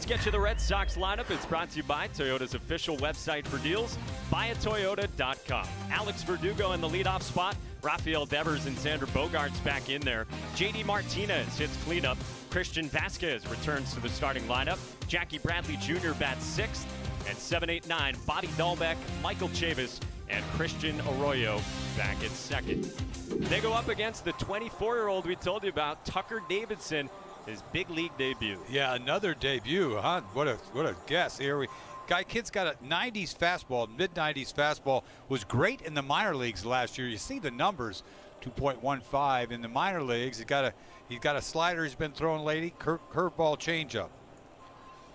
Let's get you the Red Sox lineup. It's brought to you by Toyota's official website for deals, buyatoyota.com. Alex Verdugo in the leadoff spot. Rafael Devers and Xander Bogaerts back in there. JD Martinez hits cleanup. Christian Vasquez returns to the starting lineup. Jackie Bradley Jr. bats sixth. And 7-8-9, Bobby Dahlbeck, Michael Chavis, and Christian Arroyo back at second. They go up against the 24-year-old we told you about, Tucker Davidson, his big league debut. Yeah, another debut, huh? What a guess here. Kid's got a 90s fastball, mid-90s fastball. Was great in the minor leagues last year. You see the numbers, 2.15 in the minor leagues. He's got a slider he's been throwing lately, curveball changeup.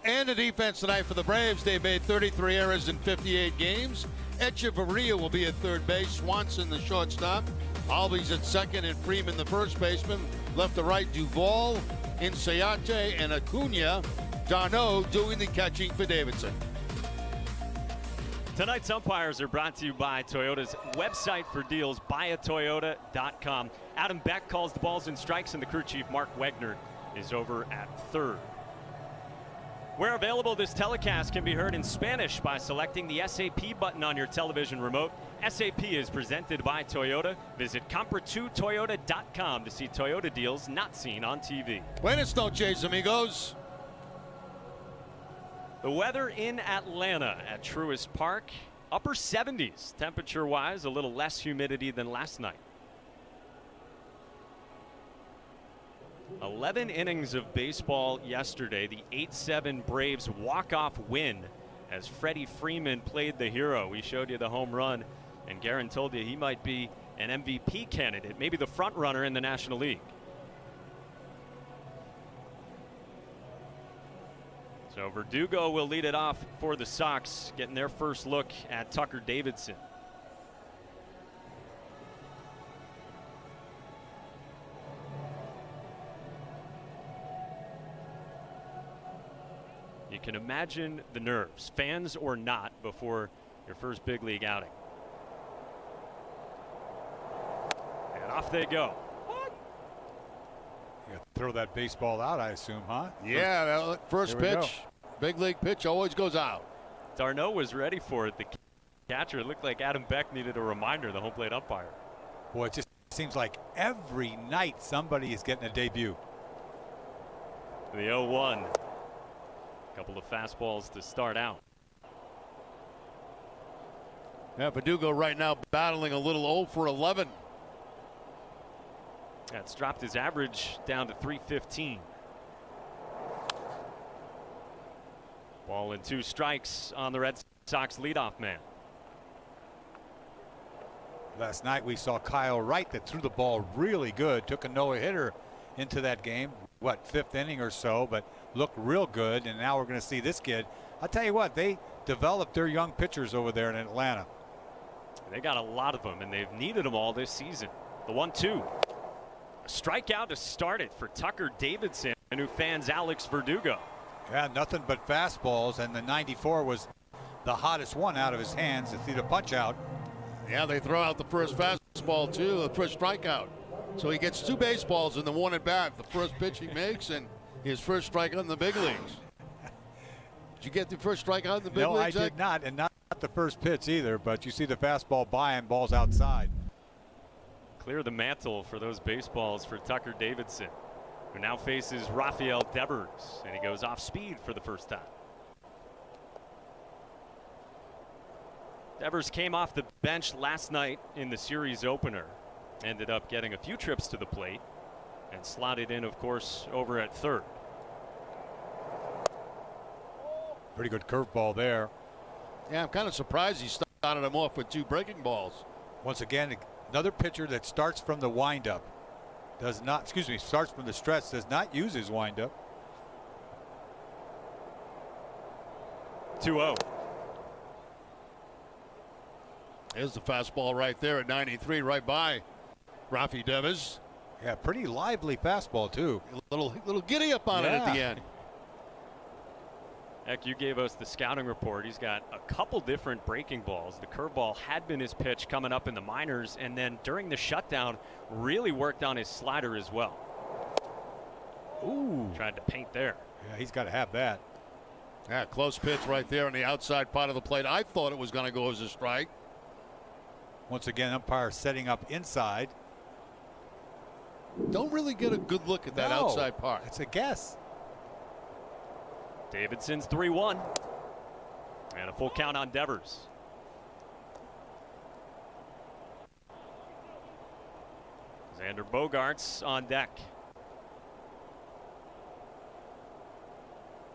And the defense tonight for the Braves. They made 33 errors in 58 games. Echeverria will be at third base. Swanson the shortstop. Albies at second and Freeman the first baseman. Left to right, Duvall, Inciarte, and Acuna. Darno doing the catching for Davidson. Tonight's umpires are brought to you by Toyota's website for deals, buyatoyota.com. Adam Beck calls the balls and strikes, and the crew chief, Mark Wegner, is over at third. Where available, this telecast can be heard in Spanish by selecting the SAP button on your television remote. SAP is presented by Toyota. Visit compra2toyota.com to see Toyota deals not seen on TV. Buenas noches, amigos. The weather in Atlanta at Truist Park, upper 70s temperature-wise, a little less humidity than last night. 11 innings of baseball yesterday. The 8-7 Braves walk-off win as Freddie Freeman played the hero. We showed you the home run, and Guerin told you he might be an MVP candidate, maybe the front runner in the National League. So Verdugo will lead it off for the Sox, getting their first look at Tucker Davidson. You can imagine the nerves, fans or not, before your first big league outing. And off they go. You got to throw that baseball out, I assume, huh? Yeah, well, first pitch, big league pitch always goes out. Darno was ready for it. The catcher, it looked like Adam Beck needed a reminder, the home plate umpire. Boy, it just seems like every night somebody is getting a debut. The 0-1. Couple of fastballs to start out. Yeah, Verdugo right now battling a little 0 for 11. That's dropped his average down to 315. Ball and 2 strikes on the Red Sox leadoff man. Last night we saw Kyle Wright that threw the ball really good, took a no-hitter into that game, what, 5th inning or so, but looked real good. And now we're going to see this kid. I'll tell you what, they developed their young pitchers over there in Atlanta. They got a lot of them, and they've needed them all this season. The 1-2. A strikeout to start it for Tucker Davidson, who fans Alex Verdugo. Yeah, nothing but fastballs, and the 94 was the hottest one out of his hands to see the punch out. Yeah, they throw out the first fastball too, the first strikeout. So he gets 2 baseballs in the 1 at bat. The first pitch he makes and his first strikeout in the big leagues. Did you get the first strikeout in the big no, leagues? No, I did not, and not the first pitch either, but you see the fastball by and balls outside. Clear the mantle for those baseballs for Tucker Davidson, who now faces Rafael Devers, and he goes off speed for the first time. Devers came off the bench last night in the series opener. Ended up getting a few trips to the plate and slotted in, of course, over at third. Pretty good curveball there. Yeah, I'm kind of surprised he started him off with 2 breaking balls. Once again, another pitcher that starts from the windup. Starts from the stretch, does not use his windup. 2-0. There's the fastball right there at 93, right by Rafi Devers. Yeah, pretty lively fastball too. A little giddy up on it at the end. Heck, you gave us the scouting report. He's got a couple different breaking balls. The curveball had been his pitch coming up in the minors, and then during the shutdown, really worked on his slider as well. Ooh. Tried to paint there. Yeah, he's got to have that. Yeah, close pitch right there on the outside part of the plate. I thought it was going to go as a strike. Once again, umpire setting up inside. Don't really get a good look at that outside part. It's a guess. Davidson's 3-1. And a full count on Devers. Xander Bogaerts on deck.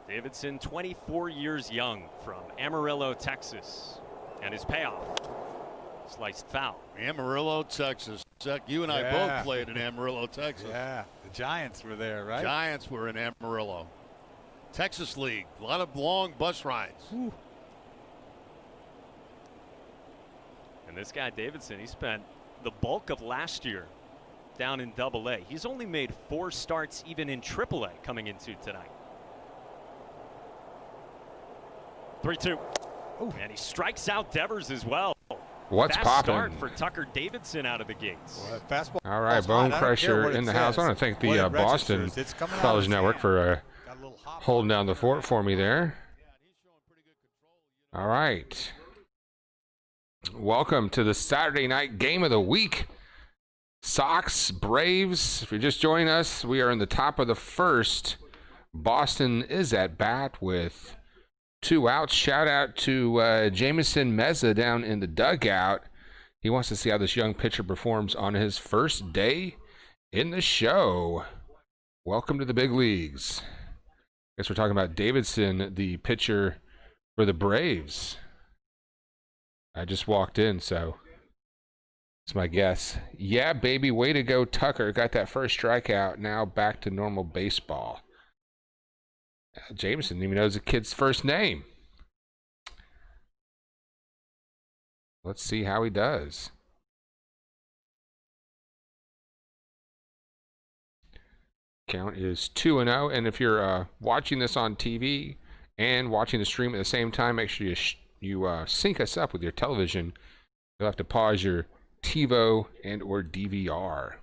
Davidson, 24 years young, from Amarillo, Texas. And his payoff, sliced foul. Amarillo, Texas. Zach, you and I both played in Amarillo, Texas. Yeah, the Giants were there, right? Giants were in Amarillo. Texas League, a lot of long bus rides. Whew. And this guy, Davidson, he spent the bulk of last year down in Double-A. He's only made 4 starts even in Triple-A coming into tonight. 3-2. And he strikes out Devers as well. What's Fast popping? start for Tucker Davidson out of the gates. Well, fastball. All right, Bone Crusher in the house. I want to thank the Boston College Network for holding down the fort for me there. All right. Welcome to the Saturday night game of the week. Sox, Braves. If you're just joining us, we are in the top of the first. Boston is at bat with 2 outs. Shout out to Jamison Meza down in the dugout. He wants to see how this young pitcher performs on his first day in the show. Welcome to the big leagues. Guess we're talking about Davidson, the pitcher for the Braves. I just walked in, so it's my guess. Yeah, baby, way to go, Tucker. Got that first strikeout. Now back to normal baseball. Jameson didn't even know the kid's first name. Let's see how he does. Count is 2-0, and if you're watching this on TV and watching the stream at the same time, make sure you sync us up with your television. You'll have to pause your TiVo and or DVR.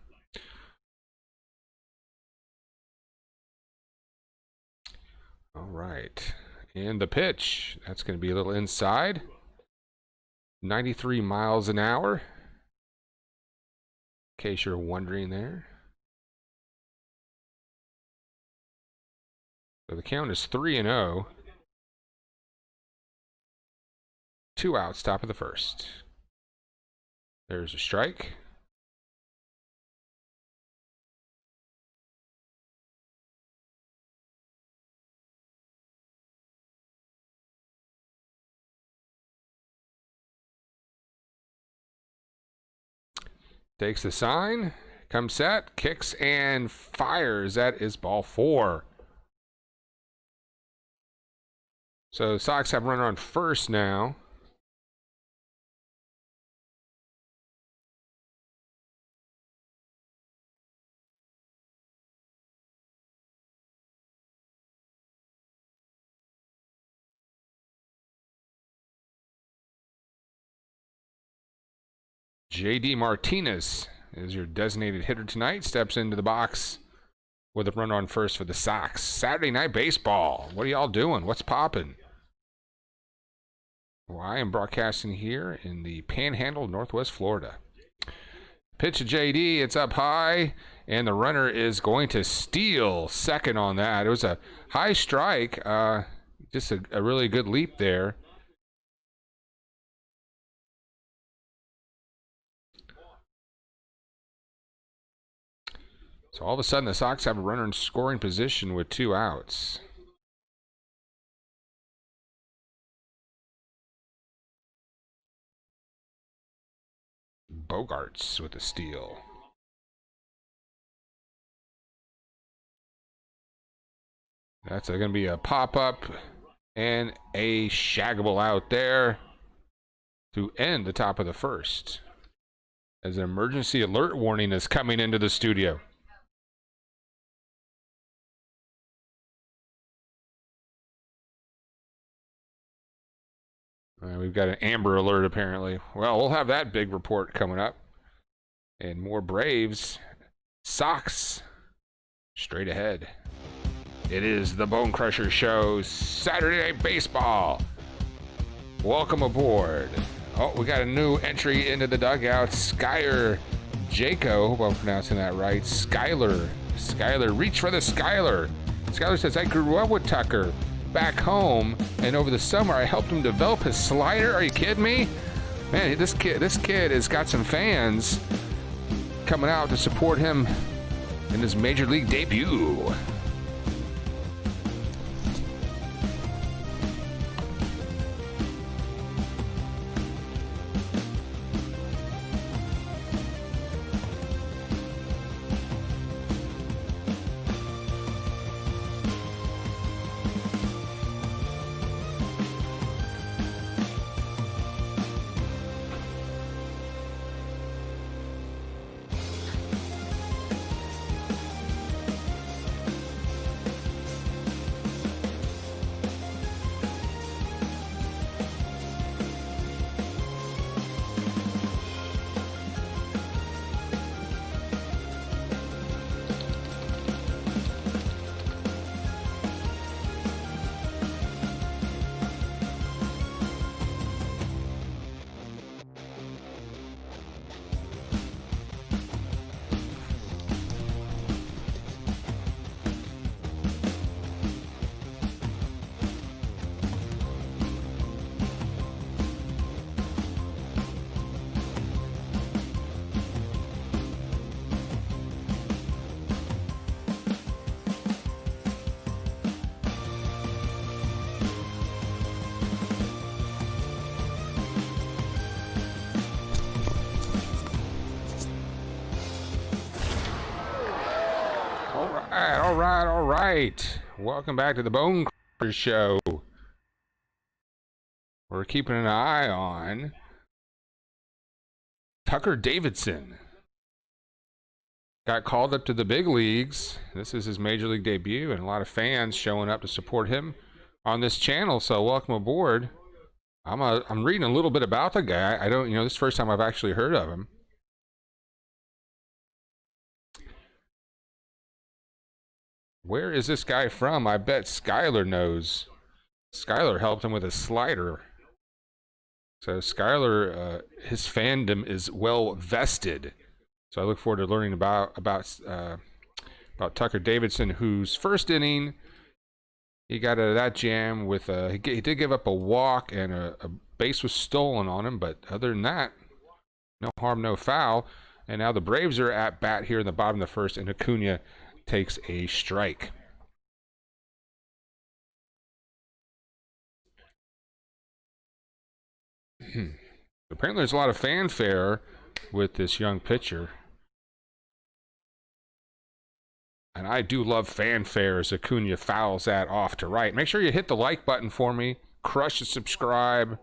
All right, and the pitch, that's going to be a little inside. 93 miles an hour, in case you're wondering there. So the count is 3-0. 2 outs, top of the first. There's a strike. Takes the sign, comes set, kicks and fires. That is ball 4. So the Sox have a runner on first now. J.D. Martinez is your designated hitter tonight. Steps into the box with a runner on first for the Sox. Saturday night baseball. What are y'all doing? What's popping? Well, I am broadcasting here in the Panhandle, Northwest Florida. Pitch to J.D. It's up high, and the runner is going to steal second on that. It was a high strike. Just a really good leap there. So all of a sudden, the Sox have a runner in scoring position with 2 outs. Bogaerts with a steal. That's going to be a pop-up and a shaggable out there to end the top of the first. As an emergency alert warning is coming into the studio. We've got an Amber Alert, apparently. Well, we'll have that big report coming up. And more Braves. Sox straight ahead. It is the Bone Crusher Show, Saturday Night Baseball. Welcome aboard. Oh, we got a new entry into the dugout. Skyler Jaco, hope I'm pronouncing that right. Skyler, reach for the Skyler. Skyler says, I grew up with Tucker back home, and over the summer I helped him develop his slider. Are you kidding me? Man, this kid has got some fans coming out to support him in his major league debut. All right. Welcome back to the Bone Crusher Show. We're keeping an eye on Tucker Davidson. Got called up to the big leagues. This is his major league debut, and a lot of fans showing up to support him on this channel. So welcome aboard. I'm reading a little bit about the guy. I don't, this is the first time I've actually heard of him. Where is this guy from? I bet Skyler knows. Skyler helped him with a slider. So Skyler, his fandom is well vested. So I look forward to learning about Tucker Davidson, whose first inning, he got out of that jam with he did give up a walk, and a base was stolen on him. But other than that, no harm, no foul. And now the Braves are at bat here in the bottom of the first, and Acuna takes a strike. Apparently there's a lot of fanfare with this young pitcher. And I do love fanfare as Acuna fouls that off to right. Make sure you hit the like button for me, crush the subscribe,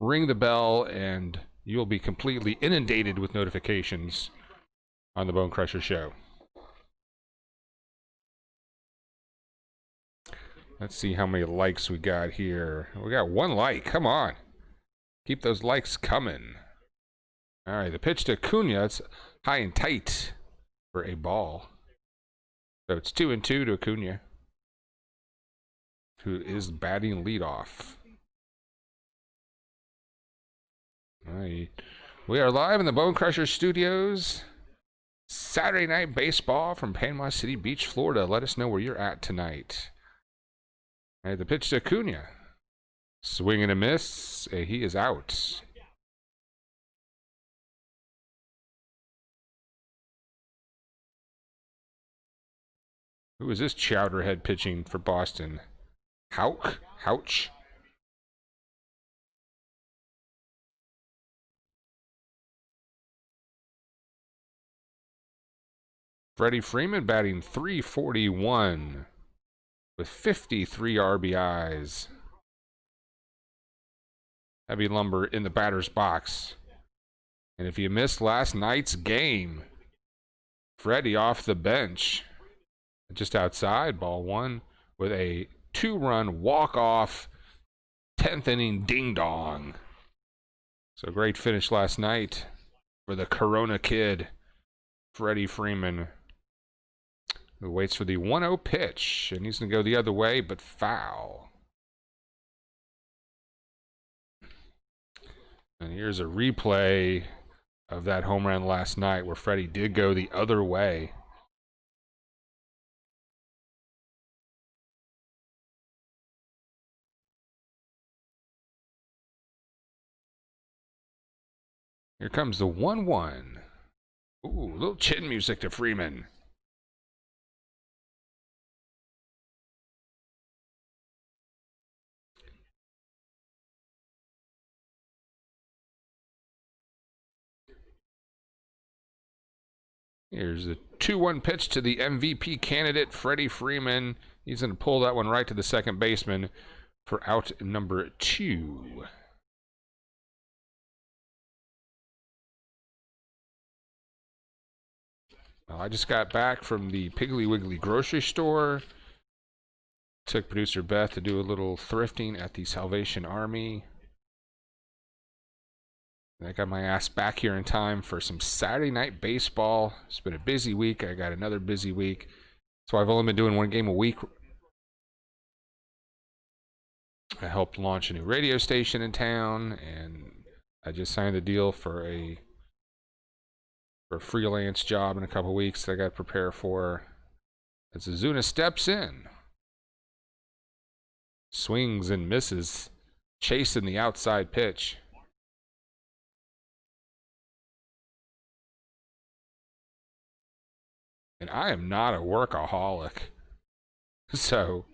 ring the bell, and you'll be completely inundated with notifications on the Bone Crusher Show. Let's see how many likes we got here. We got one like. Come on. Keep those likes coming. All right, the pitch to Acuna. It's high and tight for a ball. So it's 2-2 to Acuna, who is batting leadoff. All right. We are live in the Bone Crusher Studios. Saturday Night Baseball from Panama City Beach, Florida. Let us know where you're at tonight. All right, the pitch to Acuna. Swing and a miss. He is out. Who is this chowderhead pitching for Boston? Houch? Freddie Freeman batting .341 with 53 RBIs. Heavy lumber in the batter's box. And if you missed last night's game, Freddie off the bench, just outside, ball one, with a 2-run walk-off 10th inning ding-dong. So great finish last night for the Corona Kid, Freddie Freeman. who waits for the 1-0 pitch, and he's going to go the other way, but foul. And here's a replay of that home run last night where Freddie did go the other way. Here comes the 1-1. Ooh, a little chin music to Freeman. Here's the 2-1 pitch to the MVP candidate, Freddie Freeman. He's going to pull that one right to the second baseman for out number 2. Well, I just got back from the Piggly Wiggly grocery store. Took producer Beth to do a little thrifting at the Salvation Army. And I got my ass back here in time for some Saturday night baseball. It's been a busy week. I got another busy week. So I've only been doing one game a week. I helped launch a new radio station in town, and I just signed a deal for a freelance job in a couple weeks that I got to prepare for. As Ozuna steps in. Swings and misses. Chasing the outside pitch. And I am not a workaholic. So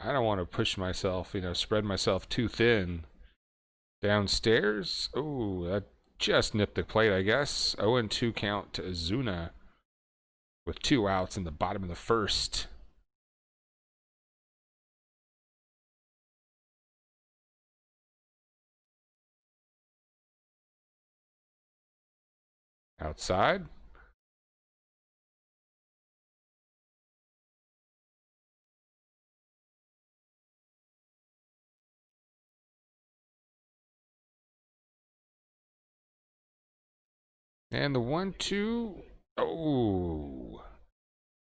I don't want to push myself, spread myself too thin. Downstairs. Oh, that just nipped the plate, I guess. 0-2 count to Ozuna with 2 outs in the bottom of the first. Outside. And the 1-2. Oh,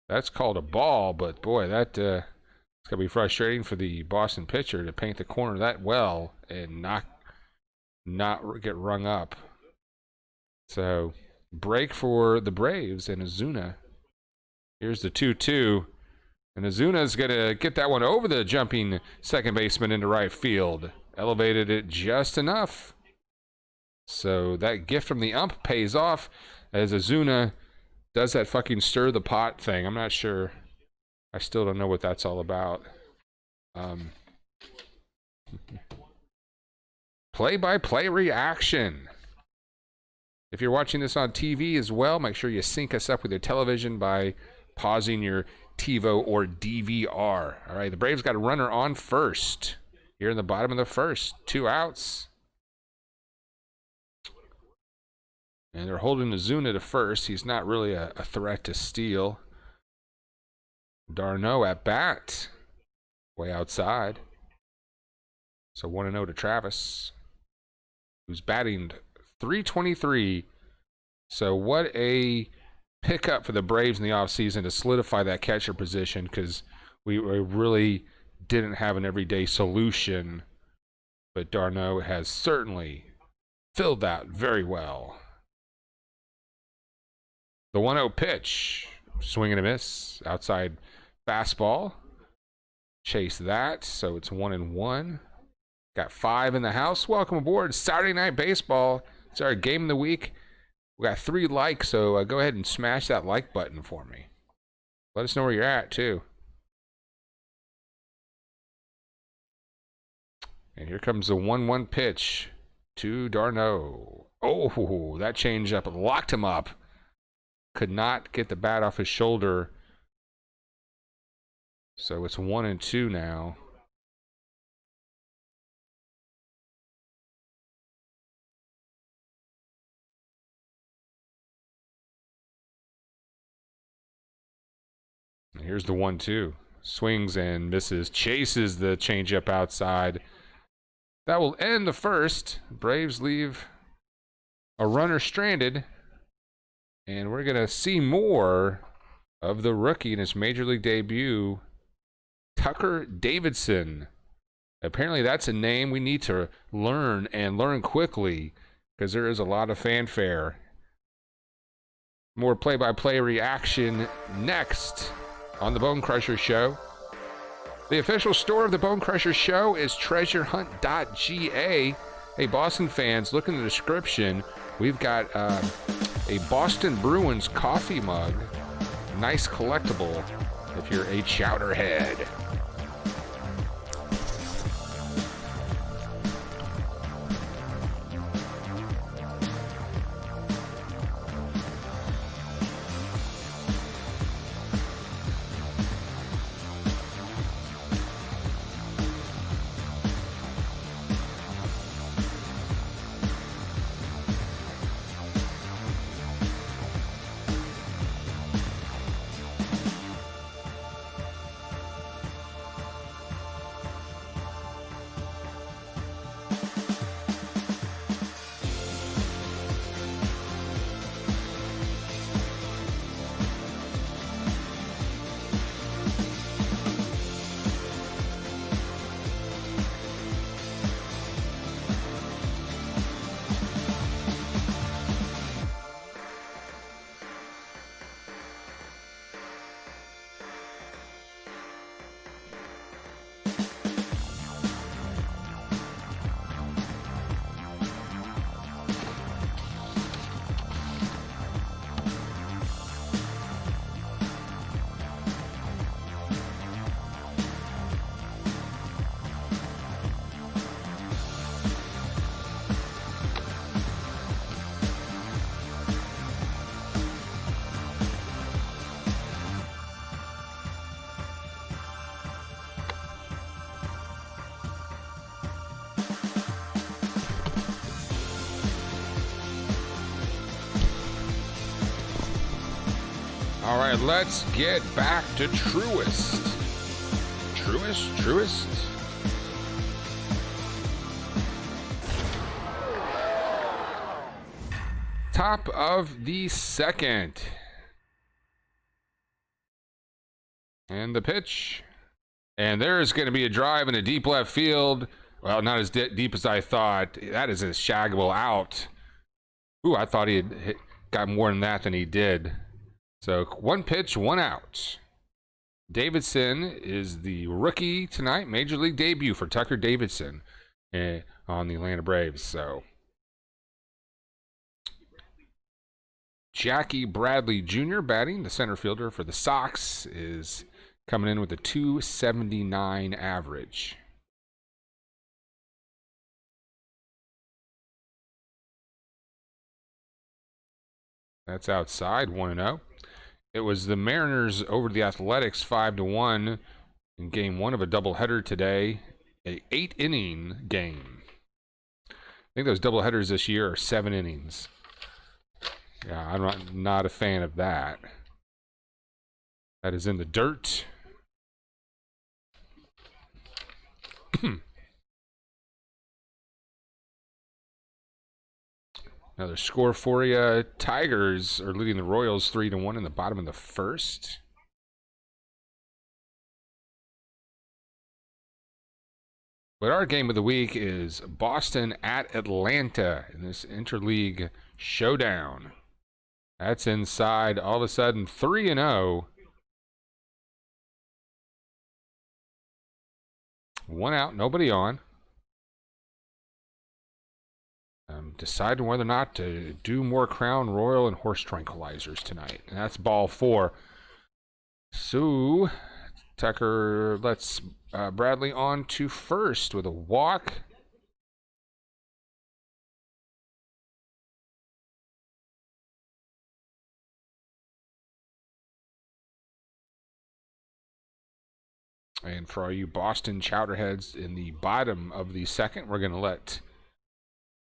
that's called a ball, but boy, it's going to be frustrating for the Boston pitcher to paint the corner that well and not get rung up. So, break for the Braves and Ozuna. Here's the 2-2. And Ozuna's going to get that one over the jumping second baseman into right field. Elevated it just enough. So that gift from the ump pays off as Ozuna does that fucking stir the pot thing. I'm not sure. I still don't know what that's all about. Play-by-play reaction. If you're watching this on TV as well, make sure you sync us up with your television by pausing your TiVo or DVR. All right, the Braves got a runner on first. Here in the bottom of the first. 2 outs. And they're holding Ozuna to first. He's not really a threat to steal. d'Arnaud at bat. Way outside. So 1-0 to Travis, who's batting .323. So what a pickup for the Braves in the offseason to solidify that catcher position, because we really didn't have an everyday solution. But d'Arnaud has certainly filled that very well. The 1-0 pitch. Swing and a miss. Outside fastball. Chase that. So it's 1-1. Got 5 in the house. Welcome aboard Saturday Night Baseball. It's our game of the week. We got 3 likes, so go ahead and smash that like button for me. Let us know where you're at, too. And here comes the 1-1 pitch to d'Arnaud. Oh, that changeup locked him up. Could not get the bat off his shoulder. So it's 1-2 now. And here's the 1-2. Swings and misses. Chases the changeup outside. That will end the first. Braves leave a runner stranded. And we're going to see more of the rookie in his Major League debut, Tucker Davidson. Apparently that's a name we need to learn, and learn quickly, because there is a lot of fanfare. More play-by-play reaction next on the Bone Crusher Show. The official store of the Bone Crusher Show is treasurehunt.ga. Hey, Boston fans, look in the description. We've got a Boston Bruins coffee mug. Nice collectible if you're a chowderhead. All right, let's get back to Truist. Truist. Top of the second. And the pitch. And there's going to be a drive in a deep left field. Well, not as deep as I thought. That is a shaggable out. Ooh, I thought he had got more than that than he did. So 1 pitch, 1 out. Davidson is the rookie tonight. Major League debut for Tucker Davidson on the Atlanta Braves. So Jackie Bradley Jr. batting, the center fielder for the Sox, is coming in with a .279 average. That's outside, 1-0. It was the Mariners over the Athletics 5-1 in game 1 of a doubleheader today. An 8-inning game. I think those doubleheaders this year are 7 innings. Yeah, I'm not a fan of that. That is in the dirt. Another score for you. Tigers are leading the Royals 3-1 in the bottom of the first. But our game of the week is Boston at Atlanta in this interleague showdown. That's inside. All of a sudden, 3-0. 1 out, nobody on. I'm deciding whether or not to do more Crown Royal and horse tranquilizers tonight. And that's ball 4. So, Tucker lets Bradley on to first with a walk. And for all you Boston chowderheads in the bottom of the second, we're going to let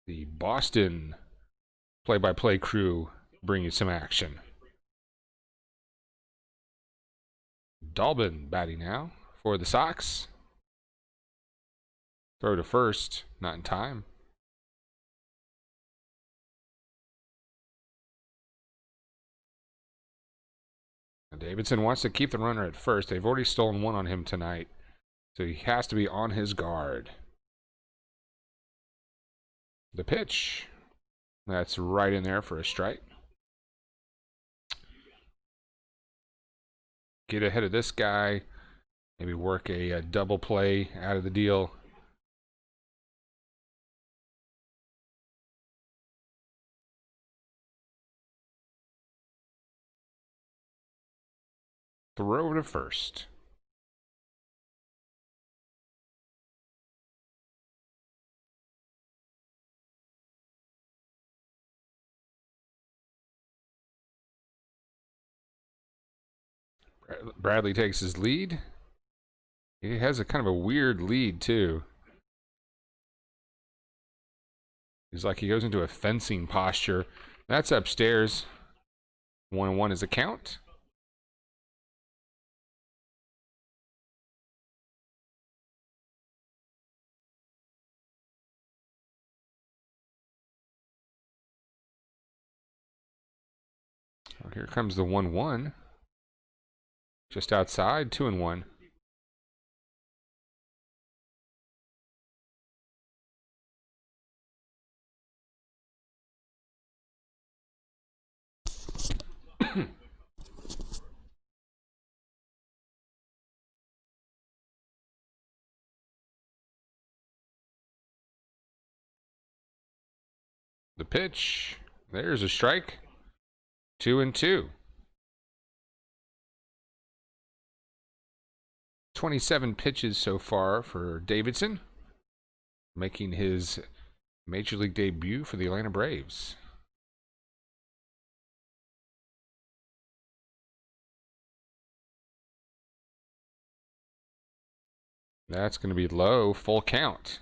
the Boston play-by-play crew bring you some action. Dalbin batting now for the Sox. Throw to first, not in time. And Davidson wants to keep the runner at first. They've already stolen one on him tonight, so he has to be on his guard. The pitch. That's right in there for a strike. Get ahead of this guy. Maybe work a double play out of the deal. Throw to first. Bradley takes his lead. He has a kind of a weird lead, too. He's like he goes into a fencing posture. That's upstairs. 1-1 is a count. Oh, here comes the 1-1. Just outside, 2-1. The pitch. There's a strike. 2-2. 27 pitches so far for Davidson, making his Major League debut for the Atlanta Braves. That's going to be low, full count.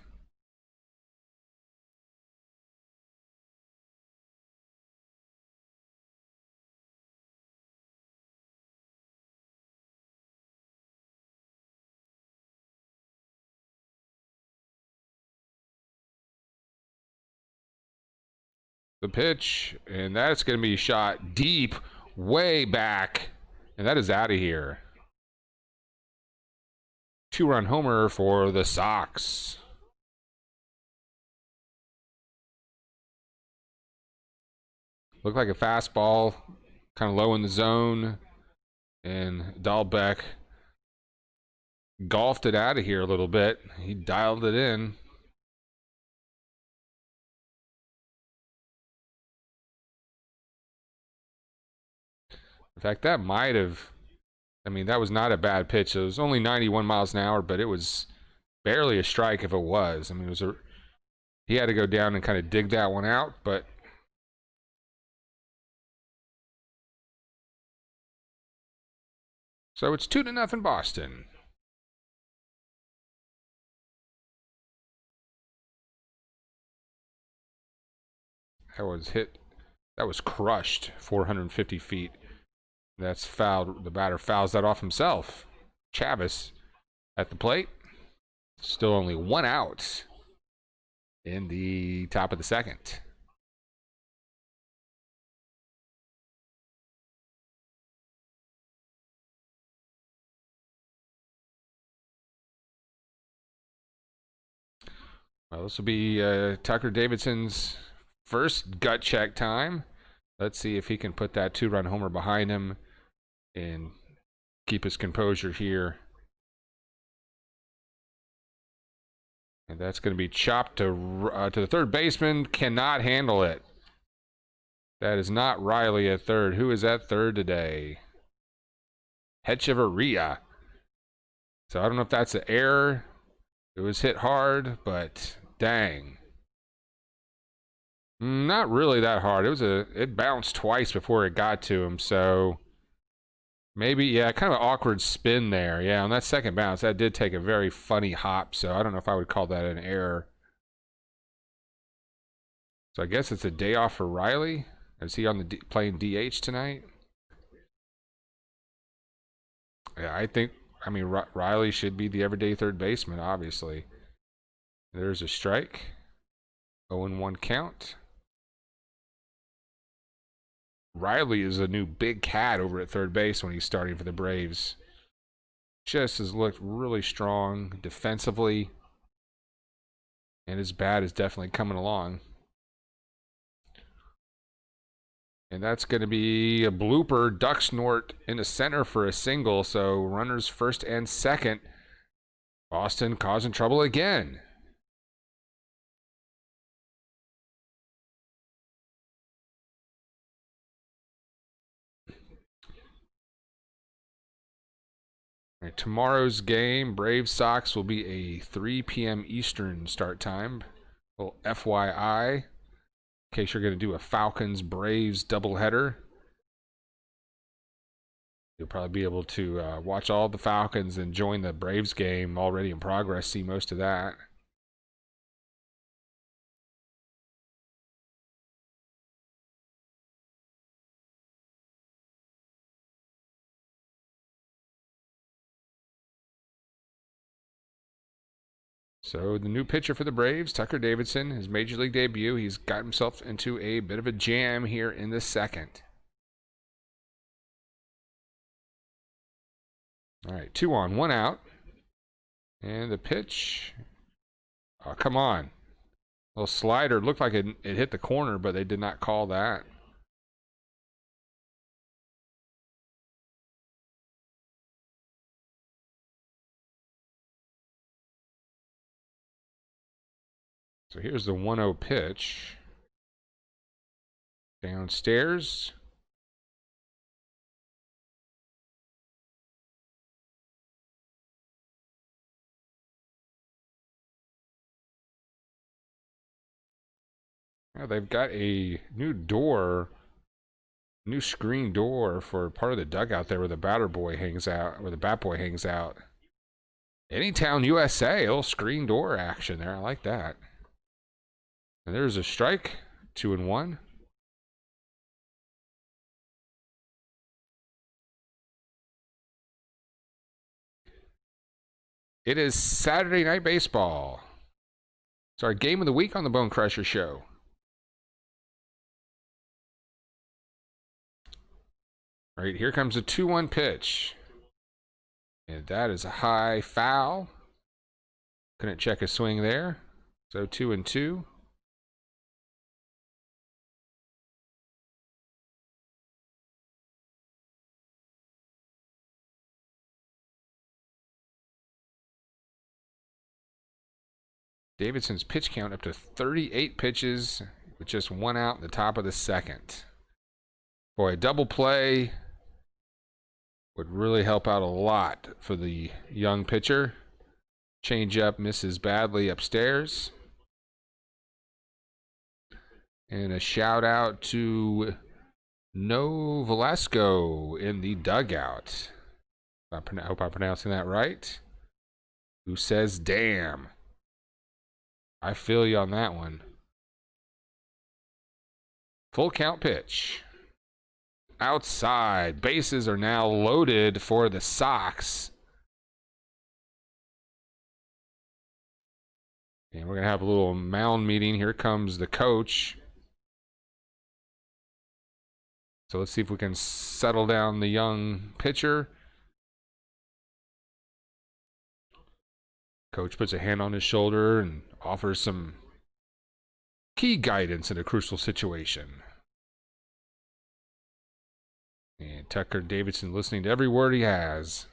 The pitch, and that's going to be shot deep, way back, and that is out of here. 2-run homer for the Sox. Looked like a fastball, kind of low in the zone, and Dahlbeck golfed it out of here a little bit. He dialed it in. In fact, that might have, I mean, that was not a bad pitch. It was only 91 miles an hour, but it was barely a strike if it was. I mean, it was he had to go down and kind of dig that one out, but so it's 2-0 Boston. That was hit. That was crushed 450 feet. That's fouled. The batter fouls that off himself. Chavis at the plate. Still only 1 out in the top of the second. Well, this will be Tucker Davidson's first gut check time. Let's see if he can put that 2-run homer behind him and keep his composure here. And that's going to be chopped to the third baseman. Cannot handle it. That is not Riley at third. Who is at third today? Hechevarria. So I don't know if that's an error. It was hit hard, but dang. Not really that hard. It bounced twice before it got to him, so maybe, yeah, kind of an awkward spin there. Yeah, on that second bounce, that did take a very funny hop, so I don't know if I would call that an error. So I guess it's a day off for Riley. Is he on the playing DH tonight? Yeah, I mean, Riley should be the everyday third baseman, obviously. There's a strike. 0-1 count. Riley is a new big cat over at third base when he's starting for the Braves. Just has looked really strong defensively. And his bat is definitely coming along. And that's going to be a blooper. Duck snort into center for a single. So runners first and second. Boston causing trouble again. All right, tomorrow's game, Braves Sox, will be a 3 p.m. Eastern start time. A little FYI, in case you're going to do a Falcons-Braves doubleheader. You'll probably be able to watch all the Falcons and join the Braves game already in progress, see most of that. So the new pitcher for the Braves, Tucker Davidson, his major league debut. He's got himself into a bit of a jam here in the second. All right, 2 on, 1 out. And the pitch. Oh, come on. Little slider. Looked like it hit the corner, but they did not call that. So here's the 1-0 pitch. Downstairs. Now they've got a new door, new screen door for part of the dugout there where the batter boy hangs out, where the bat boy hangs out. Anytown, USA, a little screen door action there. I like that. And there's a strike, 2-1. It is Saturday Night Baseball. It's our game of the week on the Bone Crusher Show. All right, here comes a 2-1 pitch. And that is a high foul. Couldn't check a swing there. So 2-2. Davidson's pitch count up to 38 pitches with just 1 out in the top of the second. Boy, a double play would really help out a lot for the young pitcher. Changeup misses badly upstairs. And a shout out to No Velasco in the dugout. I hope I'm pronouncing that right. Who says, damn. I feel you on that one. Full count pitch. Outside. Bases are now loaded for the Sox. And we're going to have a little mound meeting. Here comes the coach. So let's see if we can settle down the young pitcher. Coach puts a hand on his shoulder and offers some key guidance in a crucial situation. And Tucker Davidson listening to every word he has.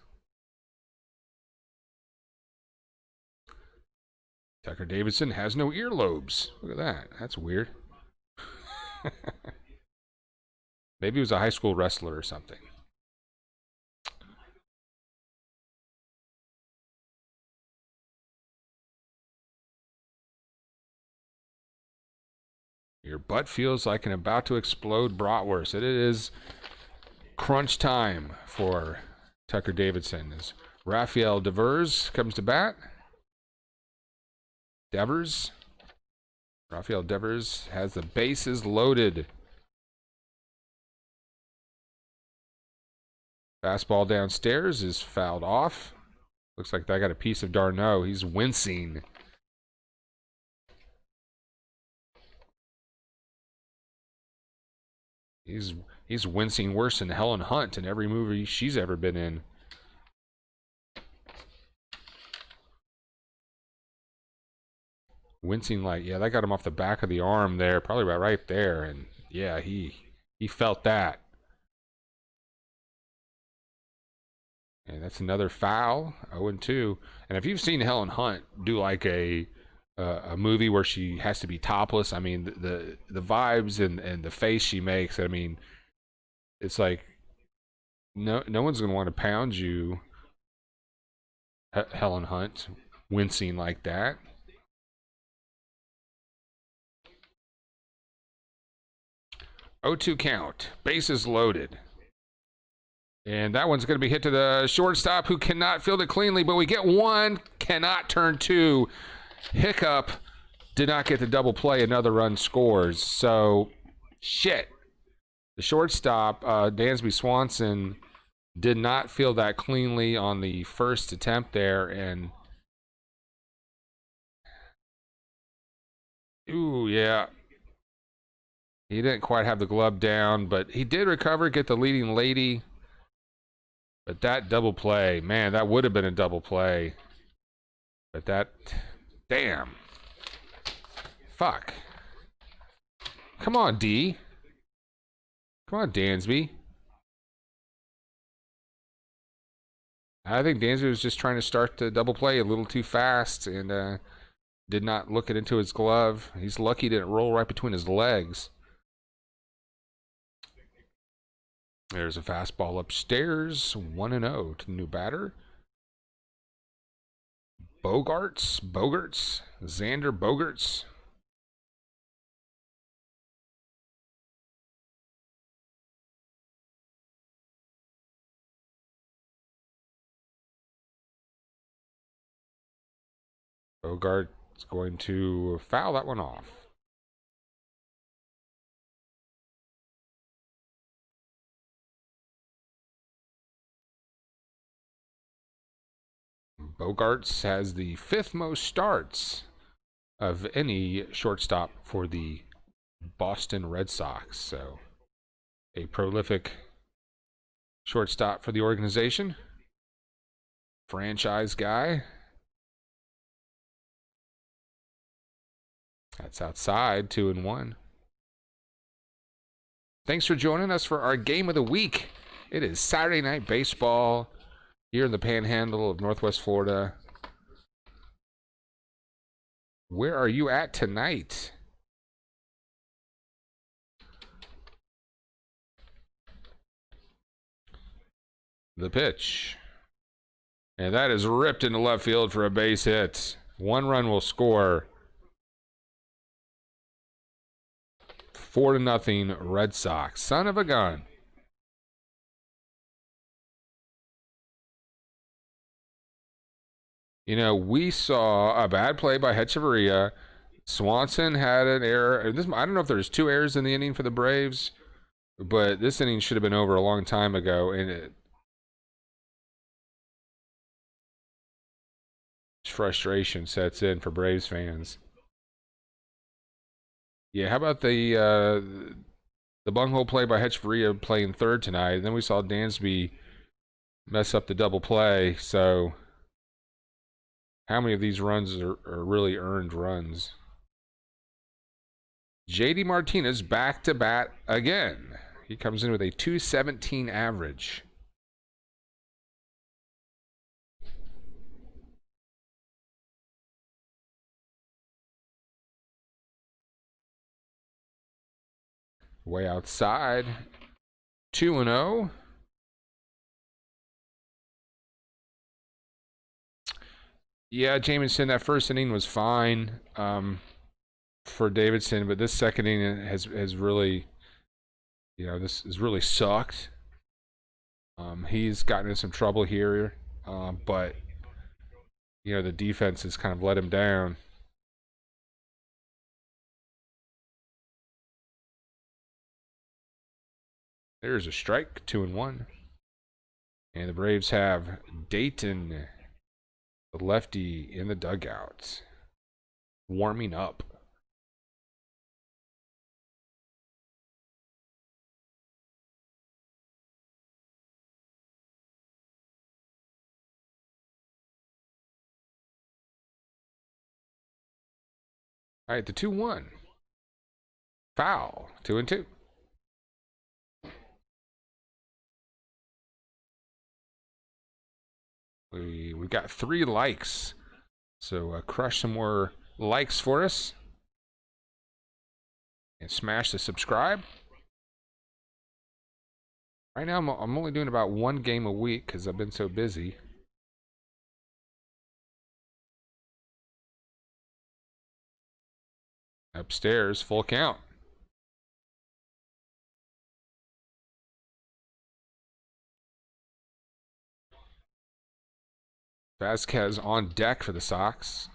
Tucker Davidson has no earlobes. Look at that. That's weird. Maybe he was a high school wrestler or something. Your butt feels like an about to explode bratwurst. It is crunch time for Tucker Davidson. As Rafael Devers comes to bat. Rafael Devers has the bases loaded. Fastball downstairs is fouled off. Looks like that got a piece of d'Arnaud. He's wincing. He's He's wincing worse than Helen Hunt in every movie she's ever been in. Wincing like, yeah, that got him off the back of the arm there, probably about right there, and yeah, he felt that. And that's another foul, 0-2. And if you've seen Helen Hunt do like a movie where she has to be topless, I mean, the vibes and the face she makes, I mean, it's like no one's gonna want to pound you, Helen Hunt, wincing like that. O2 count, bases loaded. And that one's going to be hit to the shortstop, who cannot field it cleanly, but we get one, cannot turn two. Hiccup did not get the double play, another run scores. So, shit. The shortstop, Dansby Swanson, did not field that cleanly on the first attempt there, and ooh, yeah. He didn't quite have the glove down, but he did recover, get the leading lady. But that double play, man, that would have been a double play. But that, damn. Fuck. Come on, D. Come on, Dansby. I think Dansby was just trying to start the double play a little too fast and did not look it into his glove. He's lucky it didn't roll right between his legs. There's a fastball upstairs, 1-0 to the new batter. Bogarts, Xander Bogarts. Bogart's going to foul that one off. Bogarts has the 5th most starts of any shortstop for the Boston Red Sox. So, a prolific shortstop for the organization. Franchise guy. That's outside, 2-1. Thanks for joining us for our game of the week. It is Saturday Night Baseball here in the Panhandle of Northwest Florida. Where are you at tonight? The pitch. And that is ripped into left field for a base hit. 1 run will score. 4-0 Red Sox. Son of a gun. You know, we saw a bad play by Hechavarria. Swanson had an error. I don't know if there's 2 errors in the inning for the Braves, but this inning should have been over a long time ago. And frustration sets in for Braves fans. Yeah, how about the bunghole play by Hechavarria playing third tonight? And then we saw Dansby mess up the double play. So how many of these runs are really earned runs? JD Martinez back to bat again. He comes in with a .217 average. Way outside. 2-0. Yeah, Jamison, that first inning was fine for Davidson, but this second inning has really, this has really sucked. He's gotten in some trouble here, but, the defense has kind of let him down. There's a strike, 2-1. And the Braves have Dayton, the lefty, in the dugout, warming up. All right, the 2-1. Foul. 2-2. We got 3 likes. So crush some more likes for us. And smash the subscribe. Right now, I'm only doing about 1 game a week because I've been so busy. Upstairs, full count. Vasquez on deck for the Sox.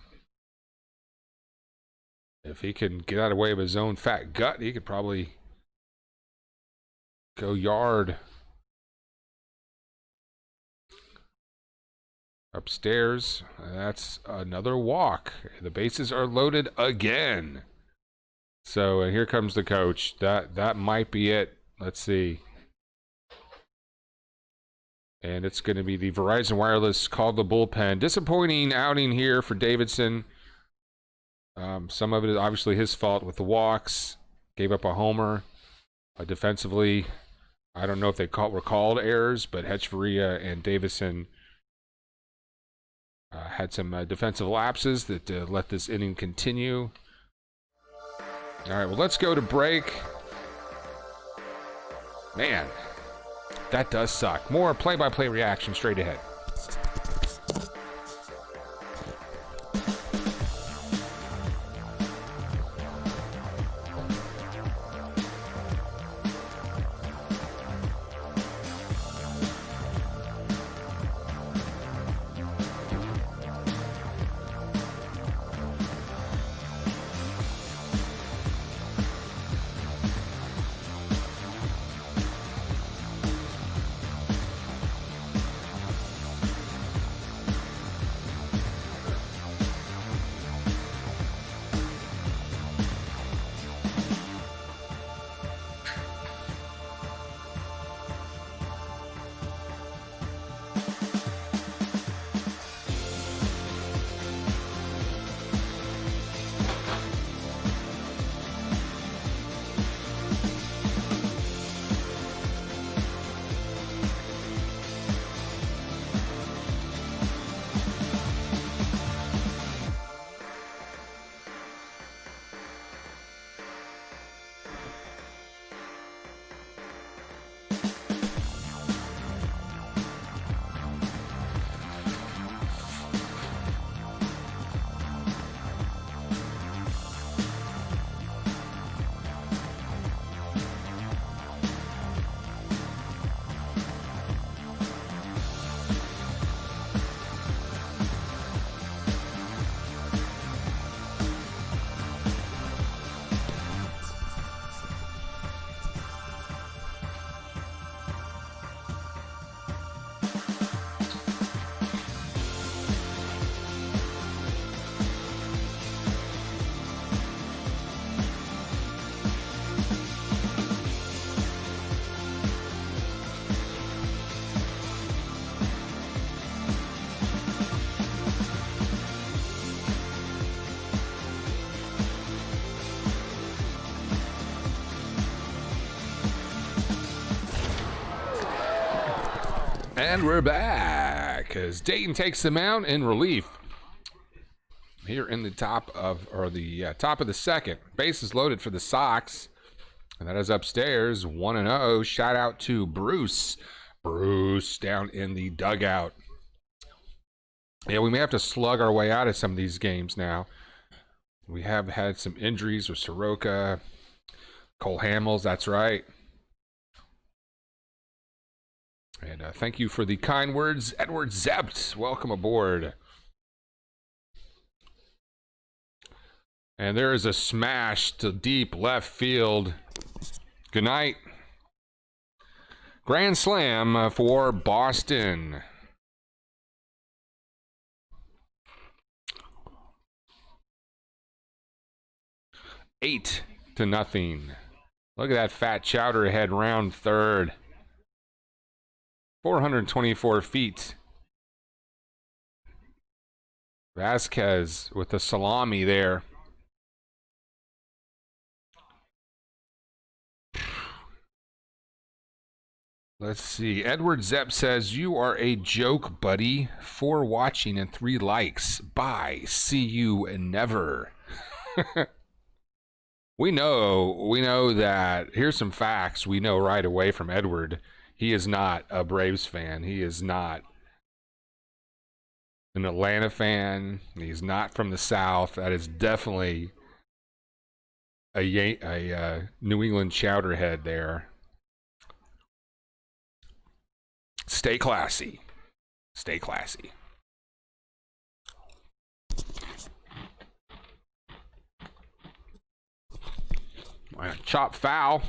If he can get out of the way of his own fat gut, he could probably go yard. Upstairs, that's another walk. The bases are loaded again. So here comes the coach. That might be it. Let's see. And it's going to be the Verizon Wireless called the bullpen. Disappointing outing here for Davidson. Some of it is obviously his fault with the walks. Gave up a homer. Defensively, I don't know if they were called errors, but Hechavarria and Davidson had some defensive lapses that let this inning continue. All right, well, let's go to break. Man, that does suck. More play-by-play reaction straight ahead. And we're back as Dayton takes them out in relief. Here in the top of the second. Bases loaded for the Sox. And that is upstairs, 1-0. Shout out to Bruce. Bruce down in the dugout. Yeah, we may have to slug our way out of some of these games now. We have had some injuries with Soroka, Cole Hamels, that's right. And thank you for the kind words, Edward Zept. Welcome aboard. And there is a smash to deep left field. Good night. Grand slam for Boston. Eight to nothing. Look at that fat chowder head round third. 424 feet. Vasquez with the salami there. Let's see. Edward Zepp says, "You are a joke, buddy. 4 watching and 3 likes. Bye. See you never." We know that. Here's some facts we know right away from Edward. He is not a Braves fan. He is not an Atlanta fan. He's not from the South. That is definitely a New England chowderhead there. Stay classy. Stay classy. Chop foul.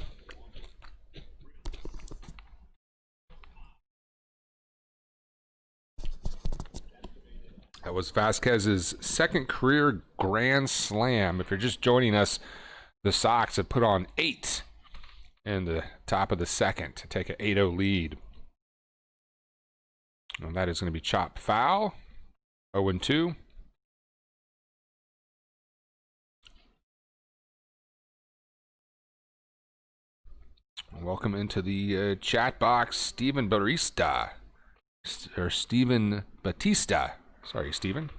That was Vasquez's second career grand slam. If you're just joining us, the Sox have put on 8 in the top of the second to take an 8-0 lead. And that is going to be chop foul. 0-2. Welcome into the chat box, Steven Barista. Or Steven Batista. Sorry, Steven.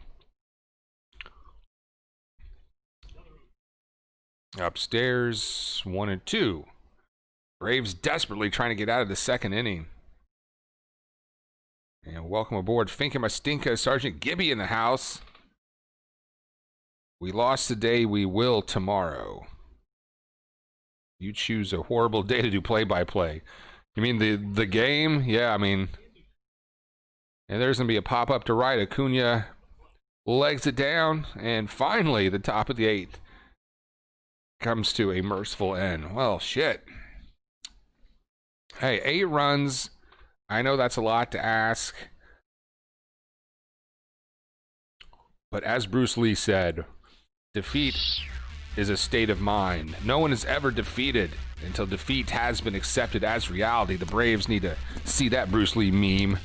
Upstairs, 1-2. Braves desperately trying to get out of the second inning. And welcome aboard, Finka Mastinka, Sergeant Gibby in the house. We lost today, we will tomorrow. You choose a horrible day to do play-by-play. You mean the game? Yeah, I mean... And there's going to be a pop-up to right. Acuna legs it down. And finally, the top of the 8th comes to a merciful end. Well, shit. Hey, 8 runs. I know that's a lot to ask. But as Bruce Lee said, defeat is a state of mind. No one is ever defeated until defeat has been accepted as reality. The Braves need to see that Bruce Lee meme.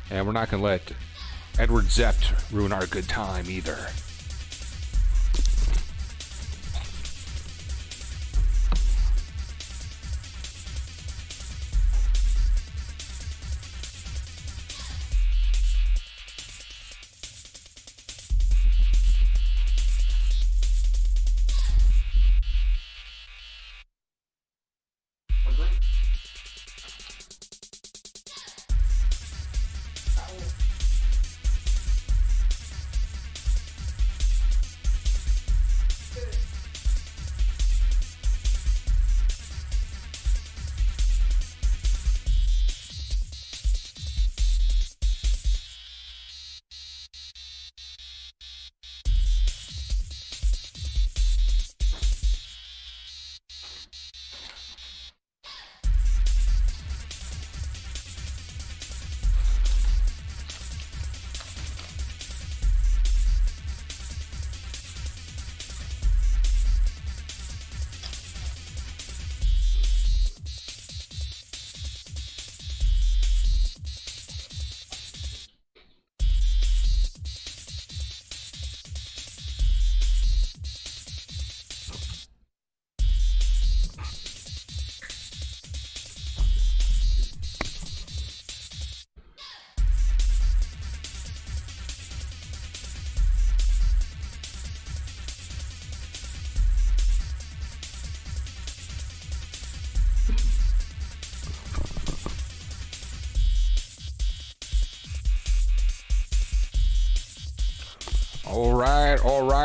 And we're not going to let Edward Zepp ruin our good time either.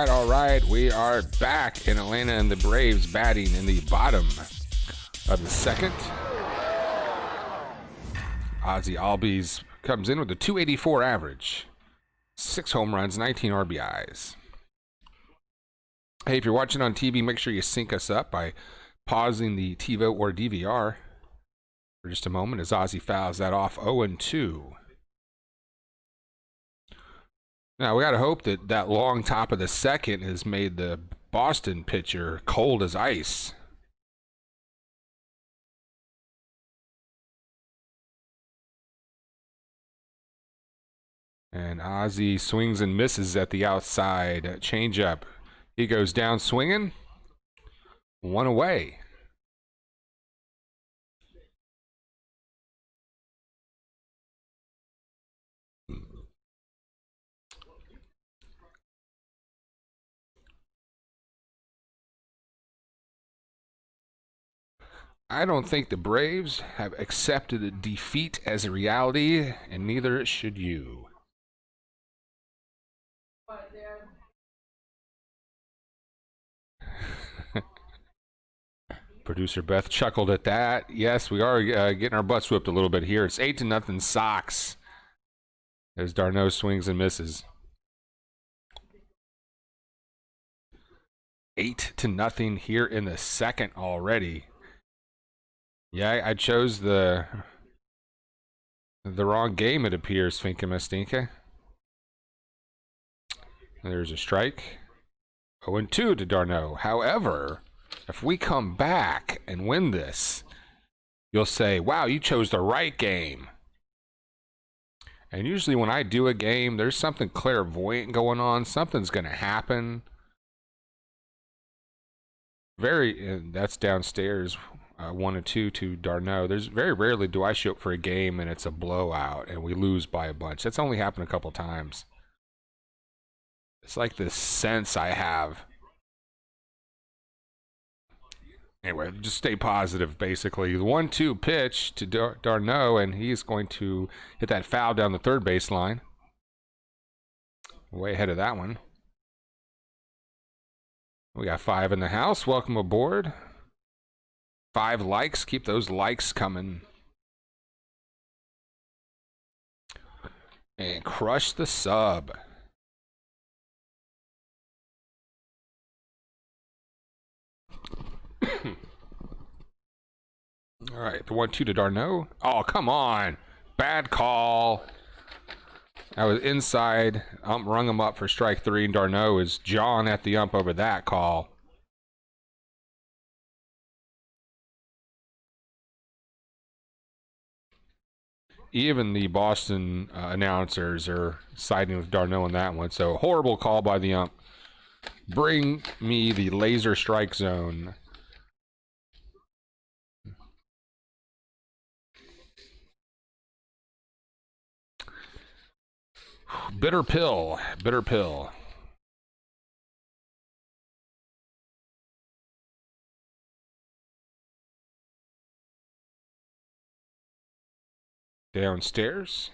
All right. We are back in Atlanta, and the Braves batting in the bottom of the second. Ozzie Albies comes in with a 284 average, 6 home runs, 19 RBIs. Hey, if you're watching on TV, make sure you sync us up by pausing the TiVo or DVR for just a moment as Ozzie fouls that off 0-2. Now, we got to hope that that long top of the second has made the Boston pitcher cold as ice. And Ozzie swings and misses at the outside changeup. He goes down swinging. 1 away. I don't think the Braves have accepted a defeat as a reality, and neither should you. Producer Beth chuckled at that. Yes, we are getting our butts whipped a little bit here. It's 8-0 Sox as d'Arnaud swings and misses. 8-0 here in the second already. Yeah, I chose the wrong game, it appears, Finka Mastinka. There's a strike. 0-2 to d'Arnaud. However, if we come back and win this, you'll say, wow, you chose the right game. And usually when I do a game, there's something clairvoyant going on. Something's going to happen. That's downstairs. 1-2 to d'Arnaud. There's very rarely do I show up for a game and it's a blowout and we lose by a bunch. That's only happened a couple times. It's like this sense I have. Anyway, just stay positive, basically. The 1-2 pitch to d'Arnaud, and he's going to hit that foul down the third baseline. Way ahead of that one. We got 5 in the house. Welcome aboard. 5 likes. Keep those likes coming. And crush the sub. All right, the 1-2 to d'Arnaud. Oh, come on. Bad call. I was inside. Ump rung him up for strike 3, and d'Arnaud is jawing at the ump over that call. Even the Boston announcers are siding with d'Arnaud on that one. So, horrible call by the ump. Bring me the laser strike zone. Bitter pill. Bitter pill. Downstairs.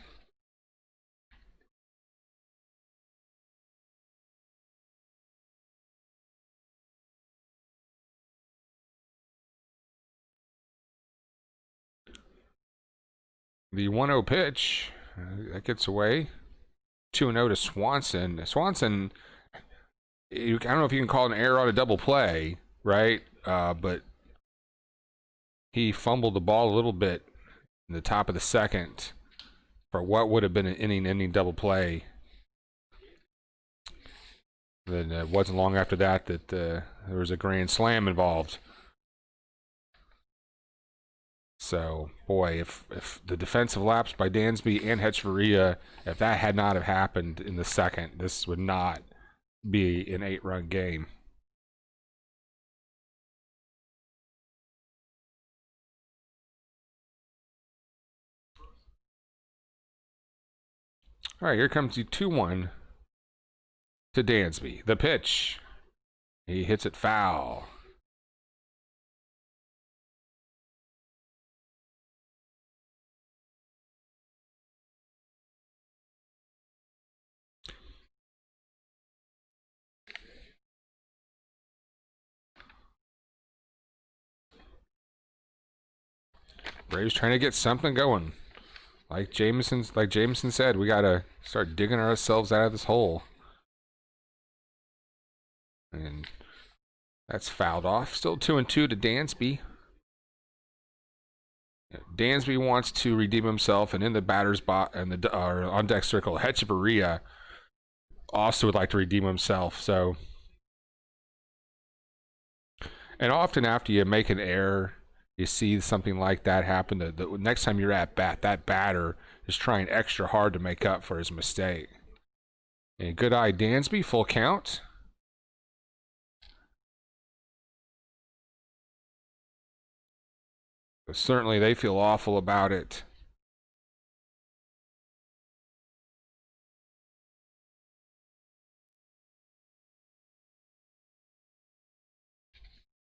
The 1-0 pitch. That gets away. 2-0 to Swanson. Swanson, I don't know if you can call it an error on a double play, right? But he fumbled the ball a little bit in the top of the second for what would have been an inning-ending double play. Then it wasn't long after that there was a grand slam involved. So, boy, if the defensive lapse by Dansby and Hechavarria, if that had not have happened in the second, this would not be an 8-run game. All right, here comes the 2-1 to Dansby. The pitch. He hits it foul. Braves trying to get something going. Like Jameson said, we gotta start digging ourselves out of this hole. And that's fouled off. Still 2-2 to Dansby. Dansby wants to redeem himself, and in the batter's box and the on deck circle, Hechavarria also would like to redeem himself. So, and often after you make an error, you see something like that happen. The next time you're at bat, that batter is trying extra hard to make up for his mistake. And good eye, Dansby, full count. But certainly they feel awful about it.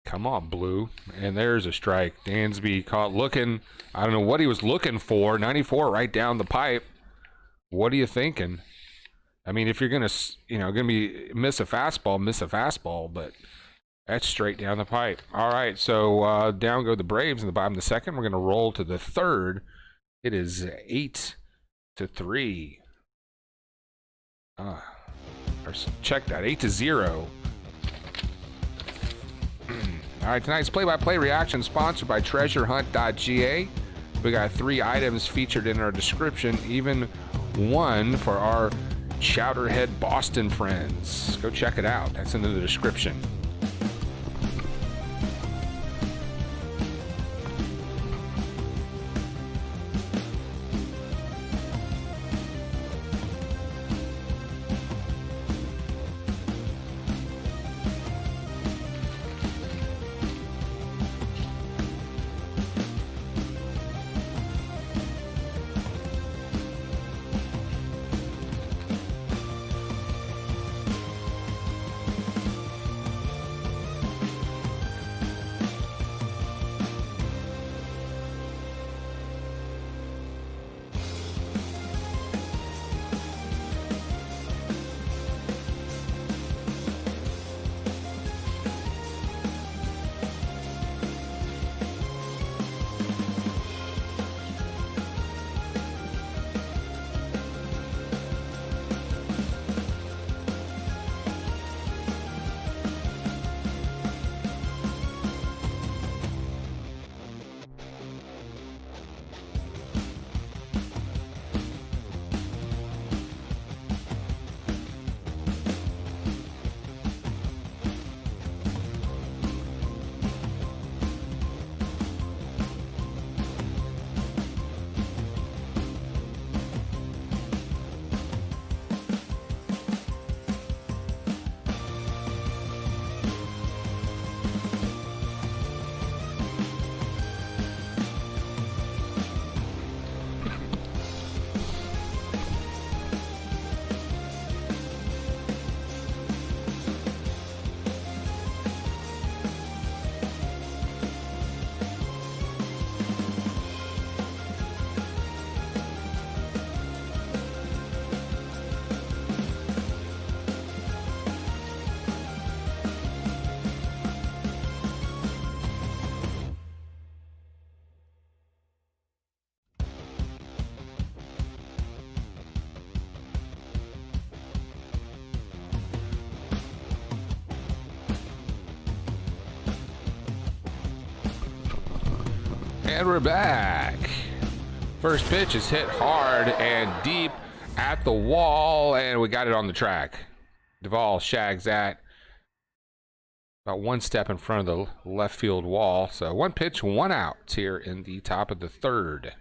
Come on, Blue. And there's a strike. Dansby caught looking. I don't know what he was looking for. 94 right down the pipe. What are you thinking? I mean, if you're going to, miss a fastball, but that's straight down the pipe. All right, so down go the Braves in the bottom of the second. We're going to roll to the third. It is 8-3. Check that, 8-0. All right, tonight's play-by-play reaction sponsored by TreasureHunt.ga. We got 3 items featured in our description, even one for our Chowderhead Boston friends. Go check it out. That's in the description. And we're back. First pitch is hit hard and deep at the wall, and we got it on the track. Duvall shags that about one step in front of the left field wall. So one pitch, one out here in the top of the third.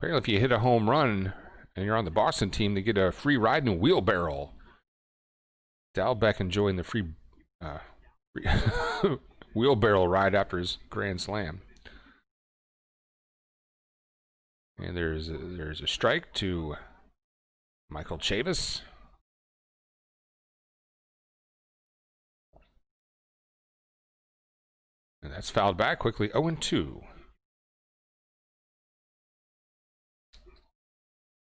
Apparently, if you hit a home run and you're on the Boston team, they get a free ride in a wheelbarrow. Dalbec enjoying the free wheelbarrow ride after his grand slam. And there's a strike to Michael Chavis. And that's fouled back quickly, 0-2.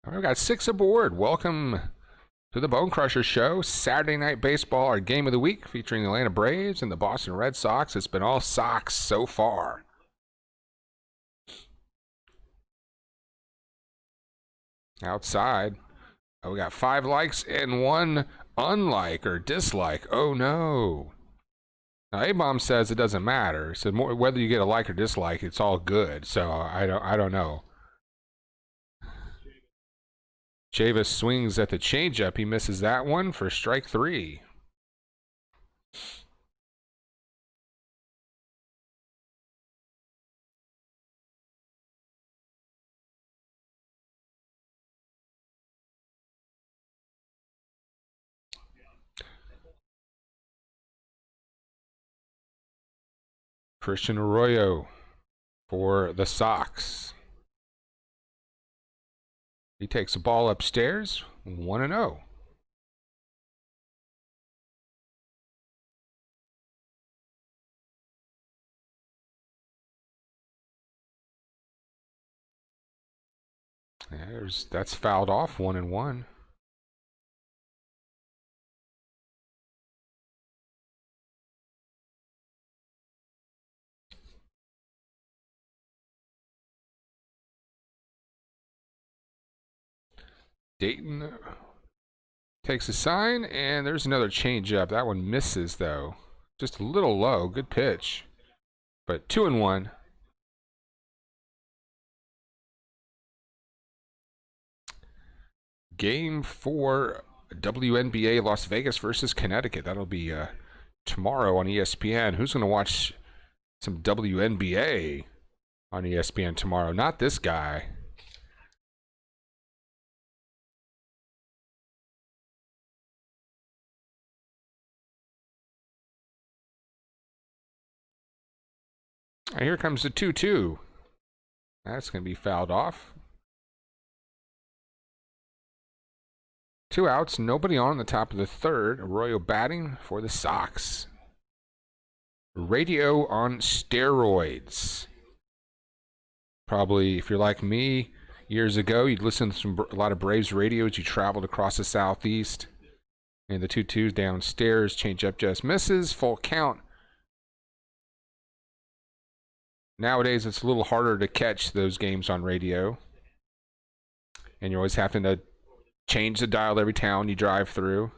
All right, we got 6 aboard. Welcome to the Bone Crusher Show. Saturday Night Baseball, our game of the week, featuring the Atlanta Braves and the Boston Red Sox. It's been all Sox so far. Outside, we got 5 likes and 1 unlike or dislike. Oh no. Now A-Bomb says it doesn't matter. So whether you get a like or dislike, it's all good. So I don't know. Chavis swings at the changeup. He misses that one for strike 3. Christian Arroyo for the Sox. He takes the ball upstairs, 1-0. That's fouled off, 1-1. Dayton takes a sign, and there's another changeup. That one misses, though. Just a little low. Good pitch. But 2-1. Game 4, WNBA Las Vegas versus Connecticut. That'll be tomorrow on ESPN. Who's going to watch some WNBA on ESPN tomorrow? Not this guy. And here comes the 2-2. That's going to be fouled off. 2 outs, nobody on the top of the third. Arroyo batting for the Sox. Radio on steroids. Probably, if you're like me, years ago, you'd listen to a lot of Braves radios. You traveled across the Southeast. And the 2-2's downstairs. Changeup just misses. Full count. Nowadays, it's a little harder to catch those games on radio. And you're always having to change the dial every town you drive through.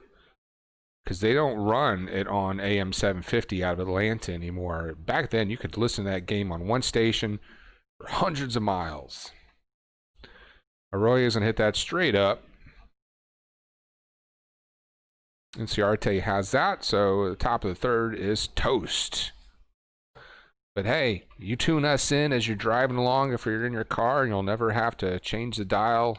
Because they don't run it on AM 750 out of Atlanta anymore. Back then, you could listen to that game on one station for hundreds of miles. Arroyo's going to hit that straight up. Inciarte has that, so the top of the third is toast. But hey, you tune us in as you're driving along if you're in your car, and you'll never have to change the dial.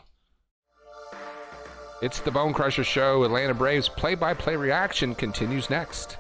It's the Bone Crusher Show. Atlanta Braves play-by-play reaction continues next.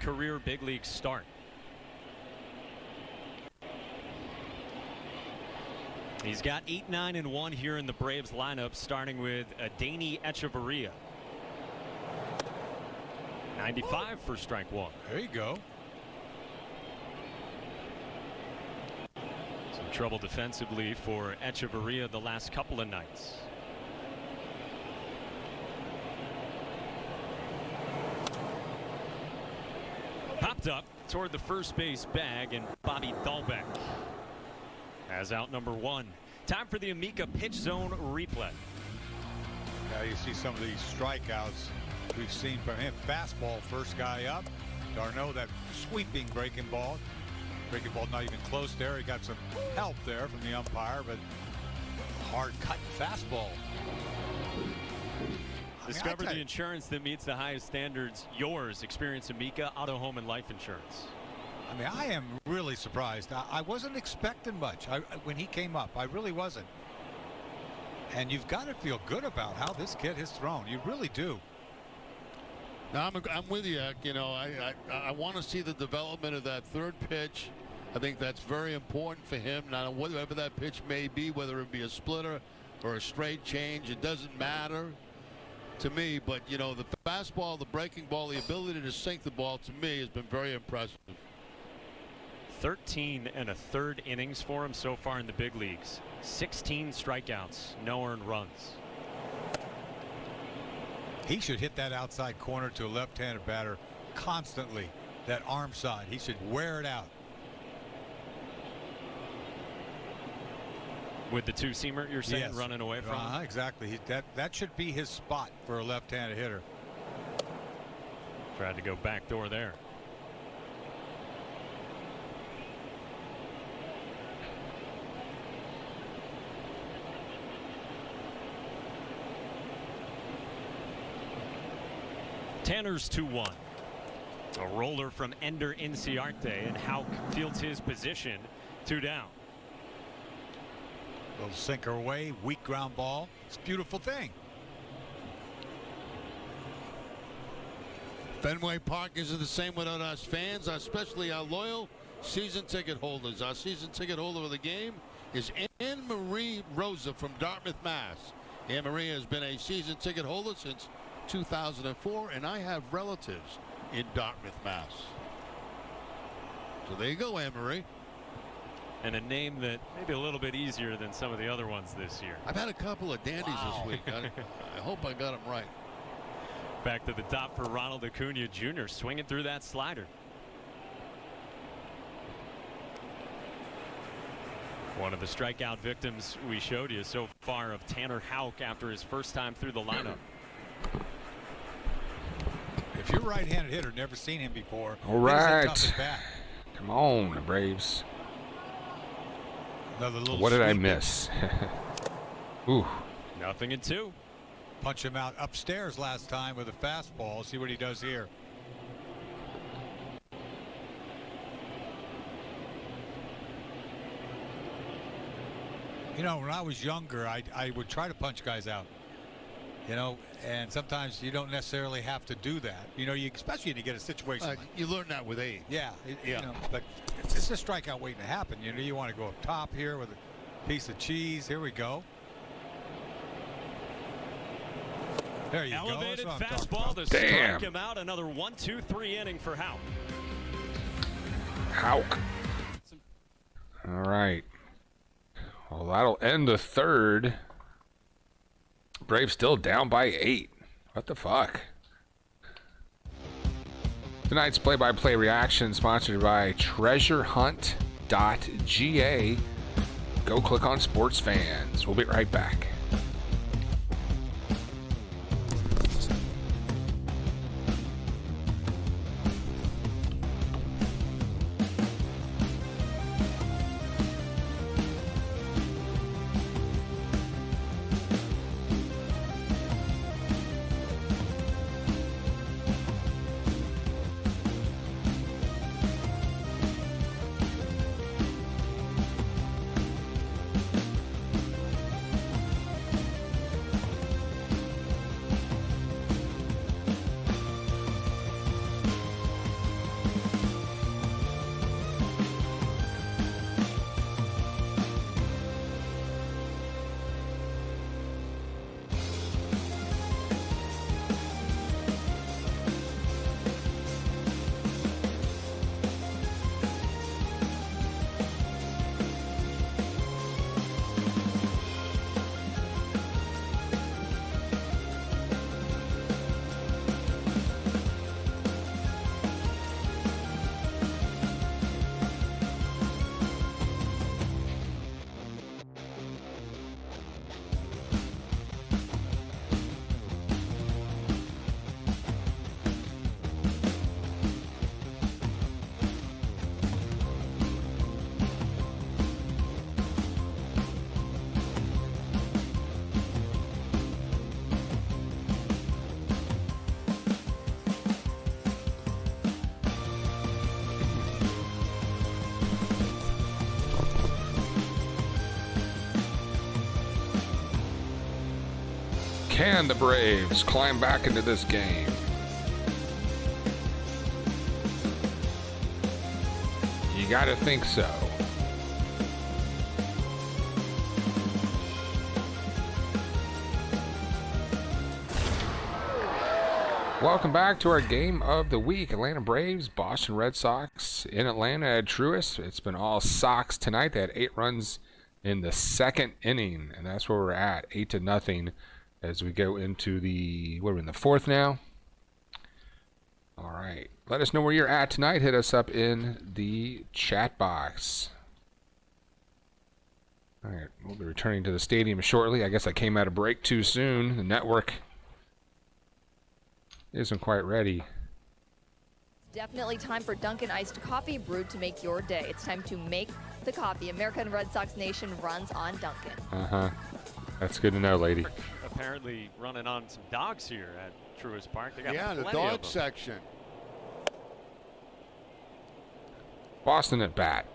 Career big league start. He's got 8-9-1 here in the Braves lineup, starting with Adeiny Echeverria. 95 for strike one. There you go. Some trouble defensively for Echeverria the last couple of nights. Popped up toward the first base bag, and Bobby Dahlbeck has out number one. Time for the Amica pitch zone replay. Now you see some of these strikeouts we've seen from him. Fastball, first guy up. Darno, that sweeping breaking ball. Breaking ball not even close there. He got some help there from the umpire, but hard cut fastball. Discover the insurance that meets the highest standards. Yours. Experience Amica Auto, Home, and Life Insurance. I mean, I am really surprised. I wasn't expecting much when he came up. I really wasn't. And you've got to feel good about how this kid has thrown. You really do. Now, I'm with you, Eck. You know, I want to see the development of that third pitch. I think that's very important for him. Now, whatever that pitch may be, whether it be a splitter or a straight change, it doesn't matter to me. But, you know, the fastball, the breaking ball, the ability to sink the ball, to me, has been very impressive. 13 1/3 innings for him so far in the big leagues. 16 strikeouts, no earned runs. He should hit that outside corner to a left-handed batter constantly. That arm side, he should wear it out. With the two-seamer, you're saying, yes. Running away from him? Exactly. That should be his spot for a left-handed hitter. Tried to go backdoor there. Tanner's 2-1. A roller from Ender Inciarte, and Houck fields his position. 2 down. Little sinker away, weak ground ball. It's a beautiful thing. Fenway Park isn't the same without us fans, especially our loyal season ticket holders. Our season ticket holder of the game is Anne Marie Rosa from Dartmouth, Mass. Anne Marie has been a season ticket holder since 2004, and I have relatives in Dartmouth, Mass. So there you go, Anne Marie. And a name that may be a little bit easier than some of the other ones this year. I've had a couple of dandies this week. I hope I got them right. Back to the top for Ronald Acuna Jr. swinging through that slider. One of the strikeout victims we showed you so far of Tanner Houck after his first time through the lineup. If you're a right-handed hitter, never seen him before. All right. Tough at bat. Come on, the Braves. Another little What did I sweep. miss? Ooh. 0-2. Punch him out upstairs last time with a fastball. See what he does here. You know, when I was younger, I would try to punch guys out. You know, and sometimes you don't necessarily have to do that. You know, especially when you get a situation like You learn that with age. yeah. You know, but it's a strikeout waiting to happen. You know, you want to go up top here with a piece of cheese. Here we go. There you Elevated go. That's what I'm fastball talking to Damn. strike him out. Another 1-2-3 inning for Houck. Houck. All right. Well, that'll end the third. Braves still down by 8. What the fuck? Tonight's play-by-play reaction sponsored by treasurehunt.ga. Go click on Sports Fans. We'll be right back. Can the Braves climb back into this game? You gotta think so. Welcome back to our game of the week. Atlanta Braves, Boston Red Sox in Atlanta at Truist. It's been all Sox tonight. They had 8 runs in the second inning, and that's where we're at, 8-0 as we go into the, what are we in the 4th now? All right. Let us know where you're at tonight. Hit us up in the chat box. All right. We'll be returning to the stadium shortly. I guess I came out of break too soon. The network isn't quite ready. Definitely time for Dunkin' iced coffee brewed to make your day. It's time to make the coffee. American Red Sox Nation runs on Dunkin'. That's good to know, lady. Apparently running on some dogs here at Truist Park. They got the plenty dog of them. section. Boston at bat.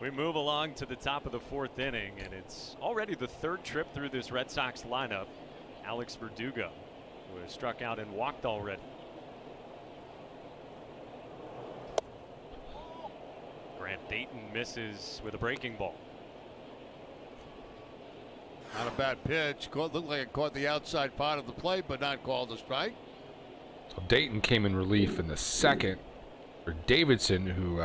We move along to the top of the 4th inning, and it's already the 3rd trip through this Red Sox lineup. Alex Verdugo, who has struck out and walked already. Grant Dayton misses with a breaking ball. Not a bad pitch. Looked like it caught the outside part of the plate, but not called a strike. So Dayton came in relief in the 2nd for Davidson, who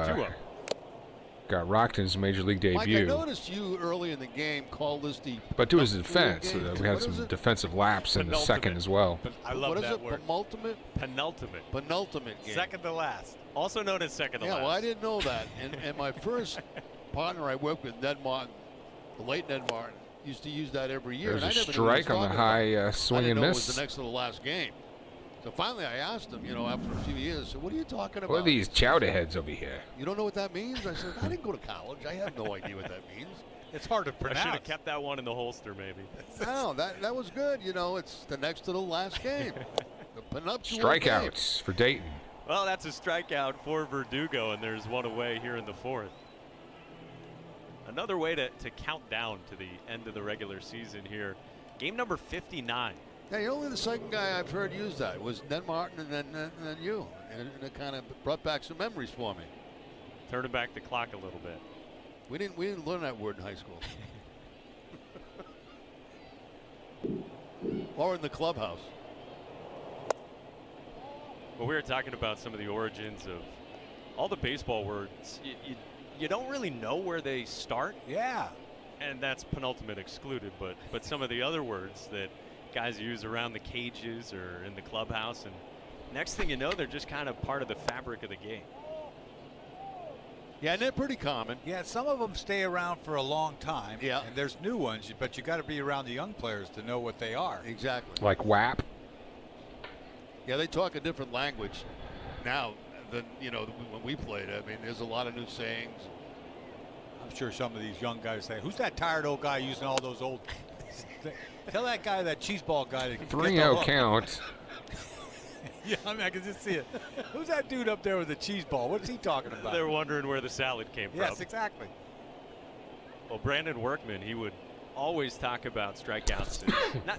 got rocked in his major league Mike, I debut. noticed you early in the game called this the. But to his defense, game. we had What is some it? defensive lapse in the 2nd as well. I love What is that it? word. Penultimate game. Second to last. Also known as second to Yeah, last. well, I didn't know that. And my first partner I worked with, Ned Martin, the late Ned Martin, used to use that every year. There's and a I never strike knew on what the he was high talking swing I didn't and know miss. it was the next to the last game. So finally I asked him, after a few years, I said, what are you talking about? What are these chowder heads over here? You don't know what that means? I said, I didn't go to college. I have no idea what that means. It's hard to I pronounce. should have kept that one in the holster, maybe. No, that was good. It's the next to the last game. The penultimate game. Strikeouts for Dayton. Well, that's a strikeout for Verdugo, and there's one away here in the 4th. Another way to count down to the end of the regular season here. Game number 59. Yeah, you're only the second guy I've heard use that. It was Ned Martin and then you. And it kind of brought back some memories for me. Turning back the clock a little bit. We didn't learn that word in high school. Or in the clubhouse. Well, we were talking about some of the origins of all the baseball words. You don't really know where they start, Yeah. and that's penultimate excluded, but some of the other words that guys use around the cages or in the clubhouse, and next thing you know, they're just kind of part of the fabric of the game. Yeah, and they're pretty common. Yeah, some of them stay around for a long time. Yeah. And there's new ones, but you got to be around the young players to know what they are. Exactly. Like WAP. Yeah, they talk a different language now than, when we played. I mean, there's a lot of new sayings. I'm sure some of these young guys say, who's that tired old guy using all those old Tell that guy, that cheese ball guy. 3-0 count. Yeah, I can just see it. Who's that dude up there with the cheese ball? What's he talking about? They're wondering where the salad came from. Yes, exactly. Well, Brandon Workman, he would always talk about strikeouts.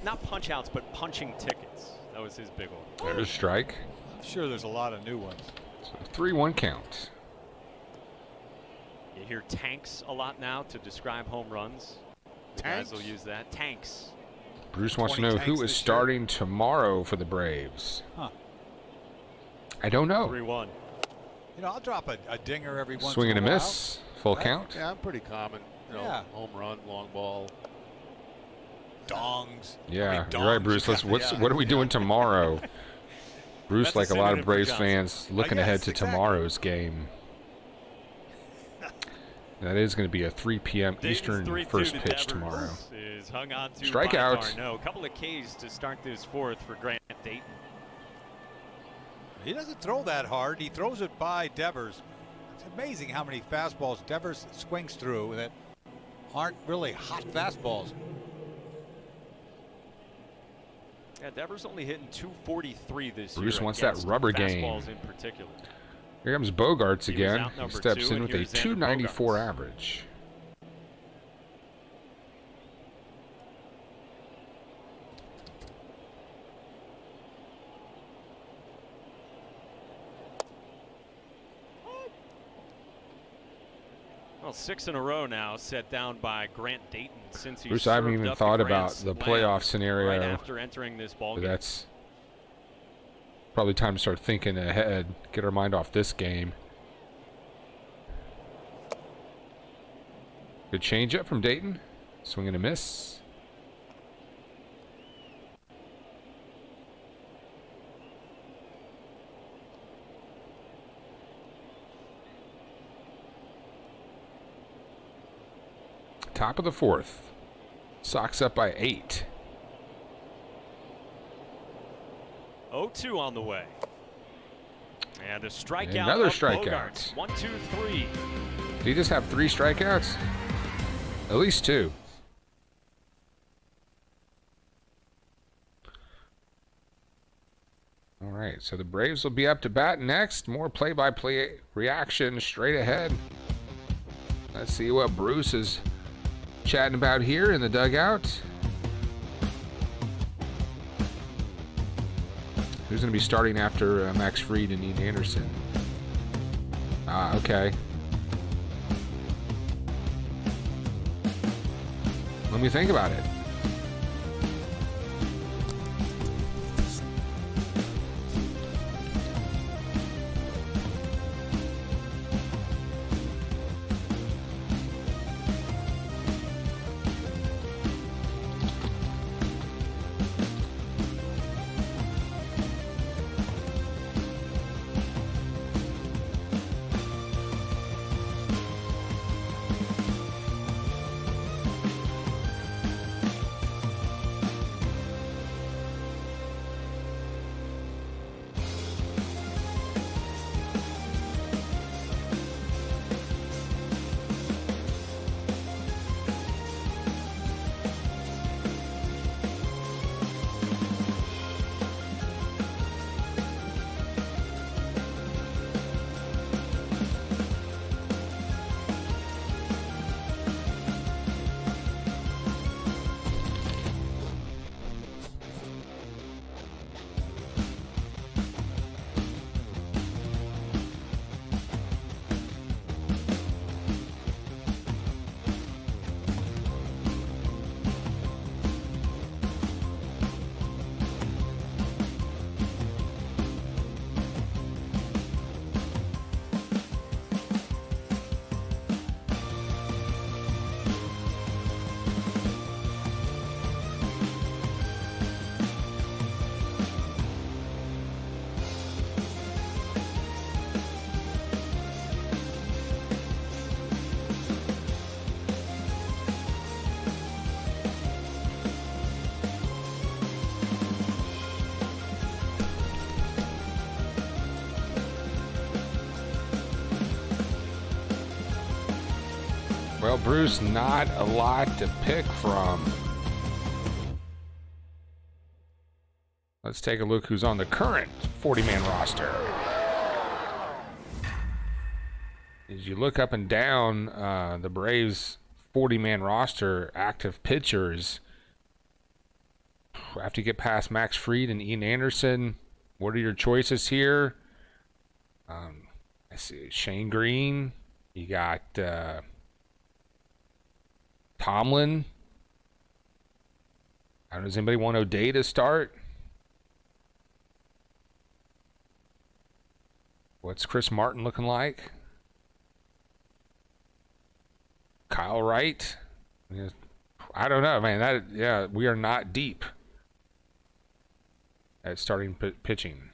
not punch outs, but punching tickets. That was his big one. There's a strike. I'm sure there's a lot of new ones. So 3-1 count. You hear tanks a lot now to describe home runs. The Tanks? guys will use that. Tanks. Bruce wants to 20 know tanks who is this year. starting tomorrow for the Braves. Huh. I don't know. 3-1. I'll drop a dinger every once Swing in and a a while. miss. Full count. Yeah, I'm pretty common. Yeah. Home run, long ball. Dongs. Yeah, How many you're right, dongs Bruce. you Let's. got? What are we doing tomorrow? Bruce, That's a like a lot synonym of for Braves Johnson. fans, looking ahead yes, to exactly. tomorrow's game. That is going to be a 3 p.m. Dayton's Eastern 3-2 first to pitch Devers tomorrow. Is hung on to Strikeout. by Darno. A couple of Ks to start this 4th for Grant Dayton. He doesn't throw that hard. He throws it by Devers. It's amazing how many fastballs Devers swings through that aren't really hot fastballs. Yeah, Devers only hitting 243 this year. Bruce wants that against rubber fastballs game. in particular. Here comes Bogarts He was again. out He number steps 2, in and with a here's Xander 294 Bogaerts. average. Well, 6 in a row now set down by Grant Dayton since he Bruce, I haven't served even up thought the about grand the slam playoff scenario. right after entering this ball But game. that's probably time to start thinking ahead, get our mind off this game. Good changeup from Dayton. Swing and a miss. Top of the 4th. Sox up by 8. 0-2 on the way. And a strikeout. Another of strikeout. Bogaerts. 1, 2, 3. Did he just have 3 strikeouts? At least 2. All right, so the Braves will be up to bat next. More play-by-play reaction straight ahead. Let's see what Bruce is chatting about here in the dugout. Who's going to be starting after Max Fried and Ian Anderson? Ah, okay. Let me think about it. Well, Bruce, not a lot to pick from. Let's take a look who's on the current 40-man roster. As you look up and down the Braves 40-man roster, active pitchers, after you get past Max Fried and Ian Anderson, what are your choices here? I see Shane Green. You got Tomlin. I don't know, does anybody want O'Day to start? What's Chris Martin looking like? Kyle Wright? I don't know, man. We are not deep at starting pitching.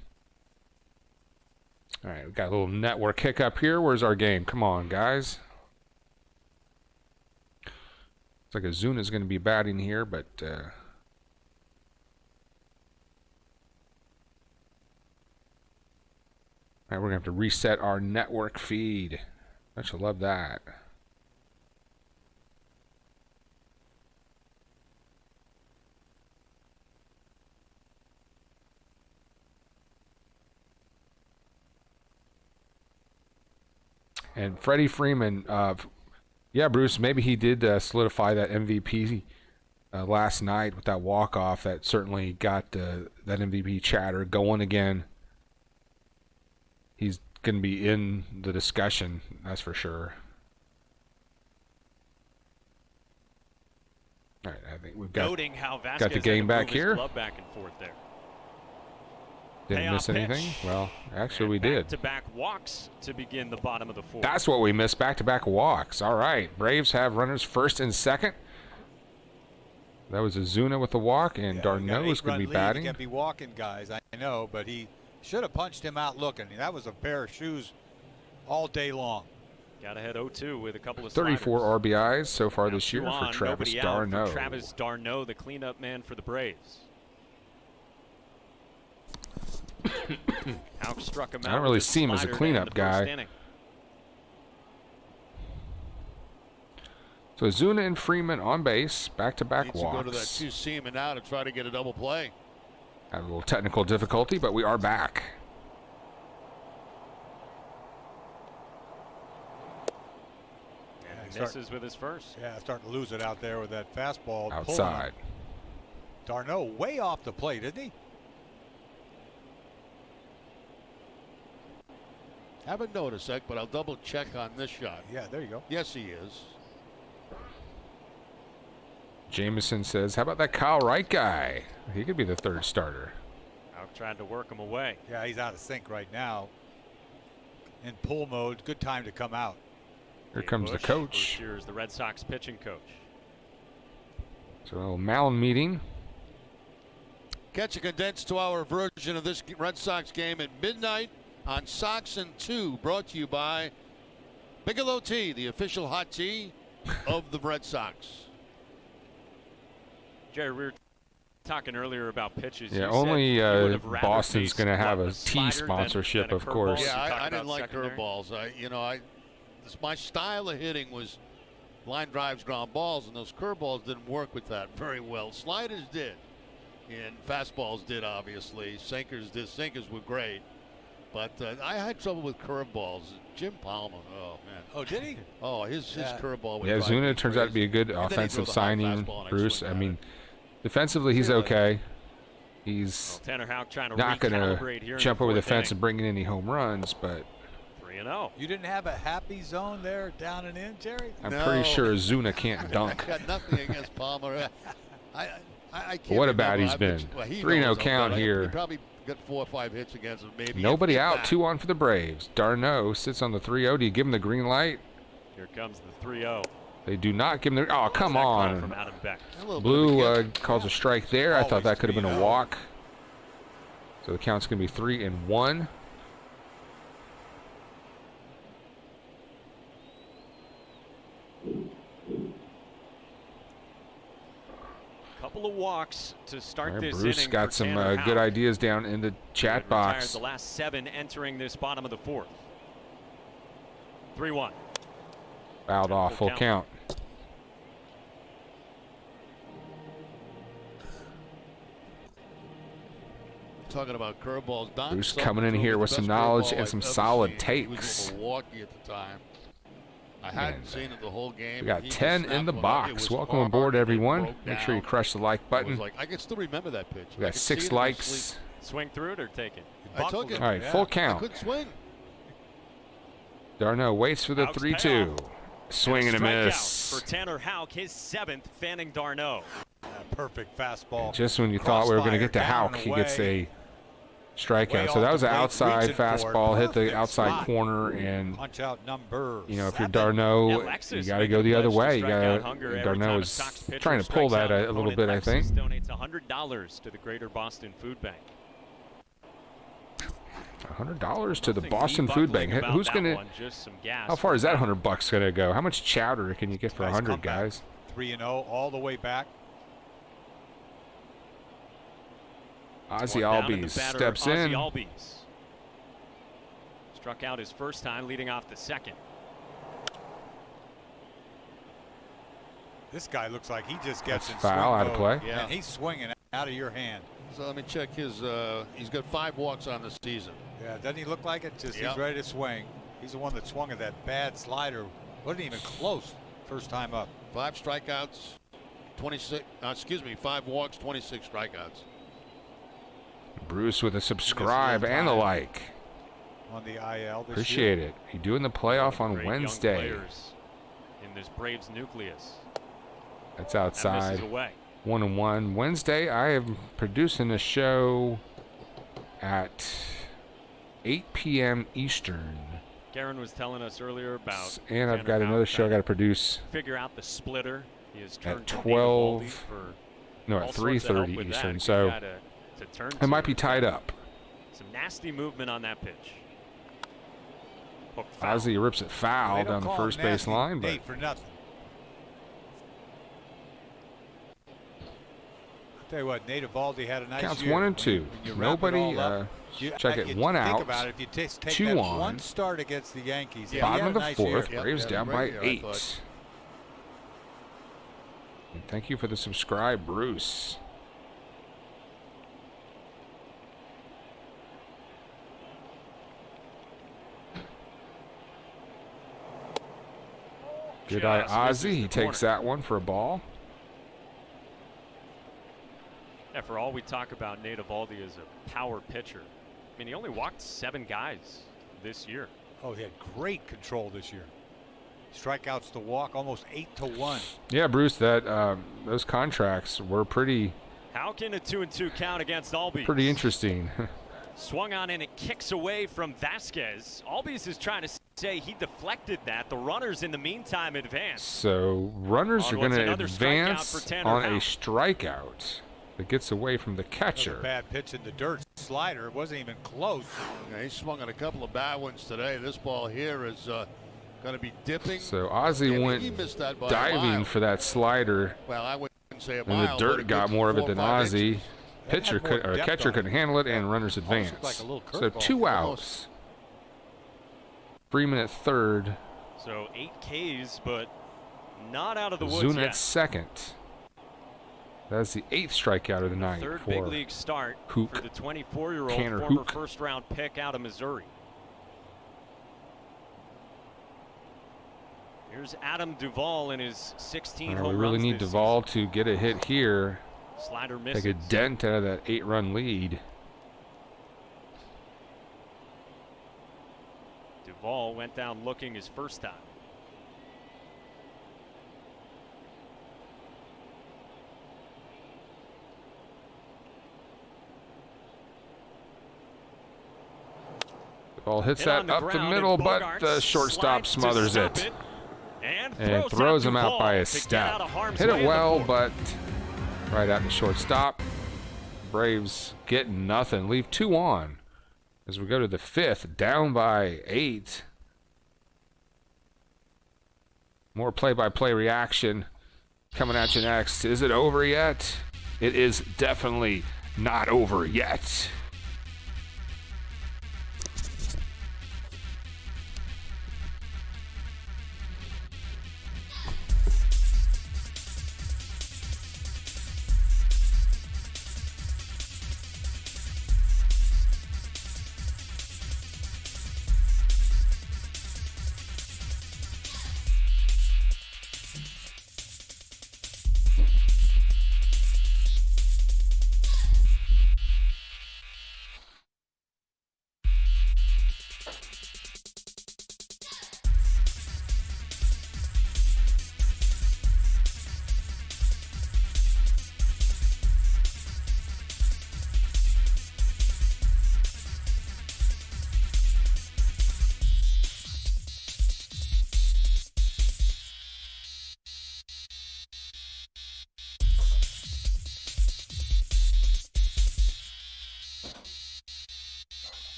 All right, we got a little network hiccup here. Where's our game? Come on, guys. Looks like Azuna's going to be batting here, but all right, we're going to have to reset our network feed. I should love that. And Freddie Freeman, yeah, Bruce, maybe he did solidify that MVP last night with that walk-off. That certainly got that MVP chatter going again. He's going to be in the discussion, that's for sure. We've Noting how Vasquez got the game had to back move his here. glove back and forth there. Didn't Payoff miss anything. pitch. Well, actually, And we did. Back-to-back walks to begin the bottom of the fourth. That's what we missed. Back-to-back walks. All right. Braves have runners first and second. That was Ozuna with the walk, and Darno is going to be batting. He can't be walking, guys. I know, but he should have punched him out looking. That was a pair of shoes all day long. Got ahead 0-2 with a couple of 34 sliders. RBIs so far Now this year 2 for on, Travis nobody out Darno. for Travis Darno, the cleanup man for the Braves. Houck struck him out. I don't really with see him as a slider to end cleanup the first guy. inning. So Ozuna and Freeman on base, back-to-back Needs to go to that walks. two-seam and now to try to get a double play. Had a little technical difficulty, but we are back. And he misses with his first. Yeah, starting to lose it out there with that fastball. Outside. Darno way off the plate, isn't he? Haven't noticed that, but I'll double check on this shot. Yeah, there you go. Yes, he is. Jameson says, how about that Kyle Wright guy? He could be the third starter. Houck tried to work him away. Yeah, he's out of sync right now. In pull mode, good time to come out. Here Dave comes Bush, the coach. Here's the Red Sox pitching coach. So a little Malin meeting. Catch a condensed 2-hour version of this Red Sox game at midnight on Sox and 2, brought to you by Bigelow Tea, the official hot tea of the Red Sox. Jerry, we were talking earlier about pitches. Yeah, You only said you would have rather Boston's faced, going to have what, a tea slider sponsorship, than a of curveball? course. You Yeah, talk I didn't about like secondary? curveballs. My style of hitting was line drives, ground balls, and those curveballs didn't work with that very well. Sliders did, and fastballs did, obviously. Sinkers did. Sinkers were great, but I had trouble with curveballs. Jim Palmer, oh man. Oh, did he? Oh, his curveball. would Yeah, drive me Zuna turns out to be a good And then he'd throw offensive the high signing, fastball and I'd Bruce. swing I at mean, it. defensively, he's Really? okay. He's Well, Tanner Houck trying to not going to recalibrate here in jump over the fourth fence inning. and bring in any home runs, but 3-0. You didn't have a happy zone there, down and in, Jerry? I'm No. pretty sure Zuna can't dunk. I got nothing against Palmer. I can't What a bat remember. he's I've been. well, he 3-0 knows I'm count good. here. He probably got 4 or 5 hits against him, maybe. Nobody if out, that. 2 on for the Braves. Darno sits on the 3-0. Do you give him the green light? Here comes the 3-0. They do not give him the. Oh, come That call from on. Adam Beck. A little bit of a Blue gift. calls a strike there. I thought Always that could have been a 3-0. walk. So the count's going to be 3-1. Couple of walks to start All right, this Bruce inning got for some Tanner good Houck, ideas down in the who chat had retired box. The last 7 entering this bottom of the fourth. 3-1. Fouled off, full count. Talking about curveballs. Don Bruce Summer coming in threw here the with best some knowledge curveball and I've some ever solid seen. takes. He was in Milwaukee at the time. I hadn't seen it the whole game. We got He just 10 snapped in the one up. It box. was Welcome hard, aboard, and it everyone. broke Make sure you down. crush the like I was button. like, I can still remember that pitch. We I got could 6 see it in my likes. sleep. Swing through it or take it? I took it. All right, Yeah. full I count. couldn't swing. Darno waits for the Houck's 3-2. payoff. Swing and a strikeout miss. for Tanner Houck, his 7th, fanning Darno. Perfect fastball. Just when you thought we were going to get to Crossfire, down Houck, and he gets away. a strikeout. Way So that off was the an plate, outside reaching for it. fastball, hit the Perfect outside spot. corner, and Punch out number you know if you're 7. Yeah, Darno, Lexus you got to making go the a other pledge to way. You strike got out hunger every time Darno a was Sox pitcher trying to pull strikes that out a little opponent. bit, I Lexus think. donates $100 to the Greater Boston Food Bank. $100 to the Nothing Boston Food Bank. knee-buckling about Who's that gonna? one, just some gas. How far is that $100 gonna go? How much chowder can you get for Nice 100, comeback. guys? 3-0 all the way back. Ozzy One down, and Albies the batter, steps Ozzy in. Albies. Struck out his first time, leading off the second. This guy looks like he just gets That's in foul, swing out of mode, play. Yeah. and he's swinging out of your hand. So let me check his. He's got 5 walks on the season. Yeah, doesn't he look like it? Just Yep. he's ready to swing. He's the one that swung at that bad slider. Wasn't even close first time up. 5 strikeouts, 26. 5 walks, 26 strikeouts. Bruce with a subscribe and the like. On the IL this Appreciate it. You doing the playoff on Great young Wednesday. players in this Braves nucleus. That's That outside. misses away. 1-1. Wednesday, I am producing a show at 8 p.m. Eastern. Garen was telling us earlier about. And I've got another show I got to produce. Figure out the splitter. He has turned at 12. No, at 3:30 Eastern. So I might be tied up. Some nasty movement on that pitch. Ozzie rips it foul down the first base line, but for nothing. I'll tell you what, Nate Eovaldi had a nice counts year. 1-2. Nobody. Check it. One out. About it, if you take 2 that on. One start against the Yankees. Bottom of the nice fourth. year. Braves down by 8. And thank you for the subscribe, Bruce. Good eye, Ozzie. He takes that one for a ball. Yeah, for all we talk about Nate Eovaldi as a power pitcher, I mean, he only walked 7 guys this year. Oh, he had great control this year. Strikeouts to walk, almost 8-1. Yeah, Bruce, that those contracts were pretty. How can a 2-2 count against Albies? Pretty interesting. Swung on and it kicks away from Vasquez. Albies is trying to say he deflected that. The runners in the meantime advance. So runners are going to advance on a Houck. strikeout that gets away from the catcher. A bad pitch in the dirt. Slider. It wasn't even close. Yeah, he swung on a couple of bad ones today. This ball here is going to be dipping. So Ozzie went diving for that slider. Well, I wouldn't say a and mile. the dirt got more of it than Ozzie. Catcher Couldn't handle it, and runners advance. So 2 outs. Freeman at third. So 8 Ks, but not out of the woods Zuna yet. at second. That's the 8th strikeout of the night. Third for big league start Houck. for the 24-year-old Tanner former Houck. first-round pick out of Missouri. Here's Adam Duvall in his 16 home We runs really need this Duvall to get a hit here. season. Slider misses. Take a dent out of that 8-run lead. Duvall went down looking his first time. Ball hits that up the middle, but the shortstop smothers it. And throws him out by a step. Hit it well, but right out the shortstop. Braves get nothing. Leave 2 on as we go to the 5th, down by 8. More play-by-play reaction coming at you next. Is it over yet? It is definitely not over yet.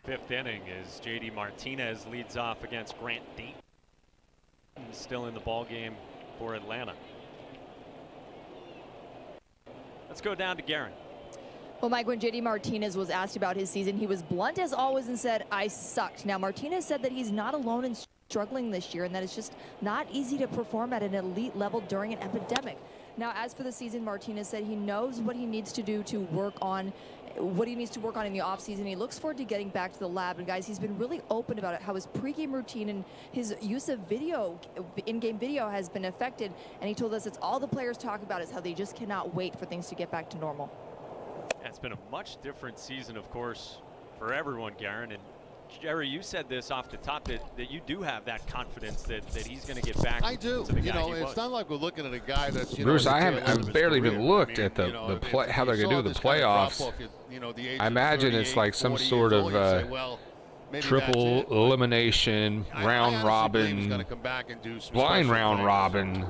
fifth inning as J.D. Martinez leads off against Grant Dayton. Still in the ball game for Atlanta. Let's go down to Guerin. Well, Mike, when J.D. Martinez was asked about his season, he was blunt as always and said, "I sucked." Now, Martinez said that he's not alone in struggling this year and that it's just not easy to perform at an elite level during an epidemic. Now, as for the season, Martinez said he knows what he needs to do to work on in the offseason. He looks forward to getting back to the lab. And guys, he's been really open about it, how his pregame routine and his use of video, in-game video, has been affected. And he told us it's all the players talk about is how they just cannot wait for things to get back to normal. It's been a much different season, of course, for everyone, Guerin. And Jerry, you said this off the top that you do have that confidence that he's going to get back. I do. To the you guy know, he it's was. not like we're looking at a guy that's, Bruce, I've barely even looked at the how they're going to do the playoffs. I imagine it's like some sort of triple elimination, round robin, blind round robin.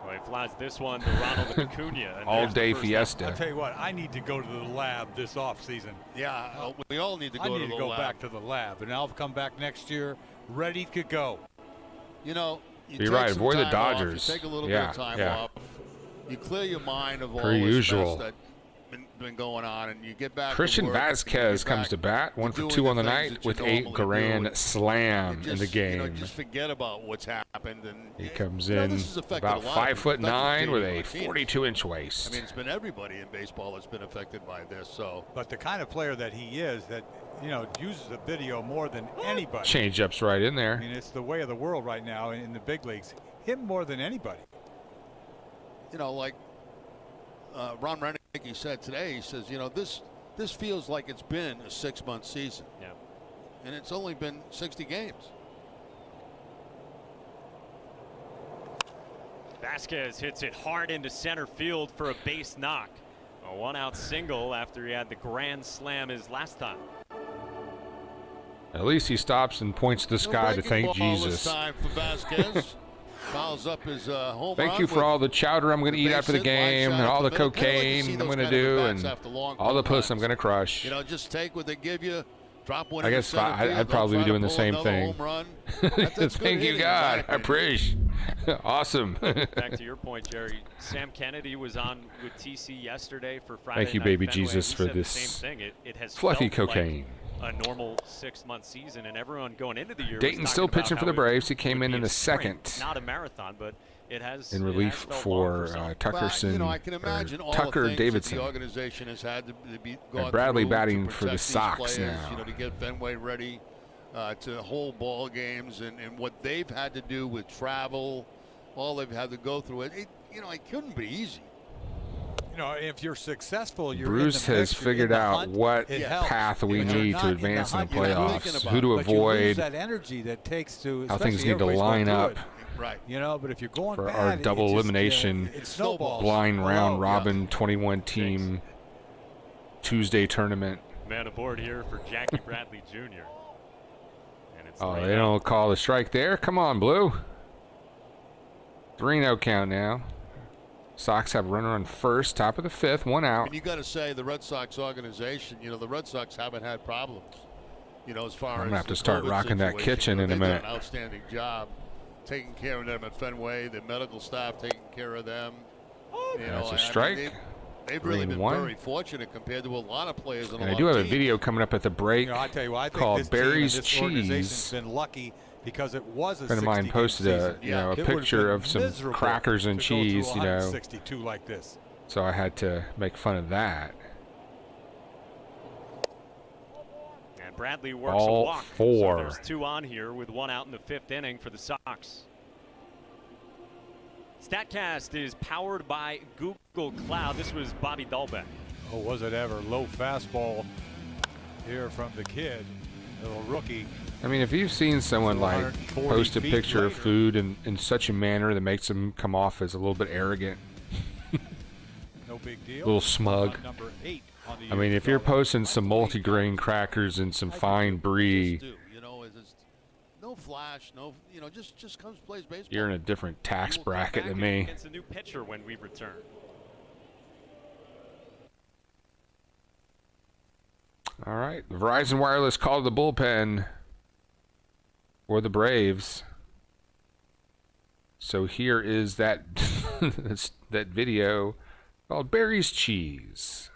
Well, he flies this one to Ronald Acuna. All-day fiesta. I'll tell you what, I need to go to the lab this offseason. Yeah, we all need to go I to need the to go lab. back to the lab, and I'll come back next year ready to go. You know, You're right. Avoid the Dodgers. You take a little bit of time off. You clear your mind of all this mess that's been going on, and you get back. Christian to work, Vasquez comes to bat, 1 for 2 on the night with a grand slam in the game. You know, just forget about what's happened, and he comes in about 5'9" with a 42-inch waist. I mean, it's been everybody in baseball that's been affected by this. So, but the kind of player that he is, that uses the video more than anybody. Change-ups right in there. I mean, it's the way of the world right now in the big leagues. Him more than anybody. You know, like Ron Rennick, he said today, he says, this feels like it's been a 6-month season. Yeah. And it's only been 60 games. Vasquez hits it hard into center field for a base knock. A 1-out single after he had the grand slam his last time. At least he stops and points to the sky to thank Jesus. This time for Vasquez. Fouls up his home Thank run you for all the chowder I'm going to eat after the game, and all the cocaine I'm going to do, and all the puss I'm going to crush. You know, just take what they give you, drop one. I guess I'd probably be doing the same thing. Thank you, God. I appreciate. Awesome. Back to your point, Jerry. Sam Kennedy was on with TC yesterday for Friday Thank you, Night baby Fenway. Jesus, for this same thing. It has fluffy felt cocaine. Like a normal 6-month season, and everyone going into the year. Dayton's still pitching for the Braves. He came in the sprint, second. Not a marathon, but it has in relief for Tuckerson, I can imagine all Tucker the Davidson. the organization has had to be And Bradley batting for the these Sox players, now. to get Fenway ready to hold ball games, and what they've had to do with travel, all they've had to go through. It couldn't be easy. If you're successful, Bruce has figured out what path we need to advance in the playoffs, who to avoid, that energy that takes to, how things need to line up. Right. But if you're going for bad, our double elimination, blind round robin 21-team Tuesday tournament. Man aboard here for Jackie Bradley Jr. And it's They don't call the strike there. Come on, Blue. 3-0 count now. Sox have a runner on first, top of the fifth, 1 out. And you got to say the Red Sox organization, the Red Sox haven't had problems, as far as I'm going to have to start rocking that kitchen in a minute. They've done an outstanding job taking care of them at Fenway, the medical staff taking care of them. That's a strike. They've really been very fortunate compared to a lot of players. And I do have a video coming up at the break I tell you what, I think called this Barry's this Cheese. organization's been lucky because it was a friend of mine posted a picture of some crackers and cheese, 62 like this. So I had to make fun of that. And Bradley works Ball a walk. 4. So there's 2 on here with 1 out in the 5th inning for the Sox. StatCast is powered by Google Cloud. This was Bobby Dahlbeck. Oh, was it ever. Low fastball here from the kid, little rookie. I mean, if you've seen someone like post a picture of food in such a manner that makes them come off as a little bit arrogant, no big deal. a little smug. I mean, if you're posting some multigrain crackers and some fine brie, no flash, just comes plays baseball. you're in a different tax bracket than me. It's a new pitcher when we return. All right. Verizon Wireless called the bullpen for the Braves. So here is that that video called Barry's Cheese.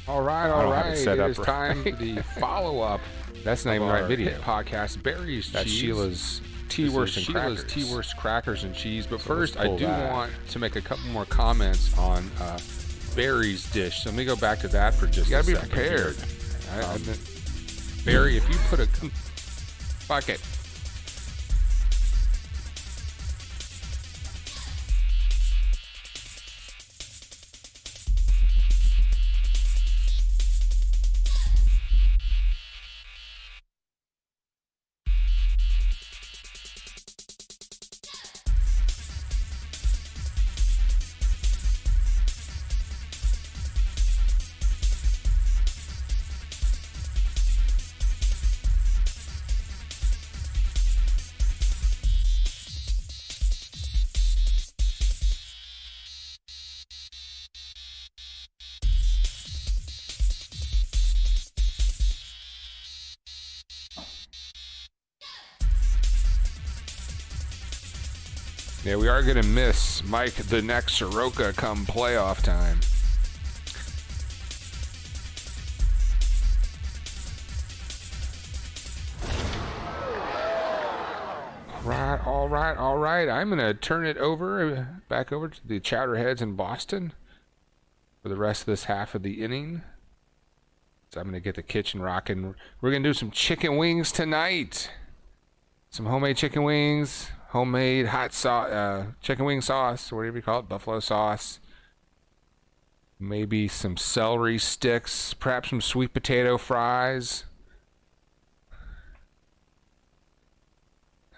All right. It is time for the follow-up. That's not even the right video. Podcast Barry's That's Cheese. Sheila's T-Wurst crackers and cheese. But first, I do want to make a couple more comments on Barry's dish. So let me go back to that for just a second. You got to be prepared. Barry, if you put a... Fuck it. Yeah, we are going to miss Mike the next Soroka come playoff time. All right. I'm going to turn it back over to the Chowderheads in Boston for the rest of this half of the inning. So I'm going to get the kitchen rocking. We're going to do some chicken wings tonight. Some homemade chicken wings. Homemade hot sauce, chicken wing sauce, whatever you call it, buffalo sauce. Maybe some celery sticks, perhaps some sweet potato fries.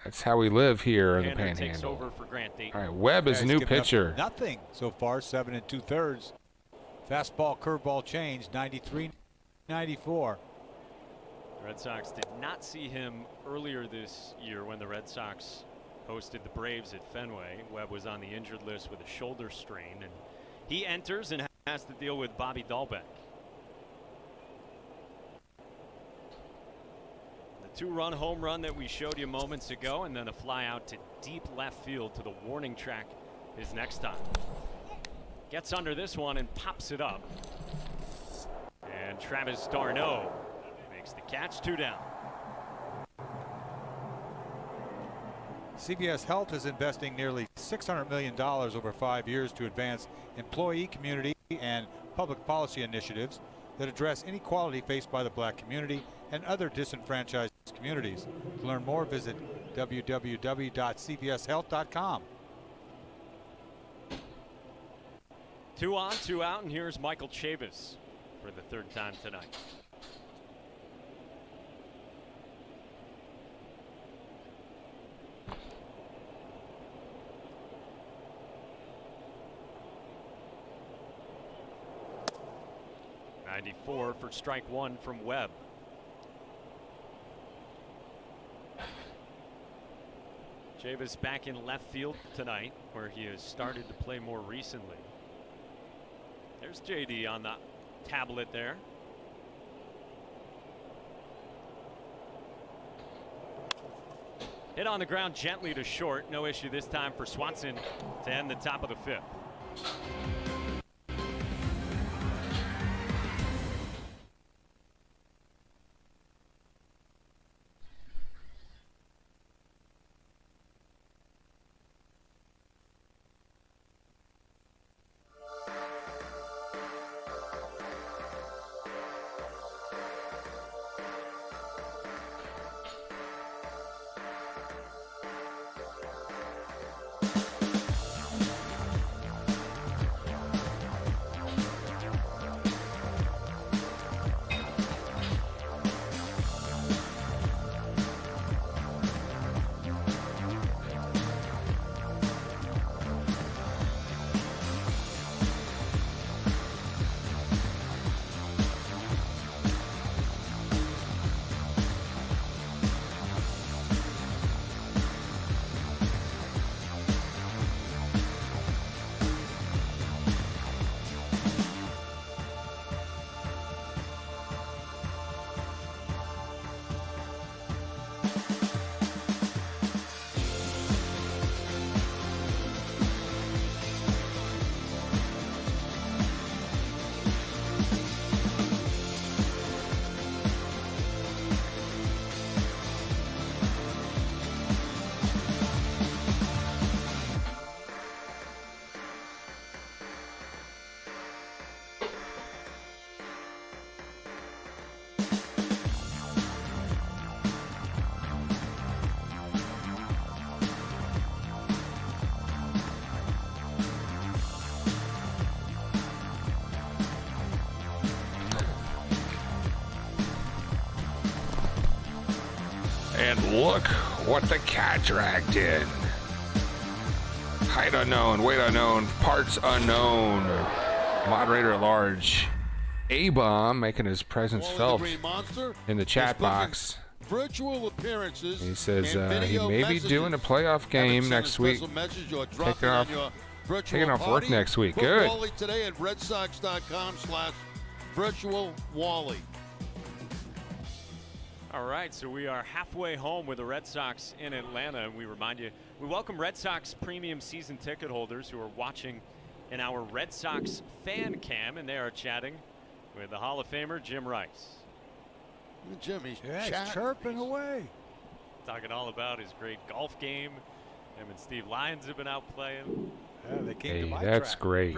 That's how we live here in the Panhandle. Takes over for Grant Dayton. All right, Webb is a new pitcher. Nothing so far, 7 2/3. Fastball, curveball change, 93-94. The Red Sox did not see him earlier this year when the Red Sox hosted the Braves at Fenway. Webb was on the injured list with a shoulder strain, and he enters and has to deal with Bobby Dahlbeck. The 2-run home run that we showed you moments ago, and then a fly out to deep left field to the warning track his next time. Gets under this one and pops it up. And Travis d'Arnaud makes the catch, 2 down. CVS Health is investing nearly $600 million over 5 years to advance employee, community, and public policy initiatives that address inequality faced by the black community and other disenfranchised communities. To learn more, visit www.cvshealth.com. 2 on, 2 out, and here's Michael Chavis for the 3rd time tonight. .94 for strike 1 from Webb. Chavis back in left field tonight, where he has started to play more recently. There's JD on the tablet there. Hit on the ground gently to short. No issue this time for Swanson to end the top of the 5th. Look what the cat dragged in. Height unknown, weight unknown, parts unknown. Moderator at large. A-Bomb making his presence felt in the chat box. Virtual appearances. He says he may be doing a playoff game next week. Taking off work next week. Good. Wally today at redsox.com/virtualwally. All right, so we are halfway home with the Red Sox in Atlanta. And we remind you, we welcome Red Sox premium season ticket holders who are watching in our Red Sox fan cam, and they are chatting with the Hall of Famer Jim Rice. Jim, he's chirping away. Talking all about his great golf game. Him and Steve Lyons have been out playing. Yeah, they came to my that's track. great.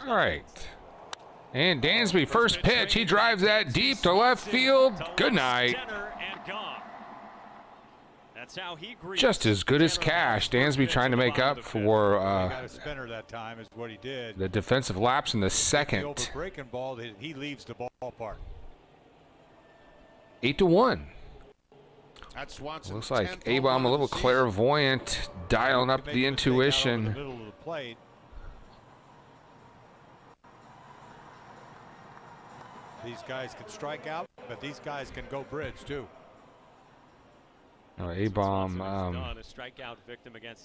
All right. And Dansby, first pitch. He drives that deep to left field. Good night. That's how he just as good as Cash. Dansby trying to make up for got a spinner that time is what he did. The defensive lapse in the second. The breaking ball, he leaves the ballpark. 8-1. That's Swanson. Looks like A-Bomb a little clairvoyant, dialing up the intuition. These guys can strike out, but these guys can go bridge too. A-Bomb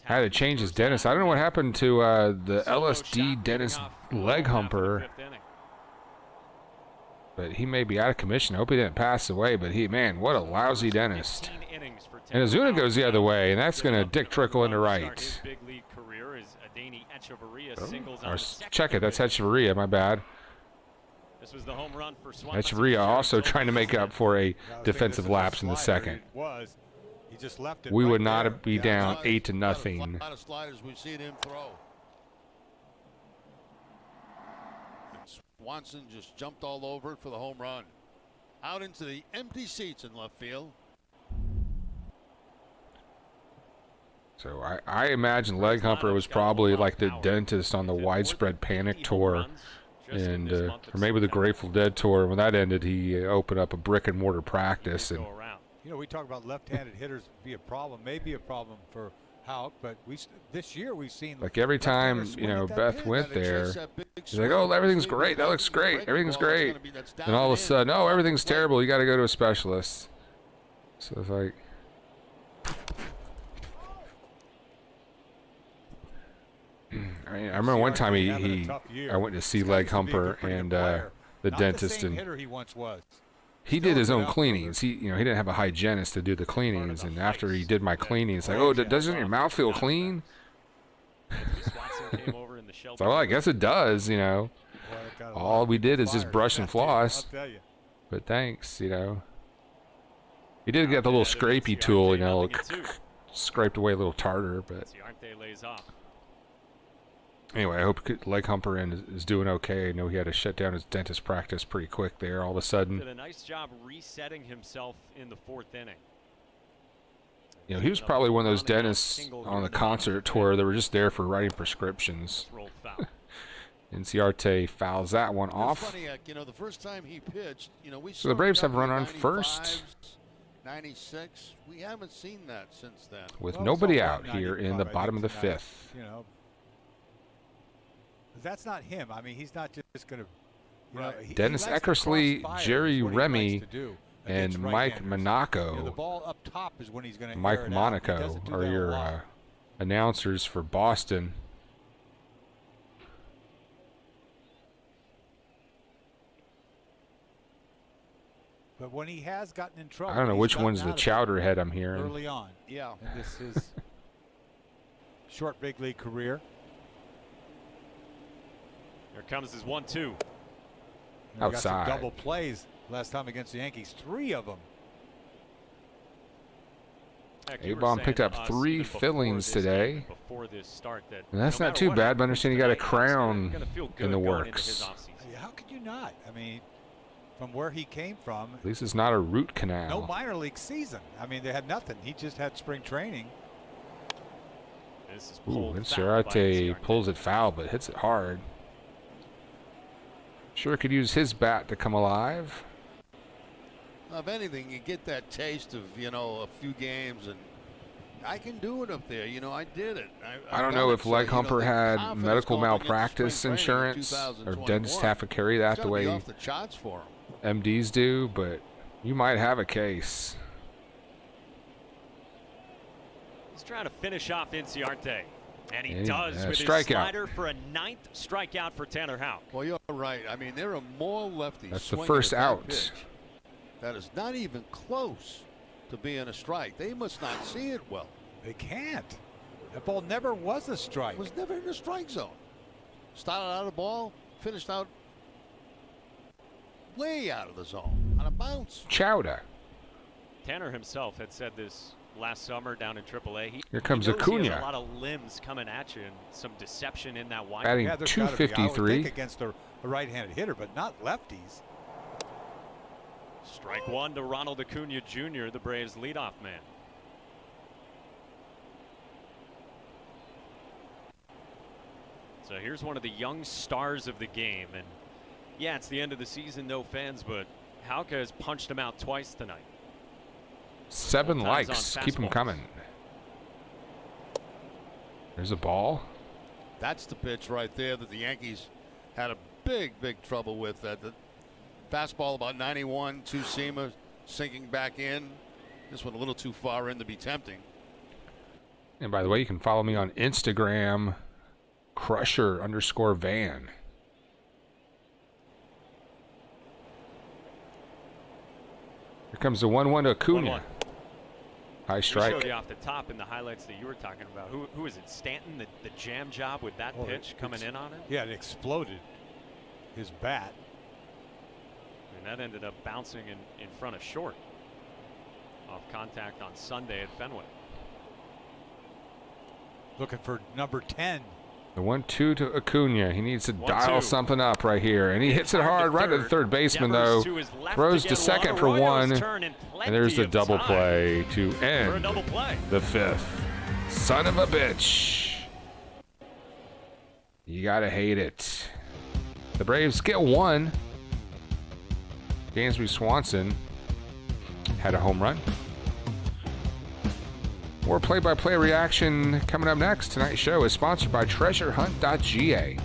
had to change his dentist. I don't know what happened to the LSD dentist leg humper, but he may be out of commission. I hope he didn't pass away, but man, what a lousy dentist. And Ozuna goes the other way, and that's going to dick trickle into right. Or check it, that's Hechavarria, my bad. This was the home run for Swanson. Hechavarria also trying to make up for a defensive lapse in the second. We would not be down 8-0. A lot of sliders we've seen him throw. Swanson just jumped all over it for the home run. Out into the empty seats in left field. So I imagine leg humper was probably like the dentist on the Widespread Panic tour, and or maybe the Grateful Dead tour. When that ended, he opened up a brick and mortar practice. And you know, we talk about left-handed hitters be a problem, maybe a problem for Houck, but this year we've seen like every time Beth went there, he's like, "Oh, everything's great. That looks great. Everything's great." And all of a sudden, "Oh, everything's terrible. You got to go to a specialist." So it's like. I remember one time I went to see leg humper and the dentist, and he did his own cleanings. He didn't have a hygienist to do the cleanings, and after he did my cleanings, like, "Oh, doesn't your mouth feel clean?" So, well, I guess it does. All we did is just brush and floss. But thanks, He did get the little scrapey tool, scraped away a little tartar, but. Anyway, I hope leg humper is doing okay. I know he had to shut down his dentist practice pretty quick there. All of a sudden, did a nice job resetting himself in the fourth inning. He was probably one of those dentists on the concert tour that were just there for writing prescriptions. Inciarte fouls that one off. Funny, the first time he pitched, so the Braves have run on first. 96. We haven't seen that since then. With nobody out here in the bottom of the fifth. That's not him. I mean, he's not just going to. Dennis Eckersley, Jerry Remy, and Mike Monaco. The ball up top is when he's going to. Mike Monaco are your announcers for Boston. But when he has gotten in trouble, I don't know which one's the chowderhead I'm hearing. Early on, yeah. And this is short big league career. Here comes his 1-2. Outside. Got some double plays last time against the Yankees, 3 of them. A-Bomb picked up 3 fillings today. And that's not too bad, but I understand he got a crown in the works. How could you not? I mean, from where he came from. At least it's not a root canal. No minor league season. I mean, they had nothing. He just had spring training. Inciarte pulls it foul, but hits it hard. Sure could use his bat to come alive. Of anything, you get that taste of, a few games, and I can do it up there. I did it. I don't know if Leghumper had medical malpractice insurance or dentists have to carry that the way off the charts for him. MDs do, but you might have a case. He's trying to finish off Inciarte. And he Yeah, does with his strikeout. slider for a 9th strikeout for Tanner Houck. Well, you're right. I mean, there are more lefties. That's the swinging first at that out. pitch. That is not even close to being a strike. They must not see it well. They can't. That ball never was a strike. It was never in the strike zone. Started out of the ball, finished out way out of the zone on a bounce. Chowda. Tanner himself had said this last summer down in AAA. Here comes he knows he has Acuna. a lot of limbs coming at you and some deception in that wide. Batting Yeah, there's gotta be. I would 253. think against a right-handed hitter, but not lefties. Strike one to Ronald Acuna Jr., the Braves' leadoff man. So here's one of the young stars of the game. And yeah, it's the end of the season, no fans, but Houck has punched him out twice tonight. 7 Both times likes. on Keep them fastballs. coming. There's a ball. That's the pitch right there that the Yankees had a big trouble with. The fastball about 91, two-seamer sinking back in. This one a little too far in to be tempting. And by the way, you can follow me on Instagram, Crusher_Van. Here comes the 1-1 to Acuna. 1-1. High We strike. showed you off the top in the highlights that you were talking about. Who is it? Stanton, the jam job with that pitch coming in on it? Yeah, it exploded his bat. And that ended up bouncing in front of short off contact on Sunday at Fenway. Looking for number 10. The 1-2 to Acuna. He needs to 1-2. dial something up right here. And he hits it hard right at the third baseman, though. Devers to his left Throws to to get second for Arroyo's one. turn And plenty there's the of double time play to for a end double play. the 5th. Son of a bitch. You gotta hate it. The Braves get 1. Dansby Swanson had a home run. More play-by-play reaction coming up next. Tonight's show is sponsored by TreasureHunt.ga.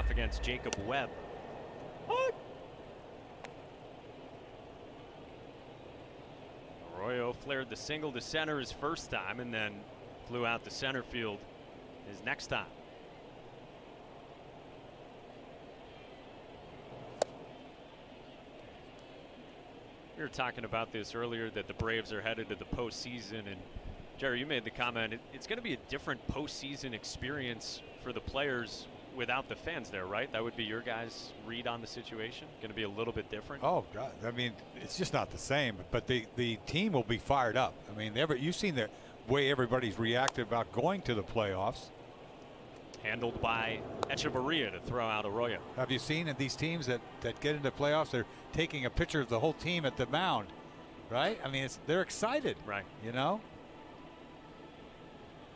off against Jacob Webb. What? Arroyo flared the single to center his first time and then flew out to center field his next time. We were talking about this earlier, that the Braves are headed to the postseason, and Jerry, you made the comment it's going to be a different postseason experience for the players without the fans there, right? That would be your guys' read on the situation? Going to be a little bit different? Oh, God. I mean, it's just not the same, but the team will be fired up. I mean, you've seen the way everybody's reacted about going to the playoffs. Handled by Echeverria to throw out Arroyo. Have you seen in these teams that get into playoffs, they're taking a picture of the whole team at the mound, right? I mean, they're excited, right? You know?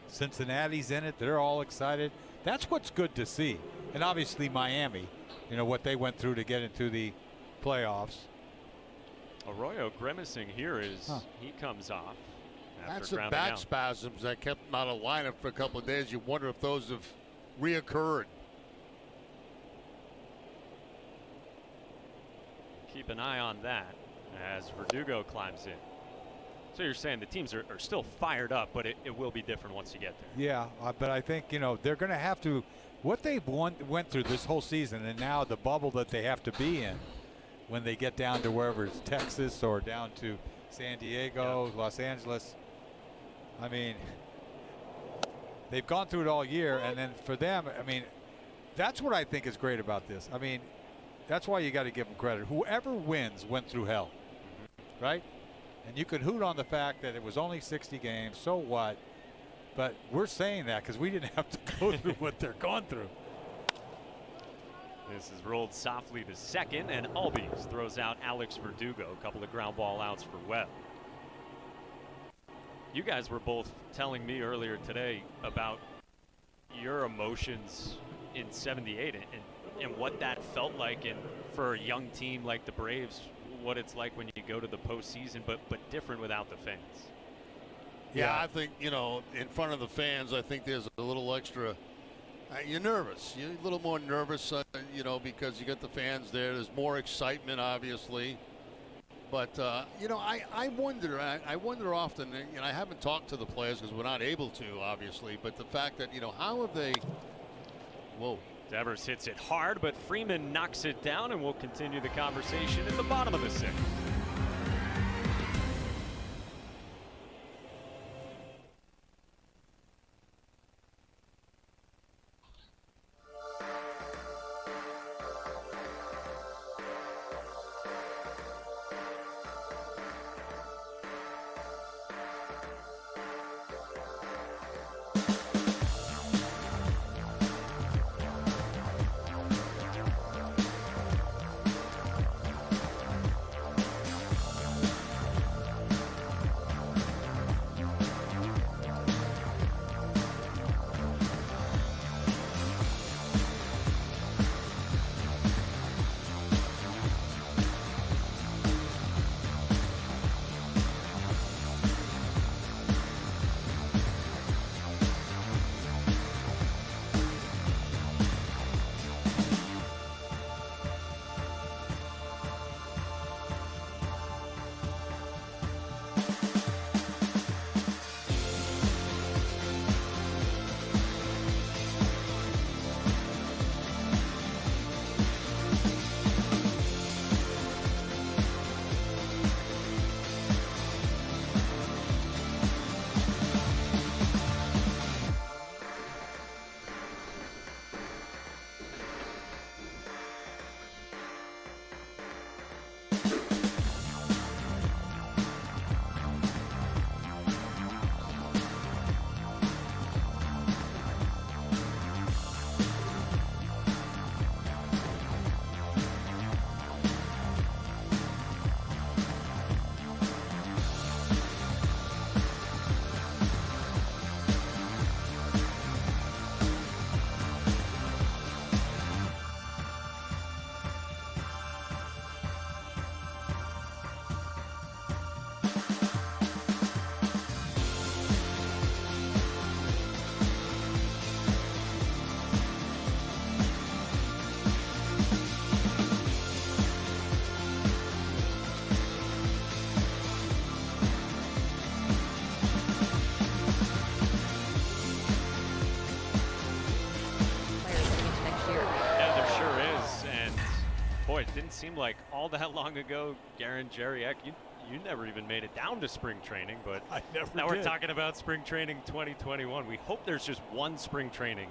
Cincinnati's in it. They're all excited. That's what's good to see. And obviously Miami, you know, what they went through to get into the playoffs. Arroyo grimacing here as he comes off. That's the back spasms that kept him out of lineup for a couple of days. You wonder if those have reoccurred. Keep an eye on that as Verdugo climbs in. So you're saying the teams are still fired up, but it will be different once you get there. Yeah, but I think, you know, they're going to have to, what they've went through this whole season, and now the bubble that they have to be in when they get down to wherever it's Texas or down to San Diego, Los Angeles. I mean, they've gone through it all year, and then for them, I mean, that's what I think is great about this. I mean, that's why you got to give them credit. Whoever wins went through hell, right? And you could hoot on the fact that it was only 60 games, so what? But we're saying that because we didn't have to go through what they're going through. This is rolled softly to second, and Albies throws out Alex Verdugo. A couple of ground ball outs for Webb. You guys were both telling me earlier today about your emotions in '78 and what that felt like, and for a young team like the Braves, what it's like when you go to the postseason, but different without the fans. Yeah, I think, you know, in front of the fans, I think there's a little extra. You're nervous. You're a little more nervous, you know, because you got the fans there. There's more excitement, obviously. But, you know, I wonder often, you know, I haven't talked to the players because we're not able to, obviously, but the fact that, you know, how have they, whoa. Devers hits it hard, but Freeman knocks it down, and we'll continue the conversation at the bottom of the sixth. seemed like all that long ago, Garen Jariak, you never even made it down to spring training, but I never now did. we're talking about spring training 2021. We hope there's just one spring training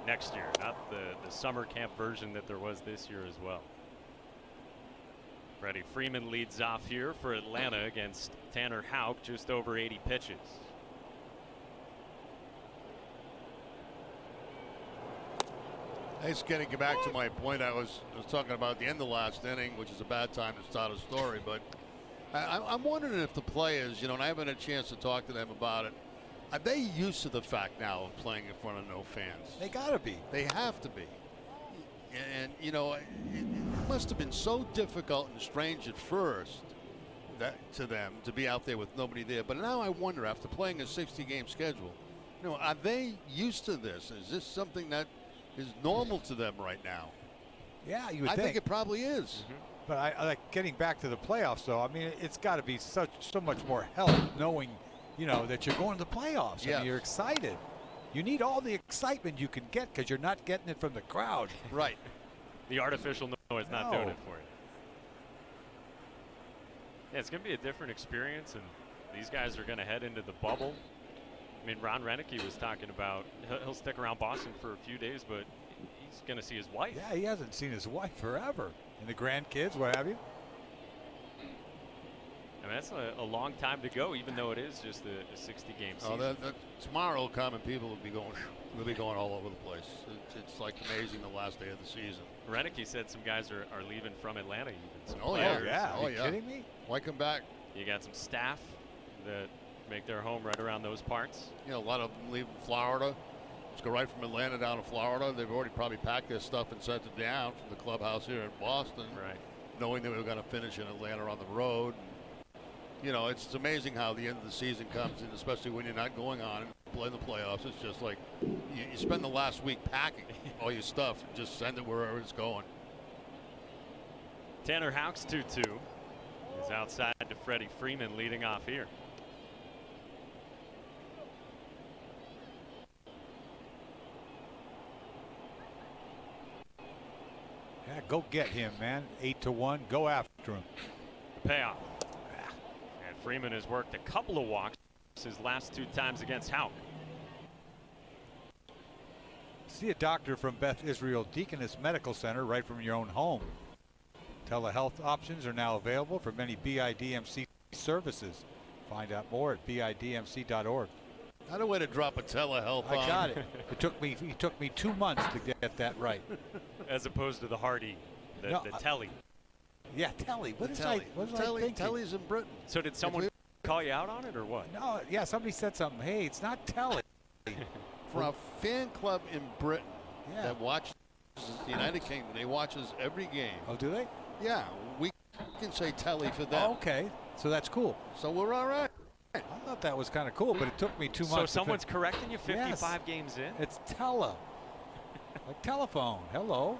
next year, not the summer camp version that there was this year as well. Freddie Freeman leads off here for Atlanta against Tanner Houck, just over 80 pitches. It's getting back to my point I was talking about at the end of the last inning, which is a bad time to start a story, but I'm wondering if the players, and I haven't had a chance to talk to them about it, are they used to the fact now of playing in front of no fans? They gotta be. They have to be. And it must have been so difficult and strange at first to them to be out there with nobody there. But now I wonder, after playing a 60-game schedule, are they used to this? Is this something that is normal to them right now? Yeah, you would I think it probably is. But I like getting back to the playoffs, though. I mean, it's got to be so much more help knowing, that you're going to the playoffs. Yeah. I mean, you're excited. You need all the excitement you can get because you're not getting it from the crowd. Right. The artificial noise not doing it for you. Yeah, it's going to be a different experience, and these guys are going to head into the bubble. I mean, Ron Renicky was talking about he'll stick around Boston for a few days, but he's going to see his wife. Yeah, he hasn't seen his wife forever. And the grandkids, what have you. I mean, that's a long time to go, even though it is just a 60-game season. Tomorrow will come and people will be going all over the place. It's like amazing the last day of the season. Renicky said some guys are leaving from Atlanta even. Some Oh, players. yeah. Oh, Are you kidding me? Why come back? You got some staff that make their home right around those parts. A lot of them leave Florida. Just go right from Atlanta down to Florida. They've already probably packed their stuff and sent it down from the clubhouse here in Boston. Right. Knowing that we were going to finish in Atlanta on the road. It's amazing how the end of the season comes, and especially when you're not going on and playing the playoffs. It's just like you spend the last week packing all your stuff and just send it wherever it's going. Tanner Houck's 2-2 is outside to Freddie Freeman leading off here. Yeah, go get him, man. 8-1. Go after him. The payoff. And Freeman has worked a couple of walks his last 2 times against Houck. See a doctor from Beth Israel Deaconess Medical Center right from your own home. Telehealth options are now available for many BIDMC services. Find out more at BIDMC.org. Not a way to drop a telehealth on. I got it. It took me 2 months to get that right. As opposed to the Hardy, the Telly. Yeah, Telly. What was I thinking? Telly's in Britain. So did someone call you out on it or what? No, yeah, somebody said something. Hey, it's not Telly. For a fan club in Britain Yeah. that watches the United Kingdom, they watch us every game. Oh, do they? Yeah, we can say Telly for them. Oh, okay, so that's cool. So we're all right. I thought that was kind of cool, but it took me 2 months. So someone's correcting you 55 games in? It's tele. Like telephone. Hello.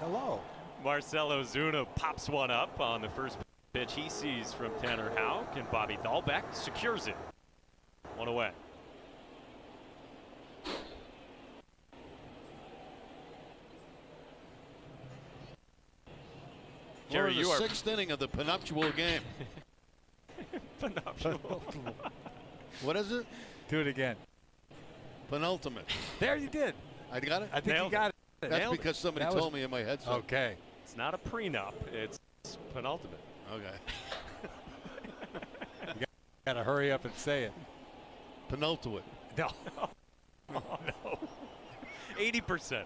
Hello. Marcelo Zuna pops one up on the first pitch he sees from Tanner Houck, and Bobby Dahlbeck secures it. 1 away. We're in the 6th inning of the penuptial game. Phenomenal. What is it? Do it again. Penultimate. There, you did. I got it? I think Nailed you got it. That's Nailed because somebody That told me in my headset. Okay. It's not a prenup, it's penultimate. Okay. Got to hurry up and say it. Penultimate. No. Oh, no. 80%.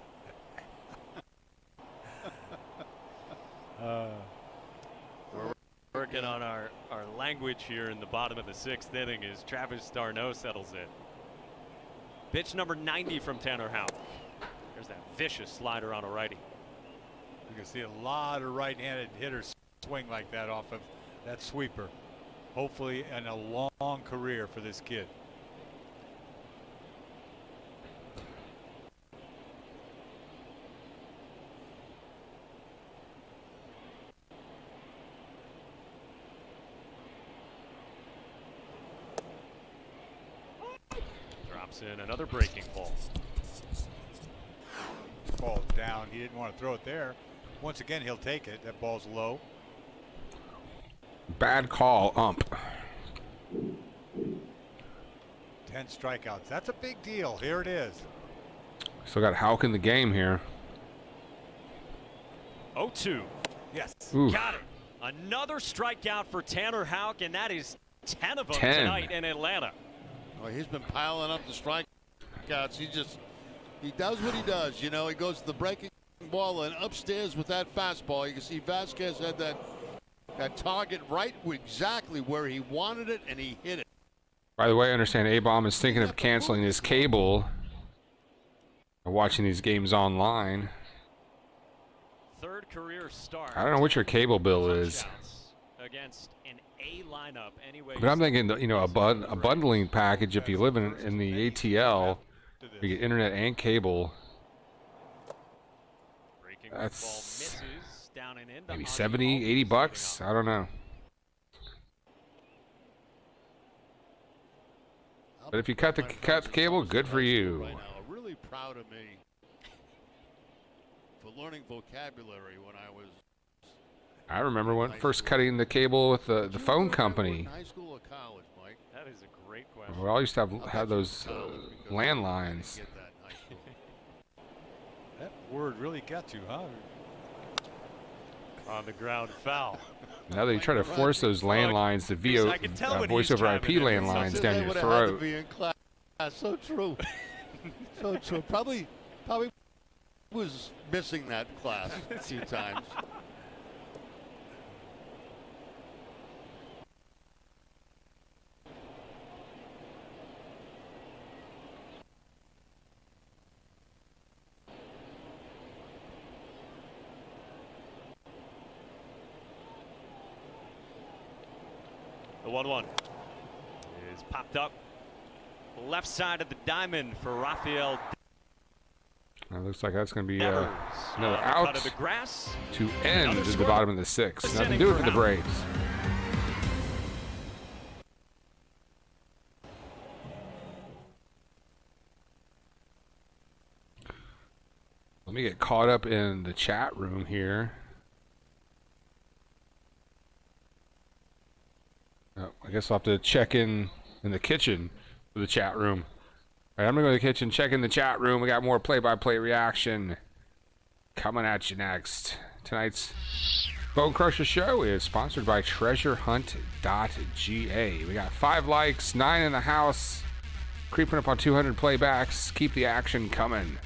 We're working on our language here in the bottom of the 6th inning as Travis d'Arnaud settles in. Pitch number 90 from Tanner Houck. There's that vicious slider on a righty. You can see a lot of right-handed hitters swing like that off of that sweeper. Hopefully, in a long career for this kid. Drops in another breaking ball. Ball's down. He didn't want to throw it there. Once again, he'll take it. That ball's low. Bad call, ump. 10 strikeouts. That's a big deal. Here it is. Still got Houck in the game here. 0-2. Yes. Ooh. Got it. Another strikeout for Tanner Houck, and that is 10 of them 10. tonight in Atlanta. Well, he's been piling up the strikeouts. He does what he does. You know, he goes to the breaking ball and upstairs with that fastball. You can see Vasquez had that target right exactly where he wanted it, and he hit it. By the way, I understand A-Bomb is thinking of canceling his cable. Watching these games online. Third career start. I don't know what your cable bill is. Against an A lineup anyway. But I'm thinking, you know, a bundling package if you live in the ATL, you get internet and cable. That's maybe 70, 80 bucks. I don't know. But if you cut the cable, good for you. Right now, really proud of me for learning vocabulary when I was. I remember when first cutting the cable with the phone company. High school or college, Mike? That is a great question. We all used to have those landlines. Get that in high school. That word really got you, huh? On the ground foul. Now they try to force those landlines, the voice over IP landlines down your throat. Be in class. So true. So true. Probably was missing that class a few times. The 1-1 is popped up. Left side of the diamond for Rafael. It looks like that's going to be Devers. another Cut out of the grass. to end Another at the score. bottom of the sixth. This Nothing to inning do for for the Houck. Braves. Let me get caught up in the chat room here. Oh, I guess I'll have to check in the kitchen for the chat room. All right, I'm going to go to the kitchen, check in the chat room. We got more play-by-play reaction coming at you next. Tonight's Bone Crusher Show is sponsored by TreasureHunt.ga. We got 5 likes, 9 in the house, creeping up on 200 playbacks. Keep the action coming.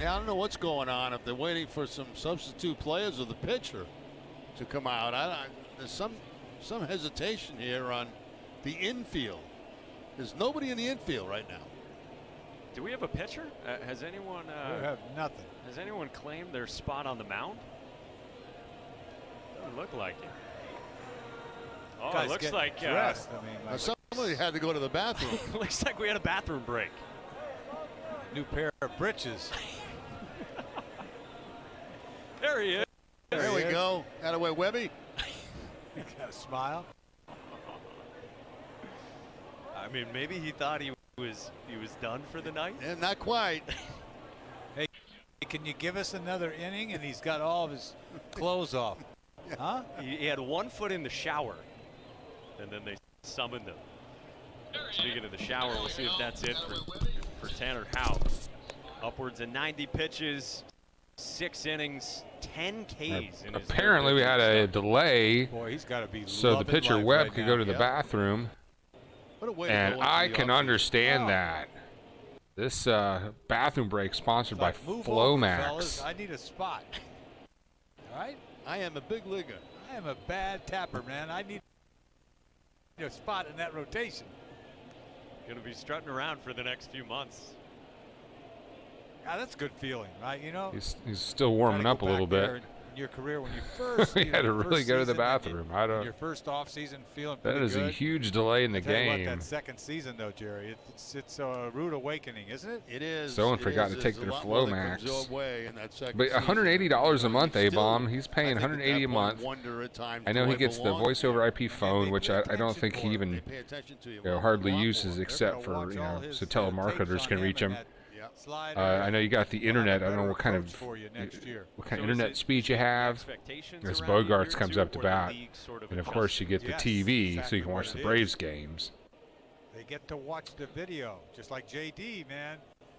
Yeah, I don't know what's going on. If they're waiting for some substitute players or the pitcher to come out, there's some hesitation here on the infield. There's nobody in the infield right now. Do we have a pitcher? Has anyone? We have nothing. Has anyone claimed their spot on the mound? Doesn't look like it. Oh, Guys it looks getting like dressed. I mean, like Somebody had to go to the bathroom. looks like we had a bathroom break. new pair of britches. There he is. There we go. That away, Webby. You got a smile. I mean, maybe he thought he was done for the night. And not quite. Hey, can you give us another inning? And he's got all of his clothes off. Huh? He had 1 foot in the shower, and then they summoned him. Speaking of the shower, we'll see if that's it for Tanner Howe. Upwards of 90 pitches, 6 innings, 10 Ks. In his Apparently, we had a delay, Boy, he's got to be. so the loving pitcher life Webb right could now. go to the bathroom, What a way to and go into I the can offseason. understand Oh. that. This bathroom break sponsored by Like, move over, Flomax. fellas. I need a spot. All right? I am a big leaguer. I am a bad tapper, man. I need a spot in that rotation. Going to be strutting around for the next few months. God, that's a good feeling, right? You know, He's still warming gotta up a go little back bit. there in your career when you first, We you had know, to really first go to the season, bathroom. I don't. your first off season feeling That pretty is good. a huge delay in the I tell you what, game. that second season, though, Jerry, it's a rude awakening, isn't it? It is. Someone it forgot is. to take There's their a lot more that Flomax. comes your way in that second But season. $180 a month, Still, A-Bomb. He's I paying think at that $180 a point month. wonder at times, I know do he gets the belong voice over here? IP phone, which I don't think he They even pay attention to you. hardly a lot uses more. except for so telemarketers can reach him. I know you got the internet. I don't know what kind of internet speed you have. As Bogarts comes up to bat, and of course you get the TV so you can watch the Braves games. They get to watch the video, just like JD, man.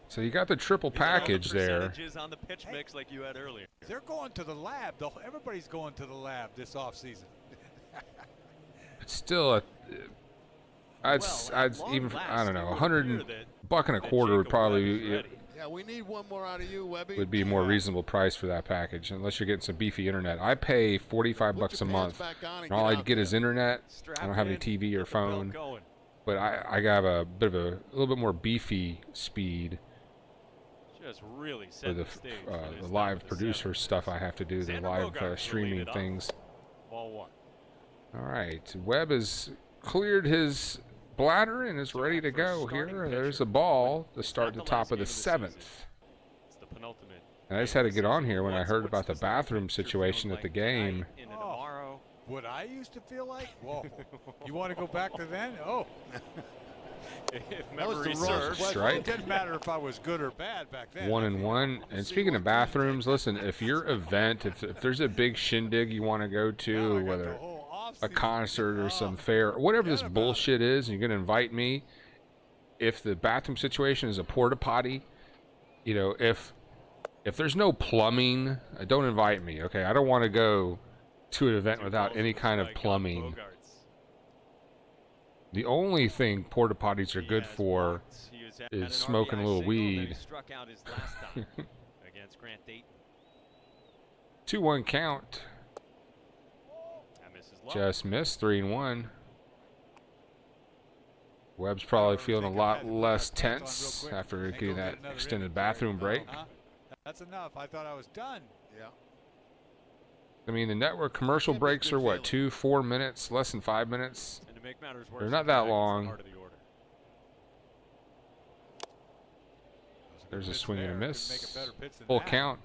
So you got the triple package there. On the pitch mix like you had earlier. They're going to the lab. Everybody's going to the lab this offseason. But still, I don't know, $100 would probably Yeah, we need one more out of you, Webby. would be a more reasonable price for that package, unless you're getting some beefy internet. I pay $45 a month, and all I get is internet. I don't have any TV or phone, but I got a little bit more beefy speed Just really for set the the stage. the live producer stuff I have to do, the live streaming things. Ball 1. All right, Webb has cleared his bladder and is ready to go here. There's a ball to start the top of the 7th. It's the penultimate. And I just had to get on here when I heard about the bathroom situation at the game. What I used to feel like? Whoa. You want to go back to then? Oh. If That was the memory wrong serves. question. Right? It didn't matter if I was good or bad back then. 1-1. And speaking of bathrooms, listen, if your event, if there's a big shindig you want to go to, whether a concert or some fair, whatever this bullshit is, and you're going to invite me, if the bathroom situation is a porta potty, you know, if there's no plumbing, don't invite me, okay? I don't want to go to an event without any kind of plumbing. The only thing porta potties are good for is smoking a little weed. 2-1 count. Just missed. 3-1. Webb's probably feeling a lot less tense after getting that extended bathroom break. That's enough. I thought I was done. Yeah. I mean, the network commercial breaks are what, 2-4 minutes, less than 5 minutes? They're not that long. There's a swing and a miss. Full count.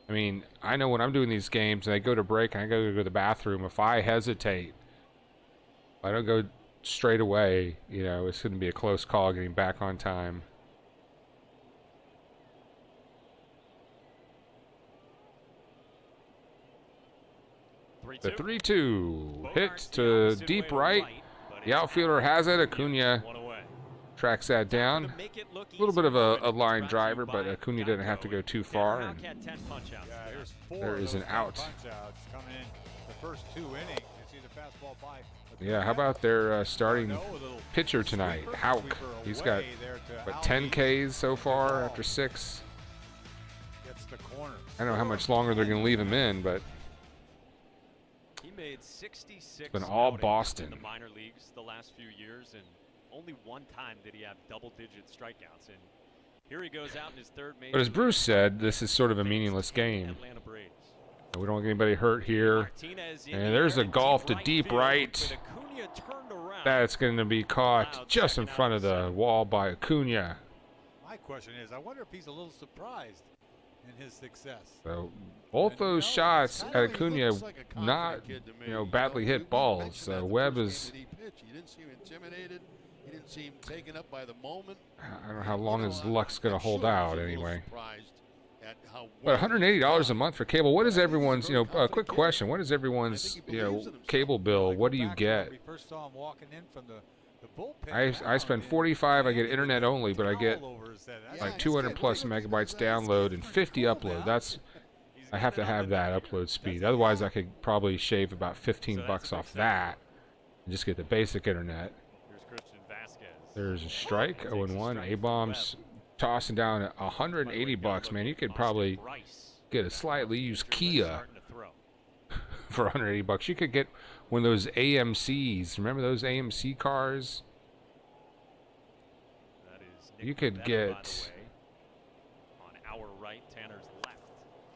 I mean, I know when I'm doing these games and I go to break and I go to the bathroom, if I hesitate, if I don't go straight away, you know, it's going to be a close call getting back on time. The 3-2 hit to deep right. The outfielder has it. Acuna tracks that down. A little bit of a line driver, but Acuna didn't have to go too far. And there is an out. Yeah, how about their starting pitcher tonight, Houck? He's got, what, 10 Ks so far after 6? corner. I don't know how much longer they're going to leave him in, but He made 66 been all outings Boston. in the minor leagues the last few years, and only one time did he have double-digit strikeouts. And here he goes out in his third major. But as Bruce said, this is sort of a meaningless game. Atlanta Braves. We don't want anybody hurt here. Martinez in And the there's air a in golf to right deep field, right. but Acuna turned around. That's going to be caught just in front of the wall by Acuna. My question is, I wonder if he's a little surprised in his success. So both those shots at Acuna, not badly hit balls. So Webb is. He didn't seem intimidated. He didn't seem taken up by the moment. I don't know how long his luck's going to hold out anyway. At how But $180 a month for cable. What is everyone's? Quick question. What is everyone's? Cable bill. What do you get? We first saw him walking in from the bullpen. I spend $45. I get internet only, but I get like 200 plus megabytes download and 50 upload. I have to have that upload speed. Otherwise, I could probably shave about 15 bucks off that and just get the basic internet. Here's Christian Vasquez. There's a strike, 0-1. A-bomb's tossing down at 180 bucks, man. You could probably get a slightly used Kia for 180 bucks. You could get one of those AMCs. Remember those AMC cars? That is Nick You could Pivetta, get. by the way. On our right, Tanner's left.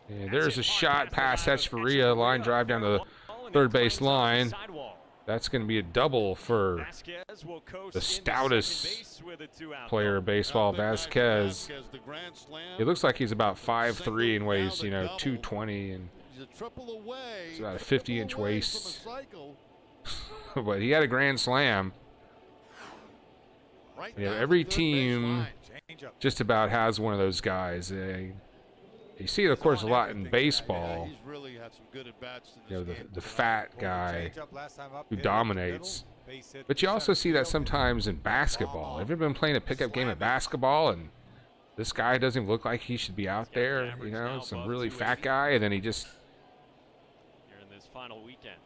Yeah, there's a shot past Hechevarria, line drive down to the third base line. That's going to be a double for the stoutest player of baseball, Vasquez. It looks like he's about 5'3" and weighs, 220, and he's about a 50-inch waist. But he had a grand slam. Every team just about has one of those guys. You see it, of course, a lot in baseball. The fat guy who dominates. But you also see that sometimes in basketball. Have you ever been playing a pickup game of basketball and this guy doesn't look like he should be out there? Some really fat guy, and then he just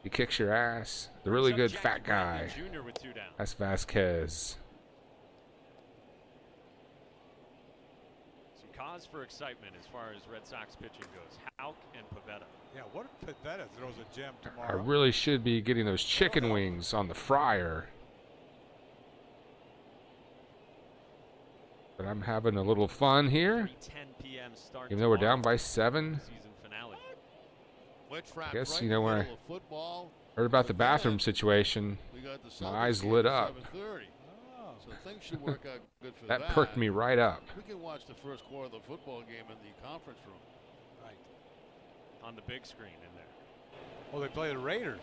he kicks your ass. The really good fat guy. That's Vasquez. Cause for excitement as far as Red Sox pitching goes. Houck and Pivetta. Yeah, what if Pivetta throws a gem I tomorrow? really should be getting those chicken wings on the fryer. But I'm having a little fun here. 10 p.m. start Even though we're down by 7. season finale. I guess, when I heard about the bathroom situation, my eyes lit up. So things should work out good for That perked me right up. We can watch the first quarter of the football game in the conference room. Right. On the big screen in there. Well, they play the Raiders.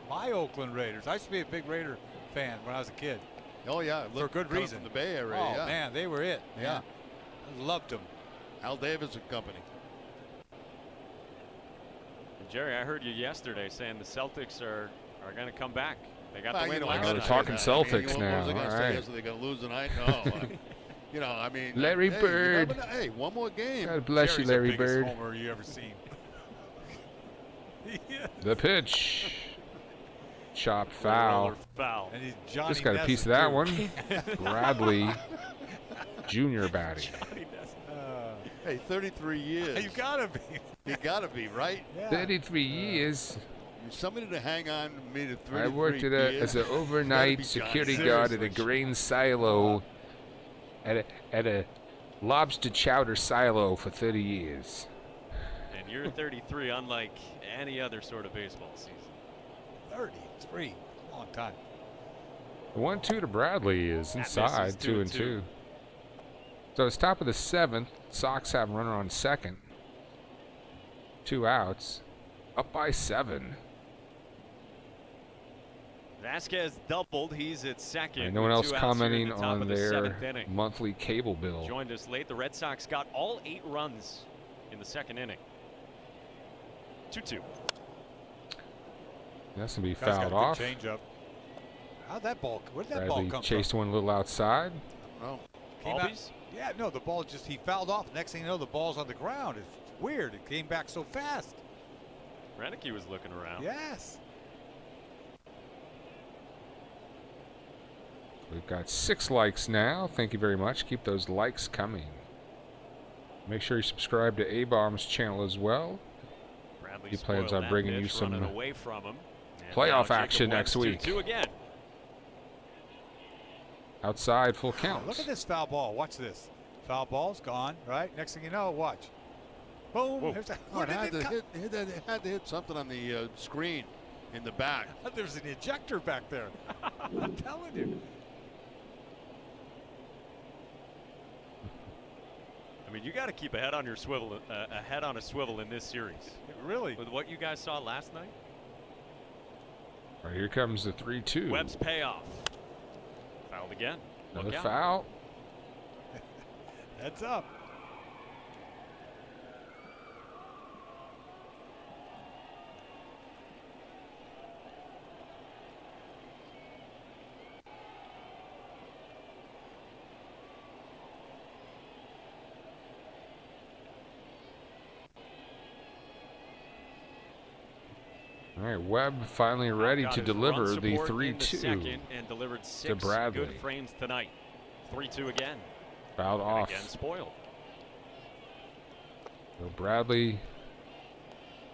My Oakland Raiders. I used to be a big Raider fan when I was a kid. Oh yeah, For good coming reason. From the Bay Area. Oh, yeah. man, they were it. Yeah. I loved them. Al Davis and company. And Jerry, I heard you yesterday saying the Celtics are going to come back. They got the win I last gotta we're say talking that. Celtics what now. was I gonna All say right. yesterday? They're going to lose tonight? No. Larry hey, Bird. you never know. Hey, one more game. God bless Jerry's you, Larry the biggest Bird. homer you ever seen. Yeah. The pitch. Chopped Roller foul. foul. And he's Johnny Just got a piece of that one. Bradley Jr. batting. Hey, 33 years. You gotta be. You got to be, right? Yeah. 33 years. Somebody to hang on to me to 33 I worked years. as an overnight Johnny. security guard at a grain silo at a lobster chowder silo for 30 years. And you're 33, unlike any other sort of baseball season. 33. Long time. The 1-2 to Bradley is inside, 2-2. So it's top of the 7th. Sox have a runner on second. 2 outs. Up by 7. Vasquez doubled. He's at second. And no one with else 2 outs here in commenting the top on of the their 7th inning. monthly cable bill. Joined us late. The Red Sox got all 8 runs in the second inning. 2-2. That's going to be Guy's got fouled a good off. Changeup. How'd that ball? Where did that ball Bradley come chased from? one a little outside. Oh, Came out- Albies? Yeah, no, the ball just, he fouled off. Next thing you know, the ball's on the ground. It's weird. It came back so fast. Renicky was looking around. Yes. We've got 6 likes now. Thank you very much. Keep those likes coming. Make sure you subscribe to A-Bomb's channel as well. Bradley He plans spoiled on that bringing you Mitch some running away from him. And playoff now action Jacob next Webb's week. 2-2 again. Outside, full count. Look at this foul ball. Watch this. Foul ball's gone, right? Next thing you know, watch. Boom. Whoa. There's a, Oh, where it did had it to come- hit, something on the screen in the back. There's an ejector back there. I'm telling you. I mean, you got to keep a head on your swivel, a head on a swivel in this series. Really? With what you guys saw last night. All right, here comes the 3-2. Webb's payoff. Fouled again. Another Look out. foul. Heads up. All right, Webb finally ready Got to his deliver run the support in the 3-2. second and delivered 6 Bradley. good frames tonight. 3-2 again. Fouled And off. again spoiled. So Bradley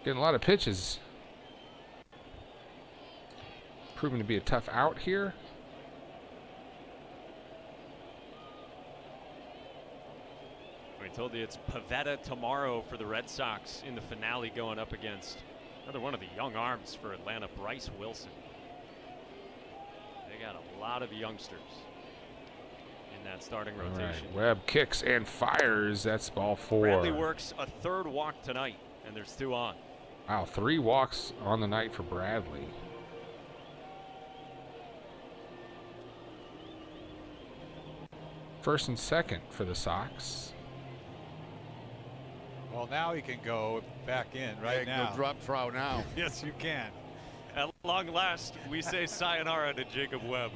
getting a lot of pitches. Proving to be a tough out here. We told you it's Pavetta tomorrow for the Red Sox in the finale, going up against another one of the young arms for Atlanta, Bryce Wilson. They got a lot of youngsters in that starting All rotation. right, Webb kicks and fires. That's ball 4. Bradley works a 3rd walk tonight, and there's 2 on. Wow, 3 walks on the night for Bradley. First and second for the Sox. Well, now he can go back in right Yeah, now. go drop throw now. Yes, you can. At long last, we say sayonara to Jacob Webb.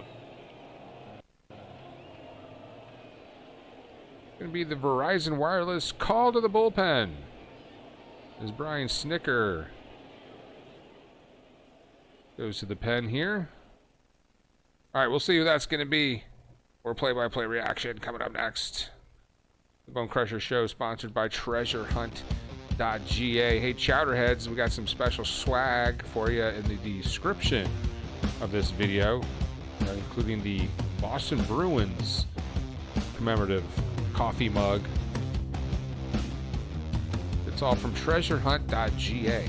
Going to be the Verizon Wireless call to the bullpen. As Brian Snicker goes to the pen here. All right, we'll see who that's going to be. Or play-by-play reaction coming up next. The Bone Crusher Show sponsored by TreasureHunt.ga. Hey, Chowderheads, we got some special swag for you in the description of this video, including the Boston Bruins commemorative coffee mug. It's all from TreasureHunt.ga.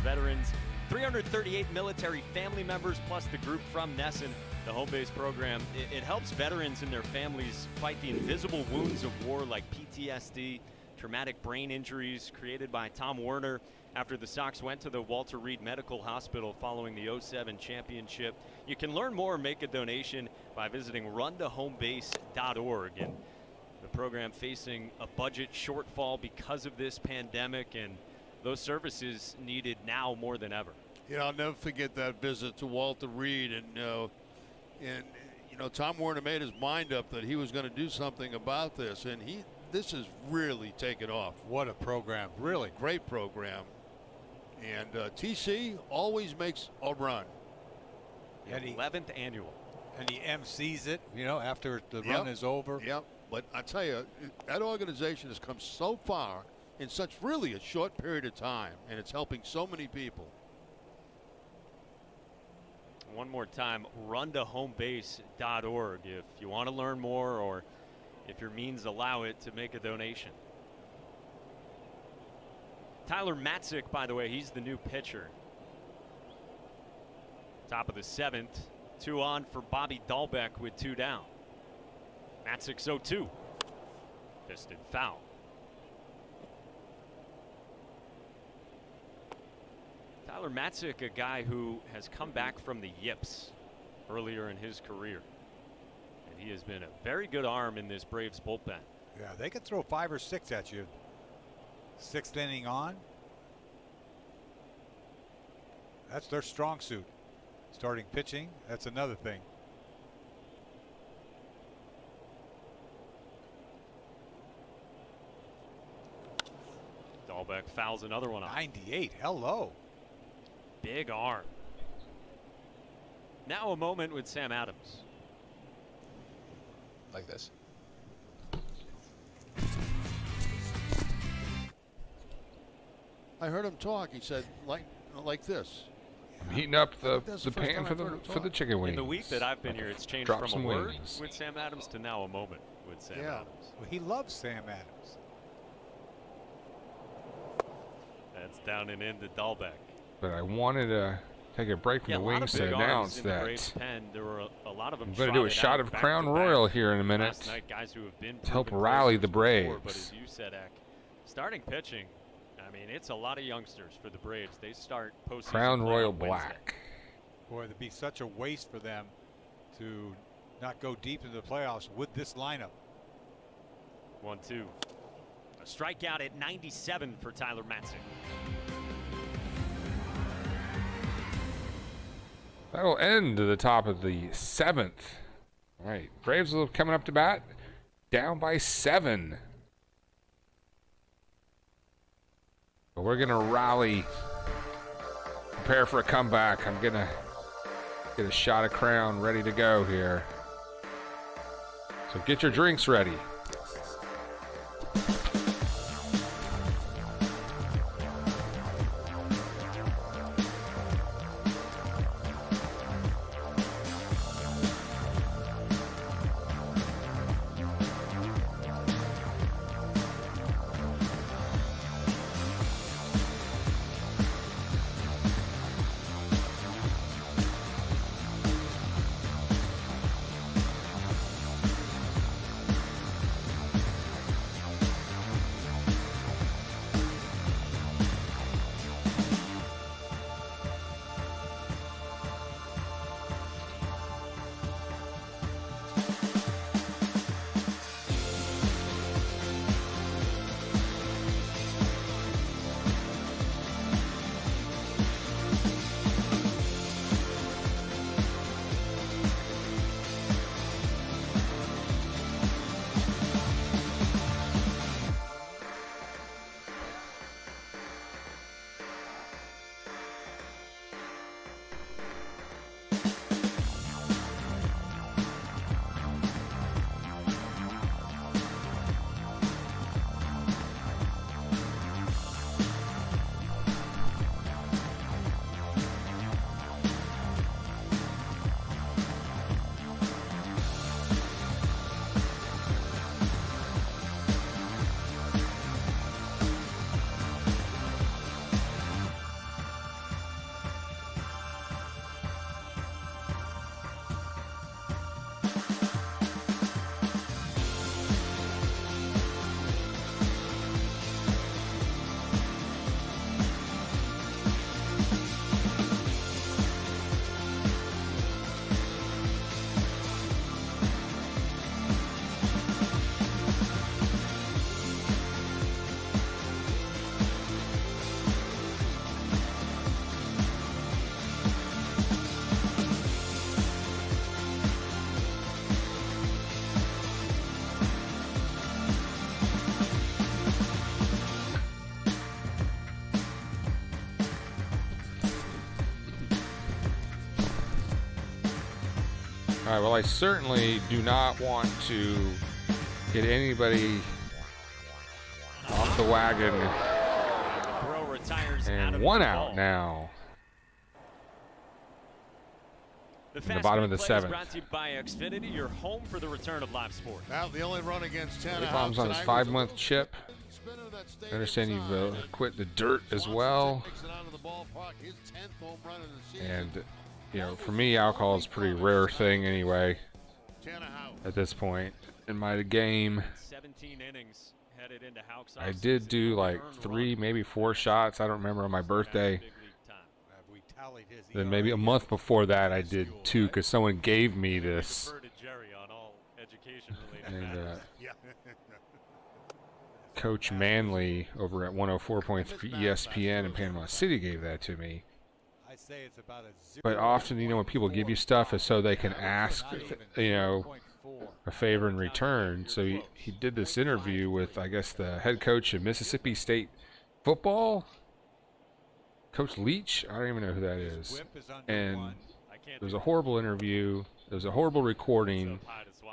veterans. 338 military family members plus the group from Nesson, the home base program. It helps veterans and their families fight the invisible wounds of war like PTSD, traumatic brain injuries created by Tom Werner after the Sox went to the Walter Reed Medical Hospital following the 07 championship. You can learn more and make a donation by visiting runtohomebase.org. And the program facing a budget shortfall because of this pandemic, and those services needed now more than ever. I'll never forget that visit to Walter Reed, and Tom Werner made his mind up that he was going to do something about this, and this has really taken off. What a program, really. Great program. And TC always makes a run. The 11th annual. And he MCs it, after the run is over. Yep. But I tell you, that organization has come so far in such really a short period of time, and it's helping so many people. One more time, runtohomebase.org if you want to learn more or if your means allow it to make a donation. Tyler Matzik, by the way, he's the new pitcher. Top of the 7th, 2 on for Bobby Dahlbeck with 2 down. Matzik's 0-2. Piston foul. Tyler Matzik, a guy who has come back from the yips earlier in his career. And he has been a very good arm in this Braves bullpen. Yeah, they could throw 5 or 6 at you. 6th inning on. That's their strong suit. Starting pitching, that's another thing. Dahlbeck fouls another one off. 98, hello. Big arm. Now a moment with Sam Adams. Like this. I heard him talk. He said, like this. I'm heating up the That's the first pan time for I've heard him the talk. chicken wings. In the week that I've been here, it's changed Drop from some a word wings. with Sam Adams to now a moment with Sam Adams. Well, he loves Sam Adams. That's down and into Dahlbeck. But I wanted to take a break from Yeah, the a lot wings of big to arms announce in the Braves that pen. There were a lot of them. I'm going to do a shot of Crown Royal here in a minute Last night, guys who have been to help proven rally the closers before, Braves. But as you said, Eck, starting pitching, I mean, it's a lot of youngsters for the Braves. They start postseason Crown play Royal on Wednesday. Black. Boy, it'd be such a waste for them to not go deep into the playoffs with this lineup. 1-2. A strikeout at 97 for Tyler Matzik. That'll end to the top of the 7th. All right, Braves are coming up to bat, down by 7. But we're gonna rally, prepare for a comeback. I'm gonna get a shot of Crown ready to go here. So get your drinks ready. All right, well, I certainly do not want to get anybody off the wagon. Throw retires out And of one the out ball. now. The the bottom of the play is seventh. brought to you by Xfinity, your home for the return of live sports. Now the only run against Tanner Bomb's on his 5-month chip. I understand you've quit the dirt as well. And, you know, for me, alcohol is a pretty rare thing anyway at this point in my game. 17 innings headed into Houck's I offseason. did do like Earned 3, run. maybe 4 shots. I don't remember on my birthday. Big league time. We tallied his Then maybe a month before that I did 2 because someone gave me this. Defer to Jerry on all education-related And matters. Coach Manley over at 104.3 ESPN in Panama City gave that to me. I say it's about a 0. But often, you know, when people give you stuff, is so they can ask, you know, a favor in return. So he did this interview with, I guess, the head coach of Mississippi State football, Coach Leach. I don't even know who that is. Whip is under And 1. it was a horrible interview. It was a horrible recording.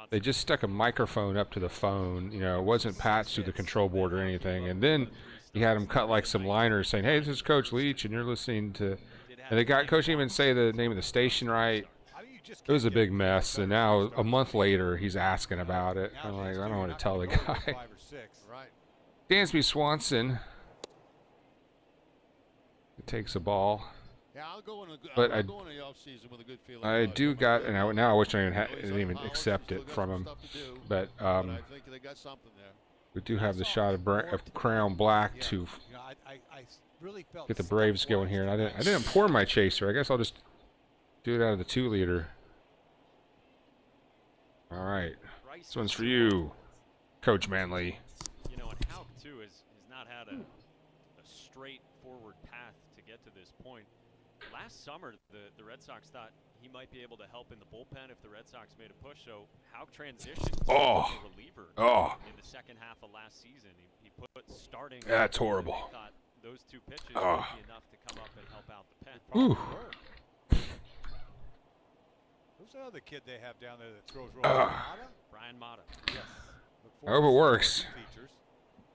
They just stuck a microphone up to the phone. You know, it wasn't patched to the control board or anything. And then he had him cut like some liners saying, "Hey, this is Coach Leach, and you're listening to." And they got Coach didn't even say the name of the station right. It was a big mess. And now a month later, he's asking about it. I'm like, I don't want to tell the guy. Dansby Swanson takes a ball. Yeah, I'll go in But I'll go in the offseason with a good feeling. I about do it. got, and now I wish I didn't even accept it from him. But I think they got something there. we do have the shot of Crown Black to You know, I really felt get the Braves going here. And I didn't pour my chaser. I guess I'll just do it out of the 2-liter. All right, this one's for you, Coach Manley. You know, and Houck, too, has not had a straightforward path to get to this point. Last summer, the Red Sox thought he might be able to help in the bullpen if the Red Sox made a push. So Houck transitioned to a reliever in the second half of last season. He put starting. That's horrible. They thought those 2 pitches would be enough to come up and help out the pen. Ooh. Who's the other kid they have down there that throws roll? Brian Mata. Yes. I hope it works.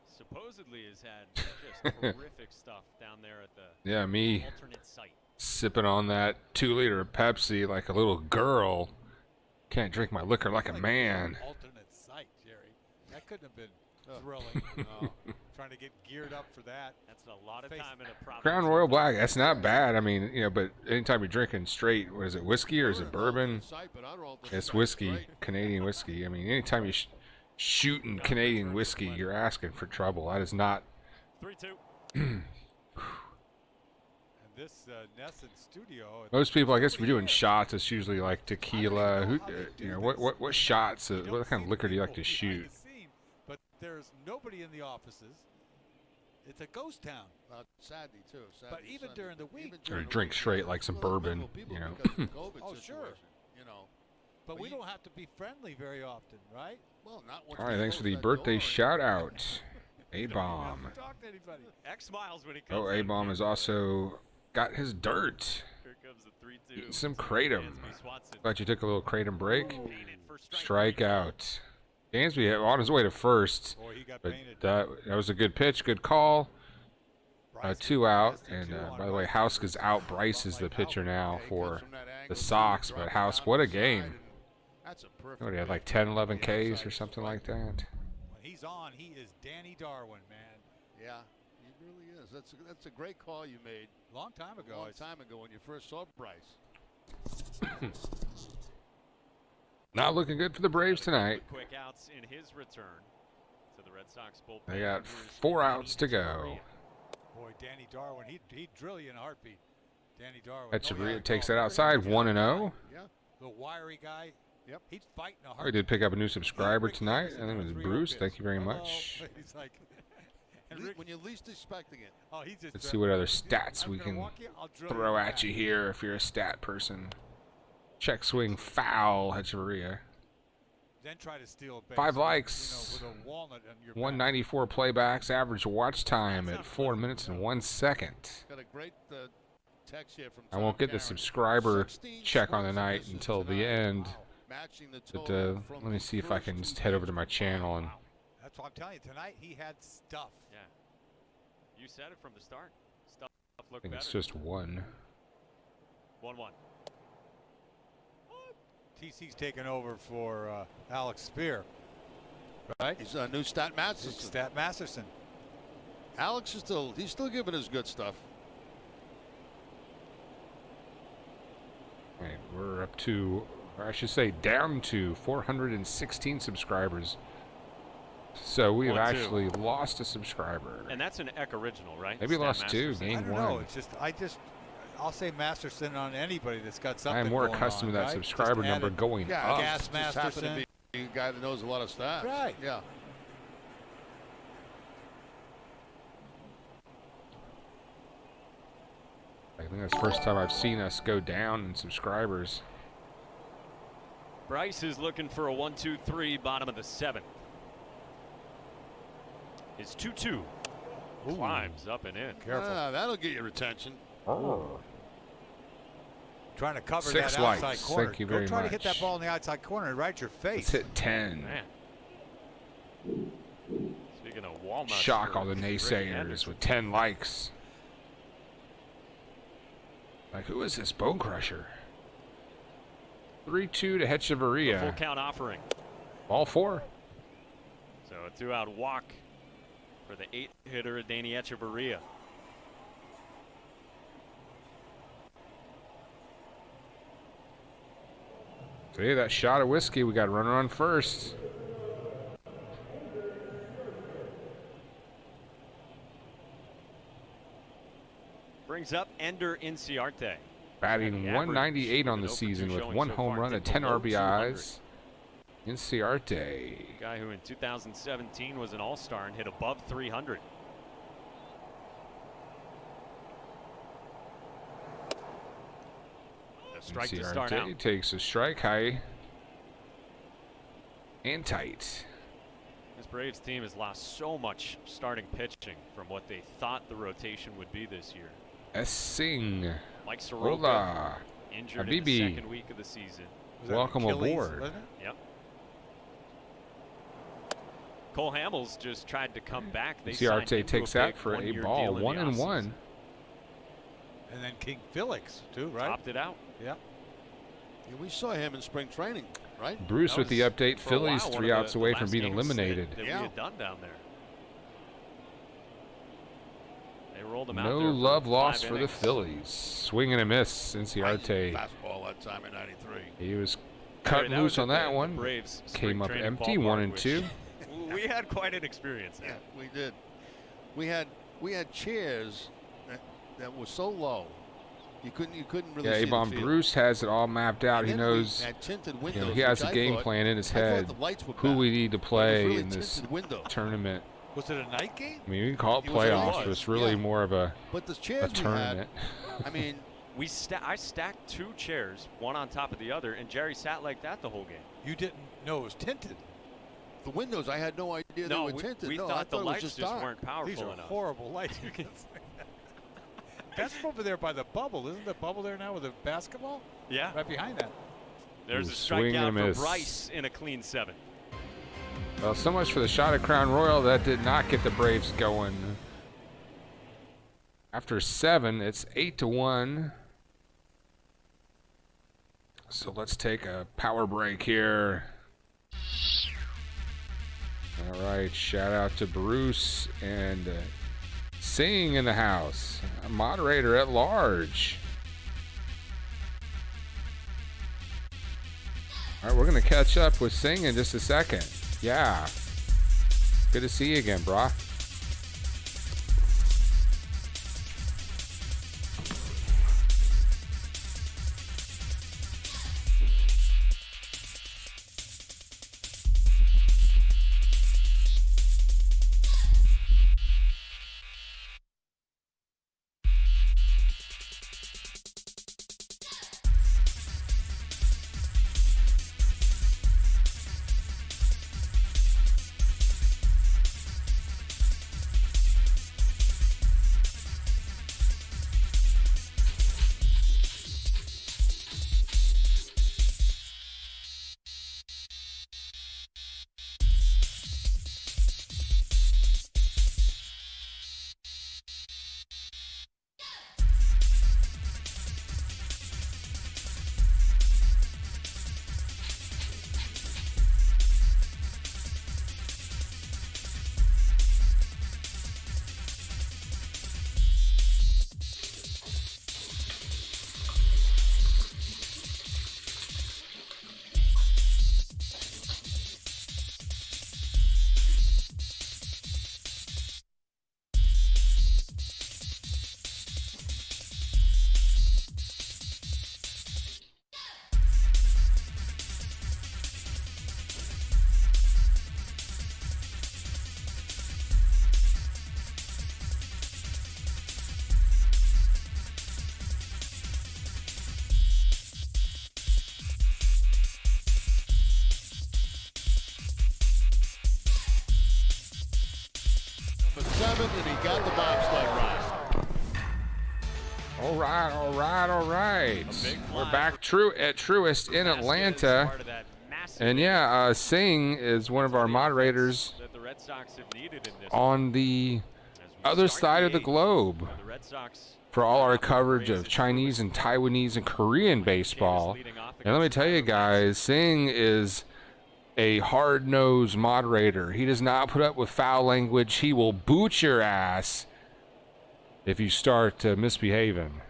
Supposedly has had just horrific stuff down there at the Yeah, me alternate site. sipping on that 2-liter of Pepsi like a little girl. Can't drink my liquor like a man. Alternate site, Jerry. That couldn't have been thrilling. No. Trying to get geared up for that. That's a lot of time in a province. Crown Royal Black, that's not bad. I mean, you know, but anytime you're drinking straight, what is it, whiskey or is it bourbon? It's whiskey, Canadian whiskey. I mean, anytime you're shooting Canadian whiskey, you're asking for trouble. That is not. 3-2. And this Nesson studio. Most people, I guess, if you're doing shots, it's usually like tequila. Who, you know, what shots? What kind of liquor do you like to shoot? But there's nobody in the offices. It's a ghost town. Saturday too. But even during the week. Or drink straight like some bourbon, you know. Oh, sure. You know. But we don't have to be friendly very often, right? Well, not once All right, they thanks for close the that birthday door. shout out, A-Bomb. Talk to anybody. X smiles when he comes Oh, in. A-Bomb has also got his dirt. Here comes the 3-2. Eating some Kratom. Dansby Swanson. Glad you took a little Kratom break. Painted for strike. Strikeout. Dansby on his way to first, Boy, he got but painted. that was a good pitch, good call. Bryce 2 out, has the and 2 on by the way, Bryce. Hausk is out. Bryce is the pitcher now He for comes from that angle, the Sox, drop but it Hausk, out what a inside, game. and That's a perfect. What, he had like pitch. 10, 11 Ks or something like that. When he's on, he is Danny Darwin, man. Yeah, he really is. That's a great call you made Long time a ago. long time ago when you first saw Bryce. Not looking good for the Braves tonight. Quick outs in his return to the Red Sox bullpen. They got Here's 4 outs to go. Boy, Danny Darwin, he'd drill you in a heartbeat. Danny Darwin. Echeverria takes that outside, 1-0. Yeah. The wiry guy. Yep. He'd fight in a We heartbeat. did pick up a new subscriber tonight. I think it was Bruce. Thank you very much. Hello. He's like, and Rick, When you're least expecting it. oh, he's just. Let's see what other stats we can I'll drill throw you at you here if you're a stat person. Check swing foul, Echeverria. Then try to steal a base. 5 likes. You know, with a walnut on your back. 194 playbacks, average watch time at 4 minutes and 1 second. Got a great text here from I won't Tom get the Karen. subscriber 16 check on the swings night and misses until the tonight. end. Wow. matching the But total from let me the see if I can first just two head over to games my channel and. That's what I'm telling you. Tonight he had stuff. Yeah. You said it from the start. Stuff I looked think better. it's just one. 1-1. TC's taken over for Alex Spear. Right? He's a new Stat It's Masterson. Stat Masterson. Alex is he's still giving us good stuff. Right, we're up to, or I should say, down to 416 subscribers. So we have 1-2. actually lost a subscriber. And that's an Eck original, right? Maybe Stat lost two. Masterson. Game I don't one. know. It's I'll say Masterson on anybody that's got something. I am more going accustomed on, to that right? subscriber Just number added- going Yeah, up. Gas just happened Masterson. to be a guy that knows a lot of stats. Right. Yeah. I think that's the first time I've seen us go down in subscribers. Bryce is looking for a 1-2-3, bottom of the 7th. It's 2-2. Climbs up and in. Careful. That'll get your attention. Oh. Trying to cover 6 that outside likes. corner. Thank you Go very try to hit that much. ball in the outside corner and right to your Let's face. hit 10. Man. Speaking of walnuts. Shock for all the Ricky naysayers Anderson. with 10 likes. Like, who is this Bone Crusher? 3-2 to The full Hechevarria. count offering. All 4. So a 2-out walk for the 8-hitter Danny Echevarria. See that shot of whiskey. We got a runner on first. Brings up Ender Inciarte. Batting The average 198 on the 0 for 2 season with showing 1 so home far, run and dipped 10 below 200. RBIs. Inciarte. Guy who in 2017 was an all-star and hit above 300. A strike to start out. Inciarte takes a strike high and tight. This Braves team has lost so much starting pitching from what they thought the rotation would be this year. S. Singh. Mike Soroka Hola. injured in the Habibi. second week of the season. Was that Welcome Achilles, aboard. wasn't it? Yep. Cole Hamels just tried to come back. They signed Inciarte him to takes a that big for a one-year ball. deal in the 1-1. offseason. And then King Felix, too, right? Opted out. Yep. Yeah, we saw him in spring training, right? Bruce That with the was, update. for a while, Phillies one 3 of outs the away from last being games eliminated. that Yeah. we had done down there. They rolled him out No there for love lost 5 for the innings. Phillies. Swing and a miss. Inciarte. Fastball that time in '93. He was Barry, cut that loose was on at that the one. Braves Came spring up training empty. ballpark, 1 and which 2. We had quite an experience there. Yeah, we did. We had chairs that were so low, you couldn't really Yeah, see Avon the field. Bruce has it all mapped out. And He then knows, we had tinted you windows, know, he has which a I game thought- plan in his I thought head. the lights were Who bad. we need to It was play really in this tinted window. tournament. Was it a night game? I mean, we can call it It was a playoffs, night. but it's really Yeah. more of a But the chairs we tournament. had, I mean, I stacked 2 chairs, one on top of the other, and Jerry sat like that the whole game. You didn't know it was tinted. the windows, I had no idea No, they were tinted. we no, I thought the it was lights just just dark. weren't powerful These are enough. horrible lights. That's over there by the bubble. Isn't the bubble there now with the basketball? Yeah, Right behind that. there's a Swing and a strikeout for miss. Bryce in a clean 7. Well, so much for the shot at Crown Royal. That did not get the Braves going. After 7, it's 8-1. So let's take a power break here. All right, shout out to Bruce and Singh in the house, a moderator at large. All right, we're going to catch up with Singh in just a second. Yeah. Good to see you again, brah. 7th, and he got the bobsled ride. All right, all right, all right. We're back at Truist in Atlanta. And yeah, Singh is one of our moderators on the other side of the globe for all our coverage of Chinese and Taiwanese and Korean baseball. And let me tell you guys, Singh is a hard-nosed moderator. He does not put up with foul language. He will boot your ass if you start misbehaving.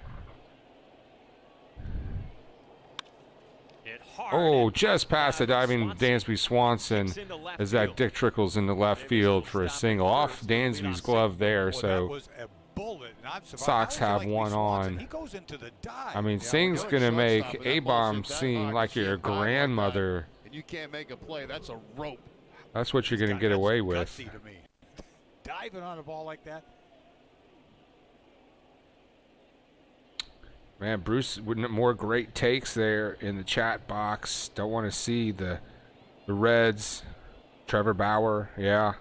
Oh, just past the diving Dansby Swanson as that Dick trickles into left field for a single. Off Dansby's glove there, so Sox have one on. I mean, Singh's going to make A-Bomb seem like your grandmother. You can't make a play. That's a rope. That's what you're going to get away with. Diving on a ball like that. Man, Bruce, more great takes there in the chat box. Don't want to see the Reds. Trevor Bauer, yeah.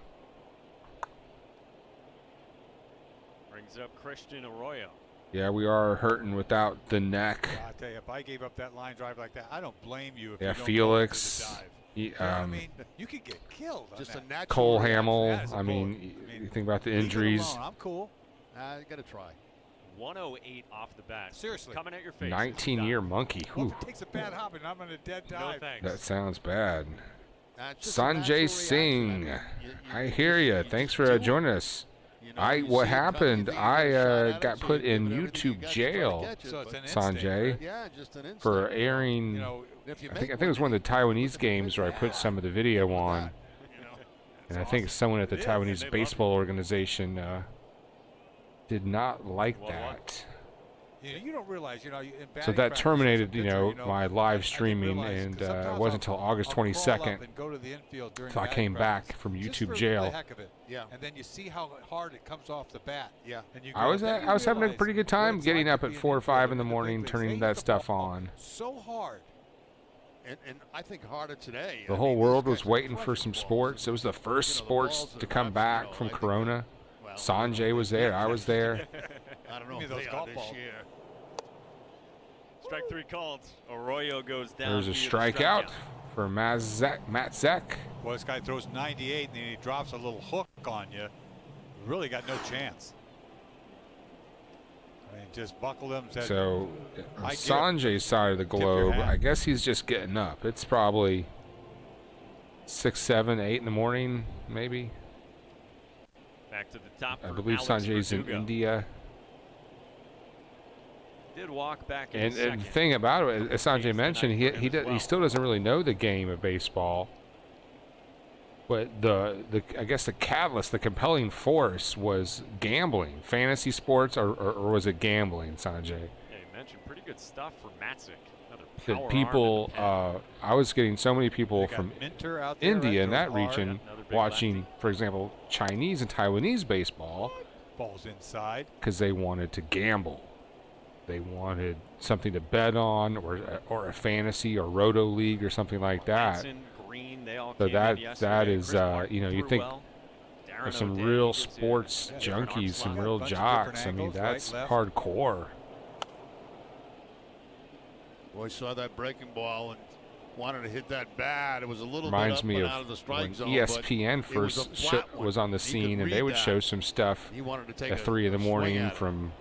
Brings up Christian Arroyo. Yeah, we are hurting without the neck. I'll tell you, if I gave up that line drive like that, I don't blame you. If Yeah, you don't Felix. go for the dive. I mean, you could get killed. Just on a that. natural Cole reaction. Hamill. That is a I bullet. mean, you think about the injuries. Leave it alone. I'm cool. You got to try. 108 off the bat. Seriously. Coming at your face. 19-year monkey. Well, Whew. if it takes a bad hop and I'm in a dead No dive. thanks. That sounds bad. It's just a natural Sanjay reaction. Singh, You I hear you. just Thanks do for it. joining us. You know, you What see it coming, happened? you think you're gonna shot I at it, got so put you in give it everything you YouTube got to try to jail, catch it, So it's but- an instinct, Sanjay, right? Yeah, just an instinct. for airing. You know, If you I make think it was one of the Taiwanese games where I put some of the video on, and I think someone at the Taiwanese baseball organization did not like that. you don't realize, you know, in So batting that practice, terminated, as a you pitcher, know, my live streaming, realize, and 'cause sometimes it wasn't until August I'll crawl up 22nd and go to the infield during till I batting came practice, back from just YouTube for the jail. heck of it. Yeah. And then you see how hard it comes off the bat. Yeah. And you I was then you having a realize pretty good what time it's getting like up to at be an 4 or 5 infielder in the big morning, leagues. turning They hit that the stuff ball on. so hard. And I think harder today. The I whole mean, world these was guys are waiting for crushing some balls. sports. It was the first You know, the sports balls to are come nuts, back you know, from I think Corona. well, Sanjay was there. I was there. I don't know Give me if those they are golf this balls. year. Strike 3 called. Arroyo goes down. There's a via the strikeout for Matt Zek. Well, this guy throws 98 and then he drops a little hook on you. You really got no chance. I mean, just buckle them. Said, So I on get it. Sanjay's side of the your globe, hat. I guess he's just getting up. It's probably 6, 7, 8 in the morning, maybe. Back to the top. I for believe Alex Sanjay's in Verdugo. India. Did walk back in And the second. the thing about it, as Sanjay He's the mentioned, ninth he for him as well. still doesn't really know the game of baseball. But the I guess the catalyst, the compelling force was gambling, fantasy sports, or was it gambling, Sanjay? Yeah, you mentioned pretty good stuff for Matzik. Another power That arm people, in the pen. I was getting so many people They got from Minter out there, India right, in that throws hard. region Another big watching, lefty. for example, Chinese and Taiwanese baseball Balls inside. because they wanted to gamble. They wanted something to bet on, or a fantasy or roto league or something like that. Benson, Green, they all So came that in yesterday. is, Chris Martin you know, you threw think well. Darren There's some O'Day real was in. sports Yeah, different arm junkies, some slot. real bunch of different jocks. I mean, angles, that's right, left. hardcore. Boy, saw that breaking ball and wanted to hit that bad. It was a little Reminds bit up me and of out of the strike when zone. ESPN but it was a first flat one. was on the He could scene, and they read would that. show some stuff He wanted to take at 3 in the a swing morning at it. from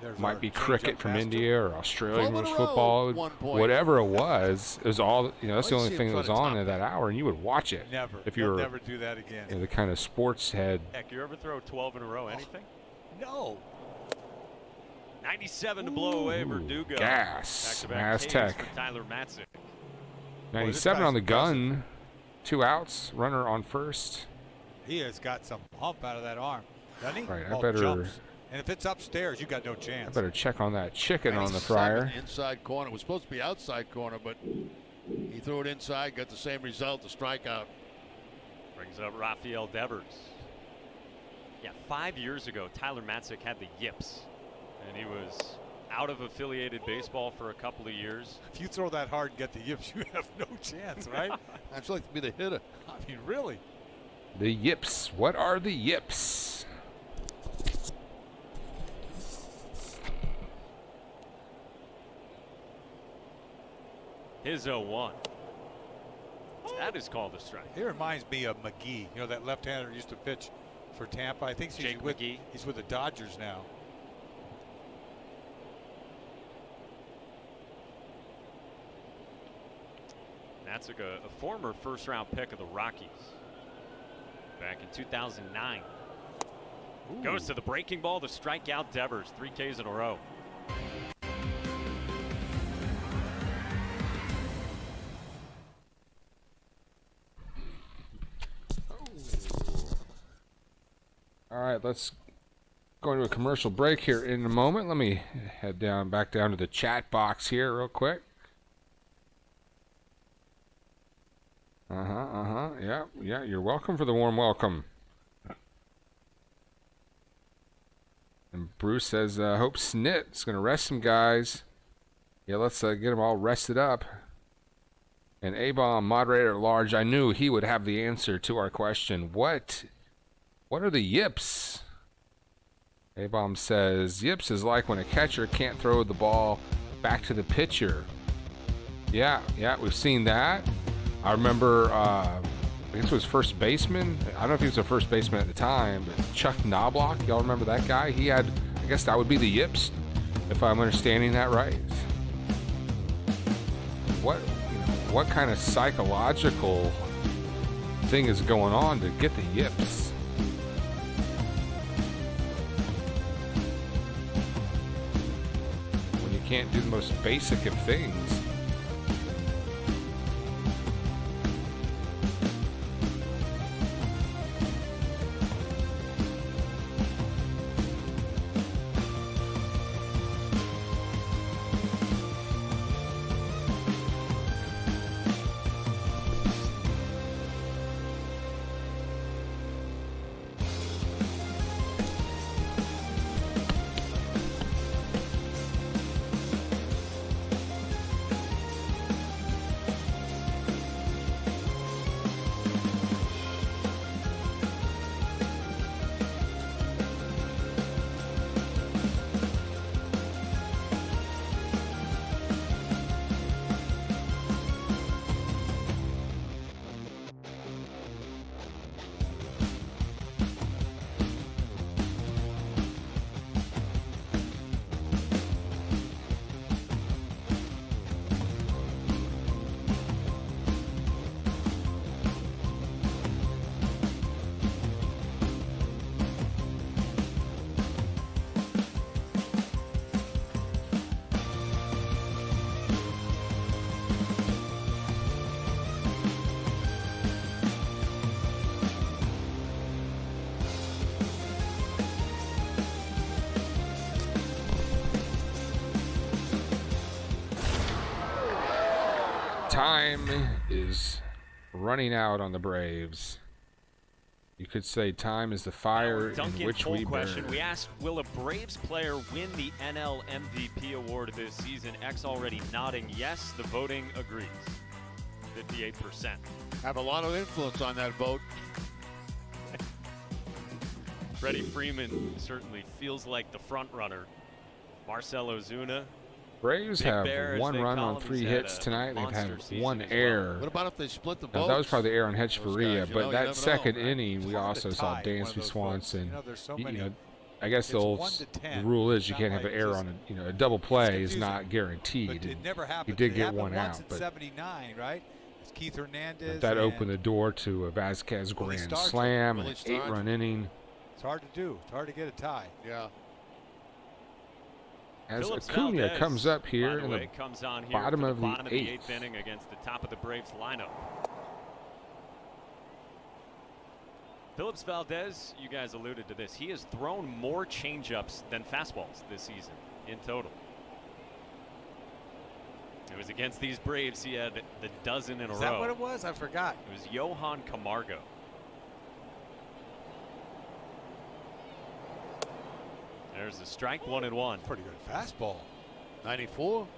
There's might our be change-up cricket from master. India or Australian 12 in a row, football, 1 point. whatever it was. It was all, you know, that's the Let's only see thing him that was try to on top at that hour, and you would watch it. Never. If They'll you were, never do that again. you know, the kind of sports head. Heck, you ever throw 12 in a row? Anything? No. 97 to blow away Ooh, Verdugo. gas. Back-to-back Ks Aztec. for Tyler Matzik. 97 on guy's the gun. 2 outs. Runner on first. He has got some hump out of that arm, doesn't he? Right, I Ball better- jumps. And if it's upstairs, you got no I chance. better check on that chicken on the 97 fryer. Inside corner. It was supposed to be outside corner, but he threw it inside, got the same result, the strikeout. Brings up Rafael Devers. Yeah, 5 years ago, Tyler Matzik had the yips, and he was out of affiliated baseball for a couple of years. If you throw that hard and get the yips, you have no chance, right? I'd like to be the hitter. I mean, really. The yips. What are the yips? his 0-1. That is called a strike. He reminds me of McGee. You know, that left-hander used to pitch for Tampa. I think Jake McGee. He's with the Dodgers now. That's a former first-round pick of the Rockies back in 2009. Ooh. Goes to the breaking ball to strike out Devers. 3 Ks in a row. All right, let's go into a commercial break here in a moment. Let me head back down to the chat box here real quick. Yeah, you're welcome for the warm welcome. And Bruce says, hope Snit's going to rest some guys. Yeah, let's get them all rested up. And A-Bomb, moderator at large, I knew he would have the answer to our question. What are the yips? A-Bomb says, yips is like when a catcher can't throw the ball back to the pitcher. Yeah, we've seen that. I remember, I guess it was first baseman. I don't know if he was a first baseman at the time, but Chuck Knobloch, y'all remember that guy? He had, I guess that would be the yips, if I'm understanding that right. What kind of psychological thing is going on to get the yips? When you can't do the most basic of things. Time is running out on the Braves. You could say time is the fire in which we question. burn. We asked, will a Braves player win the NL MVP award this season? X already nodding yes. The voting agrees. 58%. Have a lot of influence on that vote. Freddie Freeman certainly feels like the front runner. Marcell Ozuna. Braves Big have Bear, as 1 they run call on him, 3 he's had hits a tonight. They've monster had season 1 as well. error. What about if they split the Now, votes? that was probably the error on Those Hechevarria, guys, you but know, you that never second know. inning, we hard also to saw tie one of Dansby those Swanson. votes. You know, there's so many. I guess the It's old 1 to 10. rule is you Not can't have like an error just- on a double play is confusing. not guaranteed. But it never happened. He did It get happened 1 once out, in but 79, right? It's Keith Hernandez. that and opened the door to a Vasquez Willie grand Stargell. slam, Willie an Stargell. 8-run inning. It's hard to do. It's hard to get a tie. Yeah. As Phillips Acuna Valdez, comes up here by the in way, the comes on here bottom for of the bottom of the 8th. 8th inning against the top of the Braves lineup. Phillips Valdez, you guys alluded to this. He has thrown more changeups than fastballs this season in total. It was against these Braves. He had the dozen in a row. Is that what it was? I forgot. It was Johan Camargo. There's a strike, 1-1. Pretty good fastball. 94.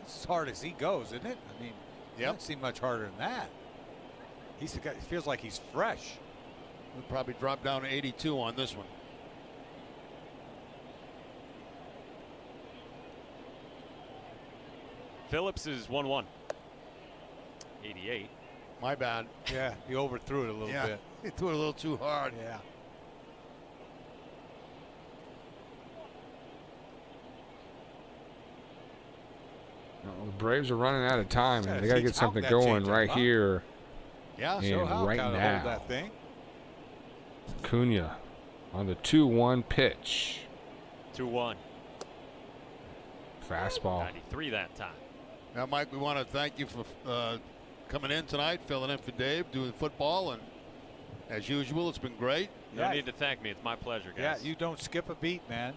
It's as hard as he goes, isn't it? I mean, it Yep. doesn't seem much harder than that. He's the guy. It feels like he's fresh. We'll probably drop down to 82 on this one. Phillips is 1-1. 88. My bad. Yeah, he overthrew it a little bit. He threw it a little too hard. Yeah. Well, the Braves are running out of time, Yeah, and they got to teach get something Houck that going changeup, right huh? here Yeah, and Show Houck right how to now. hold that thing. Cunha on the 2-1 pitch. 2-1. Fastball. 93 that time. Now, Mike, we want to thank you for coming in tonight, filling in for Dave, doing football, and as usual, it's been great. No need to thank me. It's my pleasure, guys. Yeah, you don't skip a beat, man.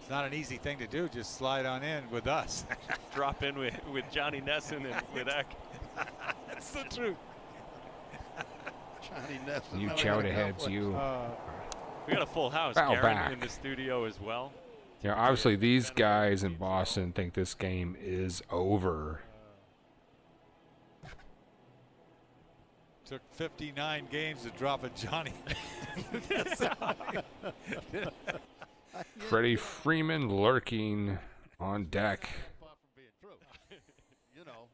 It's not an easy thing to do. Just slide on in with us. Drop in with Johnny Nesson and with Eck. That's the truth. Johnny Nesson. You chowder heads, you. We got a full house. Foul Garen back. in the studio as well. Yeah, obviously these guys in Boston think this game is over. Took 59 games to drop a Johnny. Freddie Freeman lurking on deck. Far from being true. You know,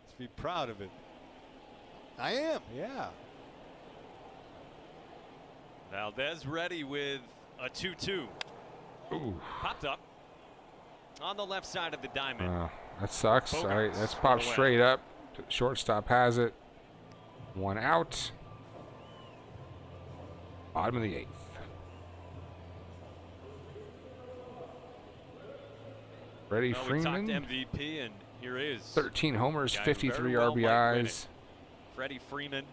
Let's be proud of it. I am. Yeah. Valdez ready with a 2-2. Ooh, Popped up on the left side of the diamond. that sucks. All right, that's popped Away. straight up. Shortstop has it. 1 out. Bottom of the 8th. Freddie Well, we talked Freeman, MVP, and here is 13 homers, guy who 53 very well might win RBIs. it. Freddie Freeman,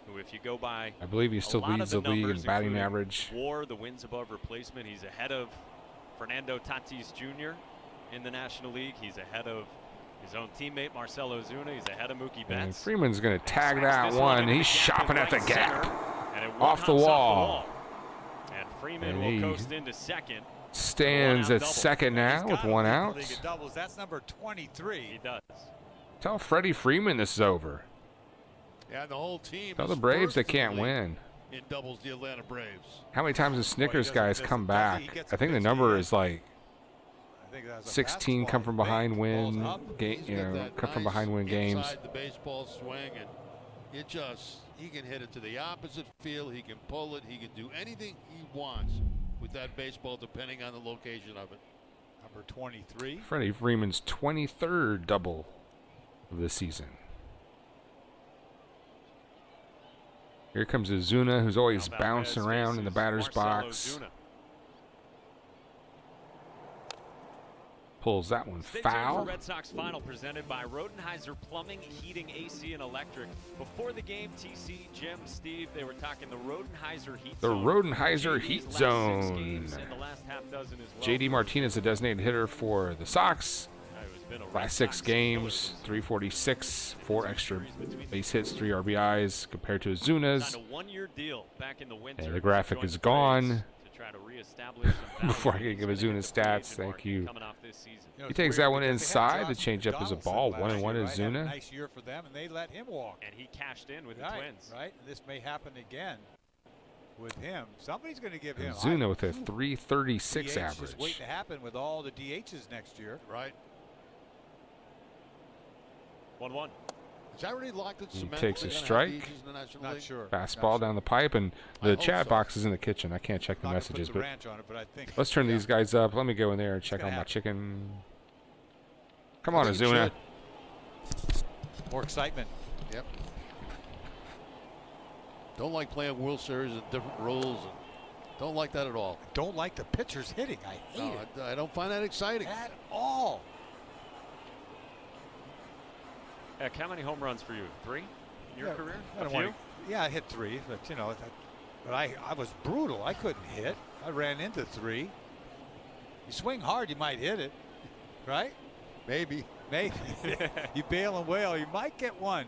who, if you go by I believe he still a lot leads of the the league in numbers, batting including average. WAR, the wins above replacement, he's ahead of Fernando Tatis Jr. in the National League. He's ahead of his own teammate Marcelo Ozuna. He's ahead of Mookie And Betts. Freeman's going to tag Slams that this one. into He's the gap shopping in at the right gap. center, and it Off the one-hops wall. And Freeman And will he coast into second. Stands at double. second now He's with got 1 a lead out. league of doubles. That's number 23. He does. Tell Freddie Freeman this is over. Yeah, the whole team. Tell is the Braves they first in the can't league win. in doubles, the Atlanta Braves. How many times have Snickers doesn't guys miss come it, does he? back? He gets I think the pitched number in. is like I think that's a 16 come fastball. from behind Ball's win He's up. game, you got know, that come from nice behind win games. inside the baseball swing, and he can hit it to the opposite field. He can pull it. He can do anything he wants with that baseball, depending on the location of it. Number 23. Freddie Freeman's 23rd double of the season. Here comes Ozuna, who's always Now bouncing Valdez around in the faces batter's Marcelo box. Ozuna. Pulls that one Stay tuned foul. for Red Sox Final presented by Rodenheiser Plumbing, Heating, AC, and Electric. Before the game, TC, Jim, Steve, they were talking the Rodenheiser Heat The Zone. Rodenheiser JD's Heat last 6 Zone. games and the last half dozen as well. JD Martinez, the designated hitter for the Sox. It's been a Red Last 6 Sox games, killer. 346, 4 extra base hits, 3 RBIs compared to Ozuna's. Signed a 1-year deal back in the winter. And the graphic Joined is the gone. Braves to try to reestablish some Before I value. can give He's gonna Ozuna's hit the free stats, agent thank market you. coming off this season. You know, He it's takes weird that one because they had inside. The Josh changeup is a Donaldson ball. last 1-1 year, is right? Had a Ozuna. nice year for them, and they let him walk. And he cashed in with the Right, Twins. right. This may happen again with him. Somebody's going to give him. Ozuna with a 336 DH average. Just waiting to happen with all the DHs next year. Right? 1-1. Is that already locked in He cement? takes They're a gonna have strike. DHs in the National Not League? sure. Fastball down the pipe, and the hope chat so. box is in the kitchen. I can't check the Not gonna put messages, the but ranch on it, but I think. let's turn yeah. these guys up. Let me go in there and check gonna on my happen. chicken. Come I on, think it Ozuna. More excitement. Yep. Don't like playing World Series in different rules. And don't like that at all. Don't like the pitchers hitting. I hate it No, I don't find that exciting. at all. Heck, how many home runs for you? 3 in your Yeah, career? I A don't few? want to. Yeah, I hit 3, but you know, but I was brutal. I couldn't hit. I ran into 3. You swing hard, you might hit it, right? Maybe. Maybe. You bail and wail, you might get one.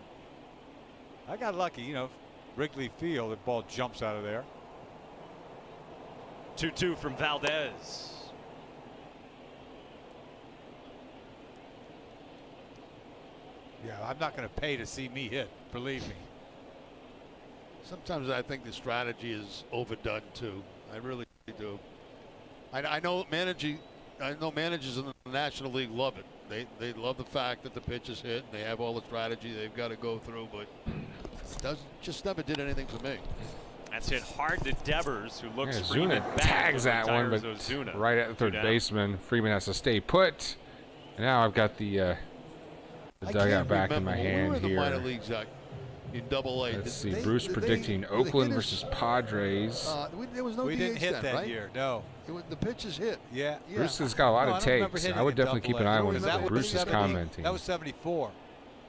I got lucky, you know. Wrigley Field, the ball jumps out of there. 2-2 from Valdez. Yeah, I'm not going to pay to see me hit. Believe me. Sometimes I think the strategy is overdone too. I really do. I know managers in the National League love it. They love the fact that the pitch is hit, and they have all the strategy they've got to go through, but just never did anything for me. That's hit hard to Devers, who looks Yeah, Freeman Zuna back tags and that one, but retires Ozuna. right at the third baseman. Freeman has to stay put. And now I've got the dugout back in my hand here. here. The minor leagues in Double-A. Let's see. Bruce predicting Oakland versus Padres. There was no We didn't DH hit then, that right? year. No. The pitch is hit. Yeah. Bruce has got a lot No, of I don't remember takes. hitting I would in definitely keep an Double-A. eye on That what was Bruce is 70. commenting. That was 74.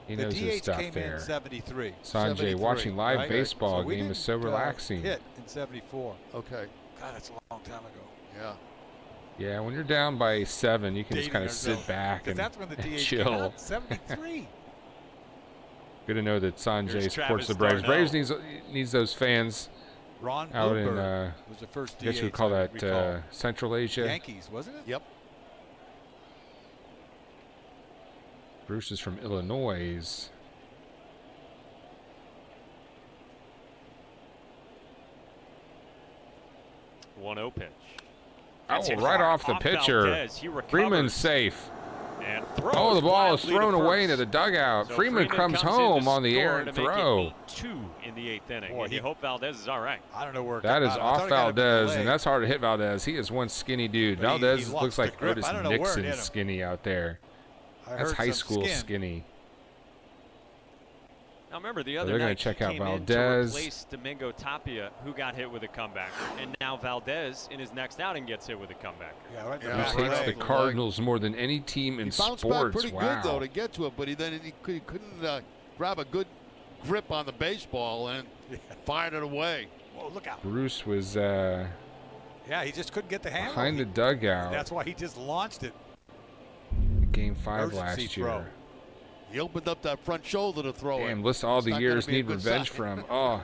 He The knows his DH stuff came in there. 73. Sanjay, 73, watching live right? baseball So we game is so didn't, relaxing. Hit in 74. Okay. God, that's a long time ago. Yeah. Yeah, when you're down by 7, you can just Dating kind of ourselves. sit back 'Cause and, that's when the and DH chill. came out, 73. Good to know that Sanjay Here's supports the Travis Braves. Darno. Braves needs those fans Ron out in, Bloomberg was the first I guess DH we call I that recall. Central Asia. Yankees, wasn't it? Yep. Bruce is from Illinois. One 0 pitch. Oh, That's hit right hard off the pitcher. Valdez. He recovers Freeman's safe. and throws Oh, the ball is wildly to thrown away first. into the dugout. So Freeman comes in home to on the score air to and make it throw. 8-2 in the 8th inning. Boy, And you hope Valdez is all right. I don't know where. That is I thought off it got him in the Valdez, leg. and that's hard to hit Valdez. He is one skinny dude. But he Valdez lost looks the like grip. Otis I don't know where it Nixon hit him. skinny out there. I That's heard high some school skin. skinny. Now remember, the So other they're gonna night check he out came in Valdez. to replace Domingo Tapia, who got hit with a comebacker, and now Valdez in his next outing gets hit with a comebacker. Yeah, right. Yeah, Bruce right. hates the Right. Cardinals more than any team in He bounced sports. back pretty Wow. good, though, to get to it, but he couldn't grab a good grip on the baseball and fired it away. Whoa, look out. Bruce was Yeah, he just couldn't get the handle. behind the dugout That's why he just launched it. in Game 5 Emergency last throw. year. He opened up that front shoulder to throw Damn, it. list all It's the not gonna years be a need good revenge sign. from. Oh,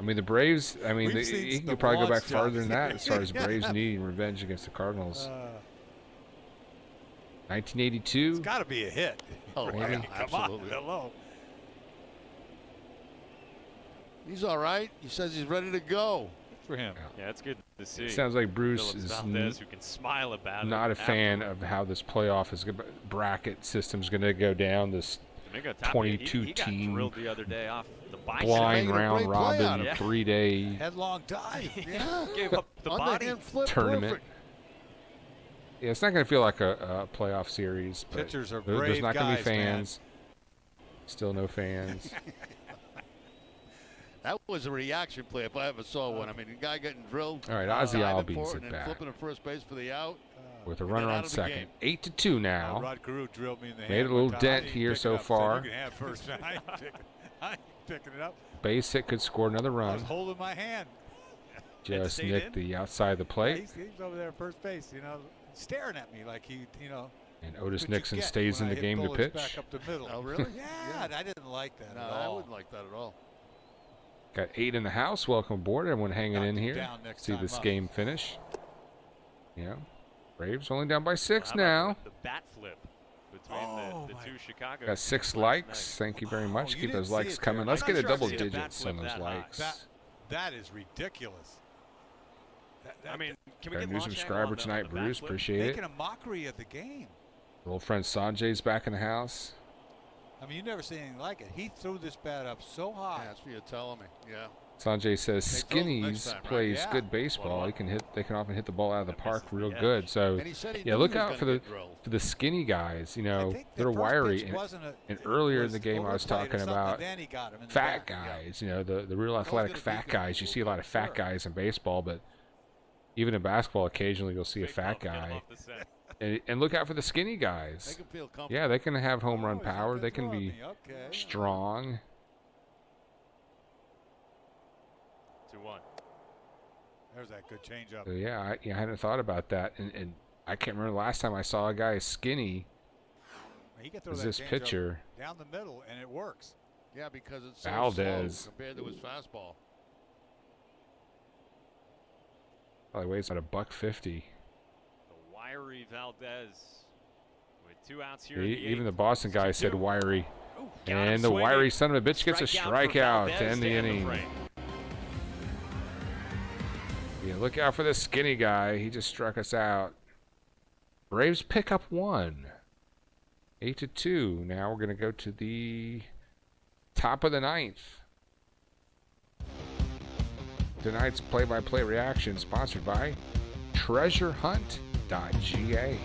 I mean, the Braves, I mean, We've seen he the could probably go back launch farther than jobs. that as far as Braves needing revenge against the Cardinals. 1982. It's got to be a hit. Oh, Maybe. yeah, Come on. absolutely. Hello. He's all right. He says he's ready to go. Good for him. Yeah, it's good to see. It sounds like Bruce Phillips is Valdez, who can smile about it. not a fan afterward. of how this playoff is bracket system's going to go down. This Domingo Tapia, 22 he got team drilled the other day off the bicep. blind made a round great play out robin of it. 3-day Headlong dive. Yeah. Gave up the body. Underhand flip, tournament. perfect. Yeah, it's not going to feel like a playoff series. But Pitchers are there's brave not going to guys, be man. fans. Still no fans. That was a reaction play if I ever saw one. I mean, the guy getting drilled. All right, Ozzie diving Albies for it and then back flipping to first base for the out. with a And runner then on out of the second. game. 8-2 now. Rod Carew drilled me in the hand. Made a little one time. I dent didn't here pick it so up. Said, far. You can have first. I ain't picking it up. Base hit could score another I run. was holding my hand. Just stayed nicked in. the outside of the plate. He's over there at first base, staring at me like he, And Otis what you Nixon get stays when in I the hit game to bullets pitch. Back up the middle. Oh, really? Yeah, I didn't like that No, at I all. wouldn't like that at all. Got 8 in the house. Welcome aboard. Everyone hanging Knocked in him here. down next See time this up. game finish. Yeah. Braves only down by 6 How now. about the bat flip between the two Chicago Got 6 teams last likes. night. Thank you very much. you Keep didn't those see likes it coming. there. Let's I'm get not a sure I've double seen a bat digits on flip those that high. likes. That is ridiculous. I mean, can we Got a get new launch subscriber angle on the tonight, bat Bruce. flip? Appreciate it. Making a mockery of the game. Old friend Sanjay's back in the house. I mean, you never see anything like it. He threw this bat up so high. That's what you're telling me. Yeah. Sanjay says Takes over next Skinny's time, right? plays Yeah. good baseball. They can often hit the ball out of the That park misses the real edge. good. So And he said he yeah, knew look he was out for gonna the get drilled. skinny guys. I think the they're first wiry. pitch wasn't a- And it earlier in was the game, I was overplayed or talking something, about and then he got him in the fat back. Yeah. guys. The real athletic gonna be fat good guys. You see a lot of fat sure. guys in baseball, but even in basketball, occasionally you'll see a Big fat bump getting guy. off the set. And look out for the skinny Make guys. him feel comfortable. Yeah, they can have home run Oh, he's not power. gonna They can throw at be me. Okay. strong. 2-1. There's that good changeup. So yeah, I hadn't thought about that, and I can't remember the last time I saw a guy as skinny He can throw as that this changeup pitcher. down the middle, and it works. Yeah, because it's so Valdez. slow compared to his fastball. Probably weighs about $150. The wiry Valdez with 2 outs here. in the Even the eighth. Boston guy said 2-2. wiry. Ooh, got him And the swinging. wiry son of a bitch gets a Strikeout for strikeout Valdez to end the the inning. frame. Yeah, look out for the skinny guy. He just struck us out. Braves pick up 1. 8-2. Now we're going to go to the top of the ninth. Tonight's play-by-play reaction sponsored by treasurehunt.ga.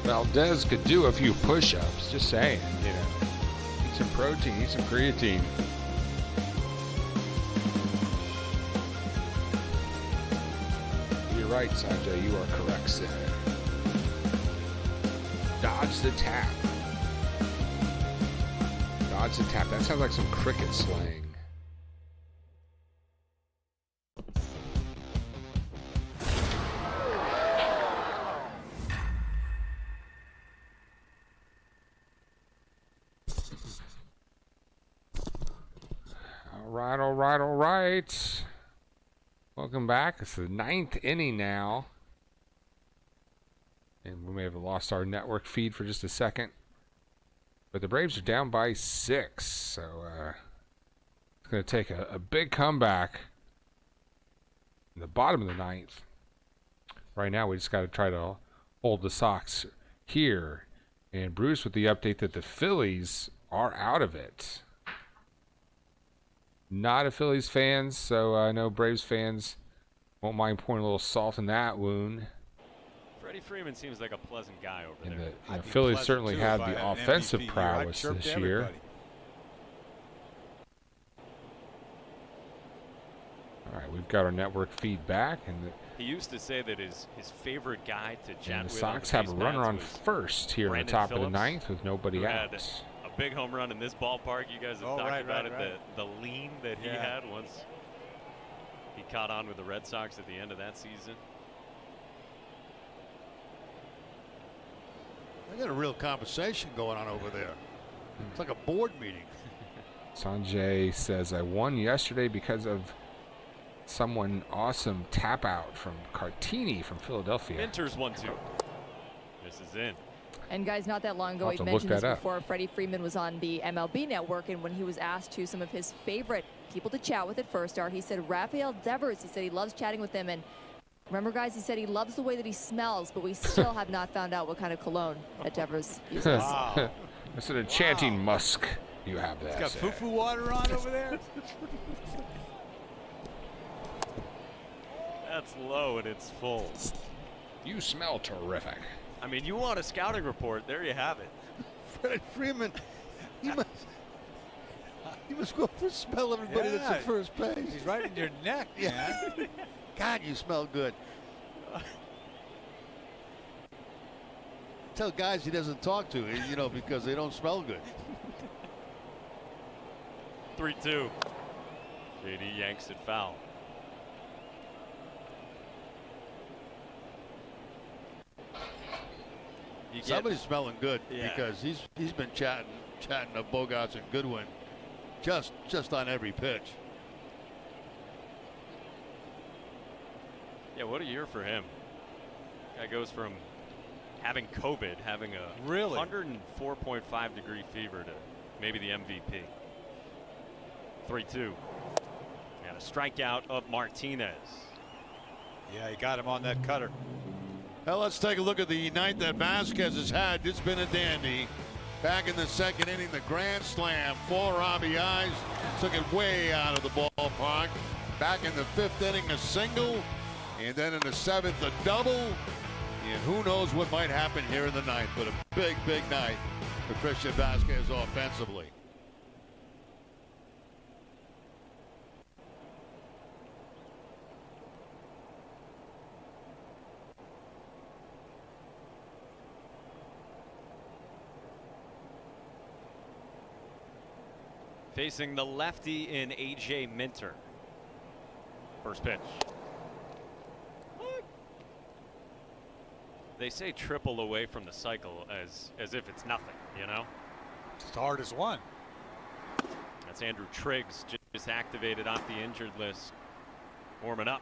Valdez could do a few push-ups, just saying, you know. Eat some protein, eat some creatine. You're right, Sanjay, you are correct, sir. Dodge the tap. Dodge the tap. That sounds like some cricket slang. All right. Welcome back. It's the ninth inning now. And we may have lost our network feed for just a second. But the Braves are down by 6. So it's going to take a big comeback in the bottom of the ninth. Right now, we just got to try to hold the Sox here. And Bruce with the update that the Phillies are out of it. Not a Phillies fan, so I know Braves fans won't mind pouring a little salt in that wound. Freddie Freeman seems like a pleasant guy over And there. the Phillies certainly had the offensive prowess this year. All right, we've got our network feedback, and he used to say that his favorite guy to chat with. The Sox have a runner on first here in the top of the ninth with nobody out. Big home run in this ballpark. You guys have talked about it. The lean that he had once he caught on with the Red Sox at the end of that season. They got a real conversation going on over there. It's like a board meeting. Sanjay says, I won yesterday because of someone awesome tap out from Cartini from Philadelphia. Enters 1-2. This is in. And guys, not that long ago, he mentioned this before, Freddie Freeman was on the MLB Network, and when he was asked who some of his favorite people to chat with at first are, he said Rafael Devers. He said he loves chatting with him, and remember, guys, he said he loves the way that he smells, but we still have not found out what kind of cologne that Devers uses. Wow. That's an enchanting musk you have there. It's got foo-foo water on over there. That's low and it's full. You smell terrific. I mean, you want a scouting report, there you have it. Freddie Freeman, you must go for smell everybody that's at first base. He's right in your neck, man. God, you smell good. Tell guys he doesn't talk to, you know, because they don't smell good. 3-2. JD yanks it foul. Somebody's smelling good Yeah. because he's been chatting to Bogarts and Goodwin just on every pitch. Yeah, what a year for him. Guy goes from having COVID, having a Really? 104.5 degree fever to maybe the MVP. 3-2. And a strikeout of Martinez. Yeah, he got him on that cutter. Well, let's take a look at the night that Vasquez has had. It's been a dandy. Back in the second inning, the grand slam, 4 RBIs, took it way out of the ballpark. Back in the 5th inning, a single, and then in the 7th, a double. And who knows what might happen here in the 9th, but a big, big night for Christian Vasquez offensively. Facing the lefty in A.J. Minter. First pitch. They say triple away from the cycle as if it's nothing, you know? It's the hardest one. That's Andrew Triggs, just activated off the injured list, warming up.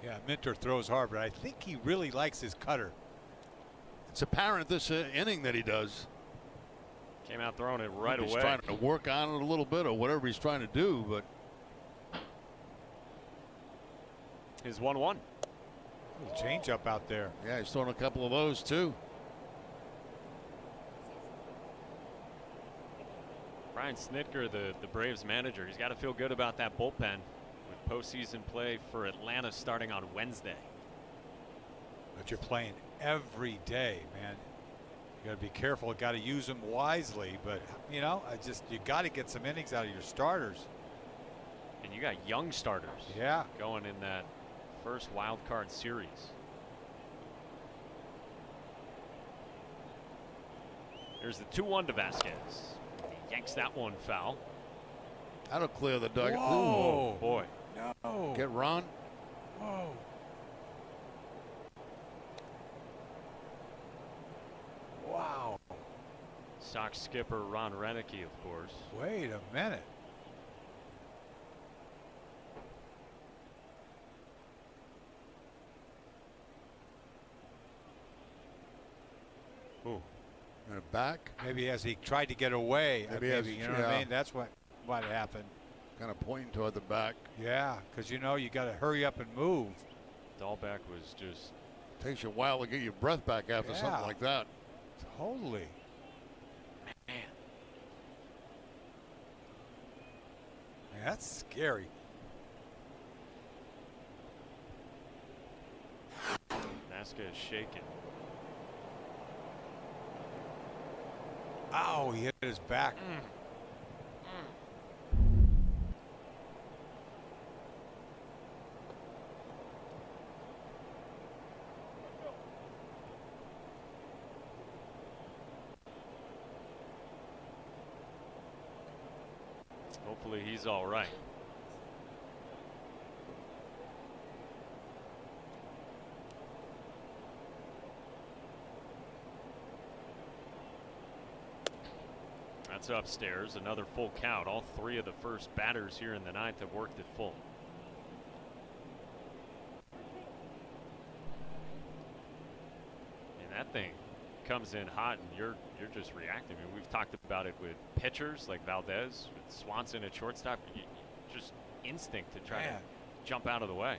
Yeah, Minter throws hard, but I think he really likes his cutter. It's apparent this inning that he does. Came out throwing it right He's away. trying to work on it a little bit or whatever he's trying to do, but His 1-1. Little change up out there. yeah, he's throwing a couple of those too. Brian Snitker, the Braves manager, he's got to feel good about that bullpen with postseason play for Atlanta starting on Wednesday. But you're playing every day, man. You got to be careful. Got to use them wisely. But you know, you got to get some innings out of your starters. And you got young starters. Yeah. Going in that first wild card series. There's the 2-1 to Vasquez. He yanks that one foul. That'll clear the dugout. Whoa. Oh boy. No. Get Ron. Whoa. Wow. Sox skipper Ron Renicky, of course. Wait a minute. Ooh. And back. Maybe as he tried to get away. Maybe you know what I mean? That's what happened. Kind of pointing toward the back. Yeah, because you know you got to hurry up and move. Dahlbeck was just. Takes you a while to get your breath back after something like that. Totally. Man. Man, that's scary. Vasquez shaking. Ow, he hit his back. Hopefully he's all right. That's upstairs. Another full count. All three of the first batters here in the ninth have worked it full. And that thing comes in hot, and you're just reacting. I mean, we've talked about it with pitchers like Valdez, with Swanson at shortstop. Just instinct to try to jump out of the way.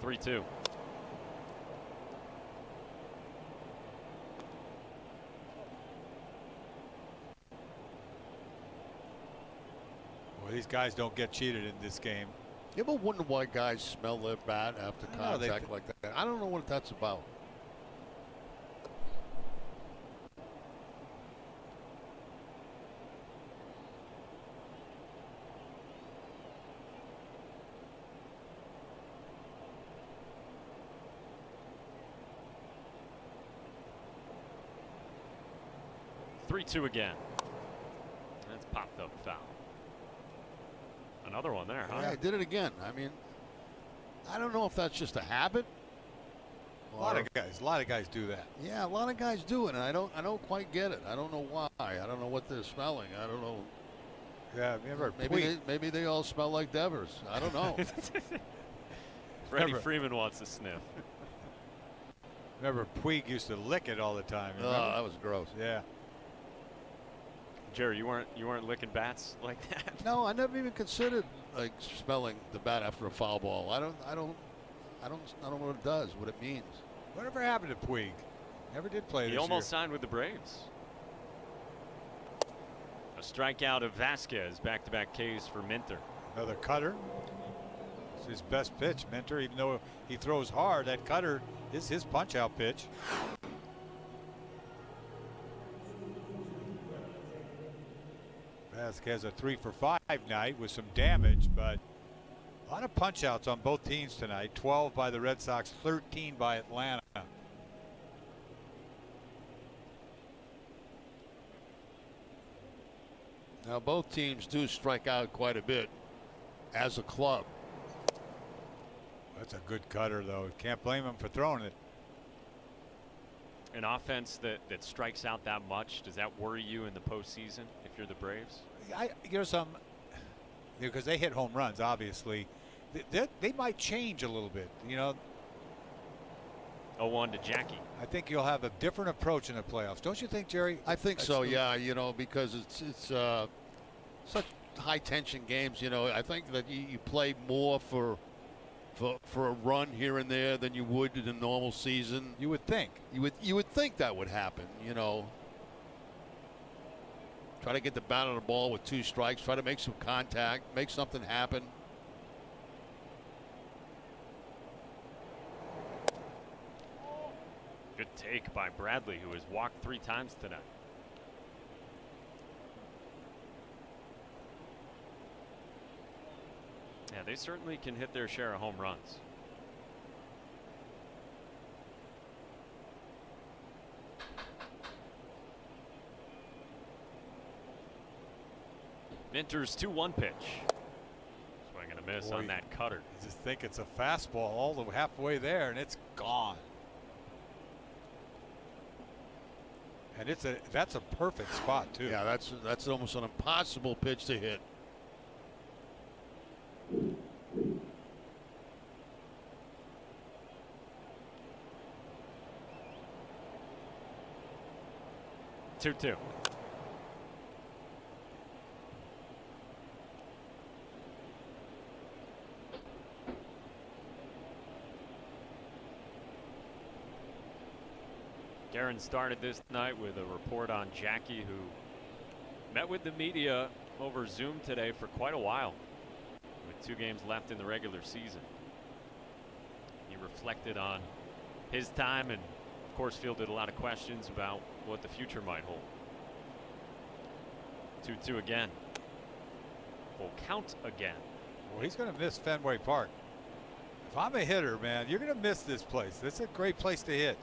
Three-two. Well, these guys don't get cheated in this game. You ever wonder why guys smell their bat after contact like that? I don't know what that's about. 3-2 again. That's popped up foul. Another one there, huh? Yeah, I did it again. I mean, I don't know if that's just a habit. A lot of guys do that. Yeah, a lot of guys do it, and I don't quite get it. I don't know why. I don't know what they're smelling. I don't know. Yeah, remember Maybe they all smell like Devers. I don't know. Freddie Freeman wants a sniff. Remember, Puig used to lick it all the time. Oh, that was gross. Yeah. Jerry, you weren't licking bats like that? No, I never even considered like smelling the bat after a foul ball. I don't know what it does, what it means. Whatever happened to Puig? Never did play this He almost year. signed with the Braves. A strikeout of Vasquez, back-to-back Ks for Minter. Another cutter. It's his best pitch, Minter. Even though he throws hard, that cutter is his punch-out pitch. Vasquez a 3-for-5 night with some damage, but a lot of punch-outs on both teams tonight. 12 by the Red Sox, 13 by Atlanta. Now both teams do strike out quite a bit as a club. That's a good cutter, though. Can't blame him for throwing it. An offense that strikes out that much, does that worry you in the postseason if you're the Braves? Because they hit home runs, obviously. They might change a little bit, 0-1 to Jackie. I think you'll have a different approach in the playoffs. Don't you think, Jerry? I think so, yeah, because it's such high tension games, I think that you play more for a run here and there than you would in a normal season. You would think. You would think that would happen, Try to get the bat on the ball with 2 strikes, try to make some contact, make something happen. Good take by Bradley, who has walked 3 times tonight. Yeah, they certainly can hit their share of home runs. Minter's 2-1 pitch. Swing and a miss on that cutter. You just think it's a fastball all the halfway there, and it's gone. And that's a perfect spot too. Yeah, that's almost an impossible pitch to hit. Two. Guerin started this night with a report on Jackie, who met with the media over Zoom today for quite a while, with 2 games left in the regular season. He reflected on his time and, of course, fielded a lot of questions about what the future might hold. 2-2 again. Full count again. Well, he's going to miss Fenway Park. If I'm a hitter, man, you're going to miss this place. This is a great place to hit.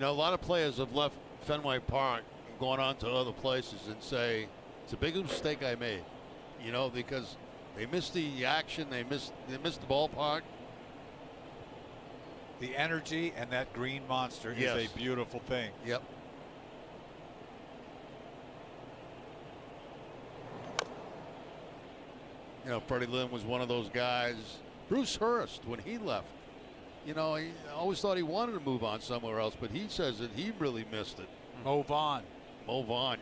A lot of players have left Fenway Park and gone on to other places and say, it's a big mistake I made, because they missed the action, they missed the ballpark. The energy and that green monster is a beautiful thing. Yep. Freddie Lynn was one of those guys. Bruce Hurst, when he left, he always thought he wanted to move on somewhere else, but he says that he really missed it. Mo Vaughn,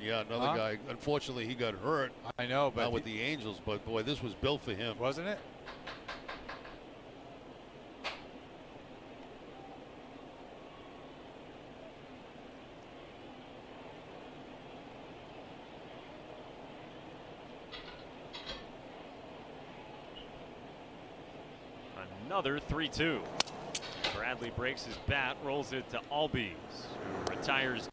yeah, another guy. Unfortunately, he got hurt. I know, but not with the Angels, but boy, this was built for him, wasn't it? Another 3-2. Bradley breaks his bat, rolls it to Albies, who retires.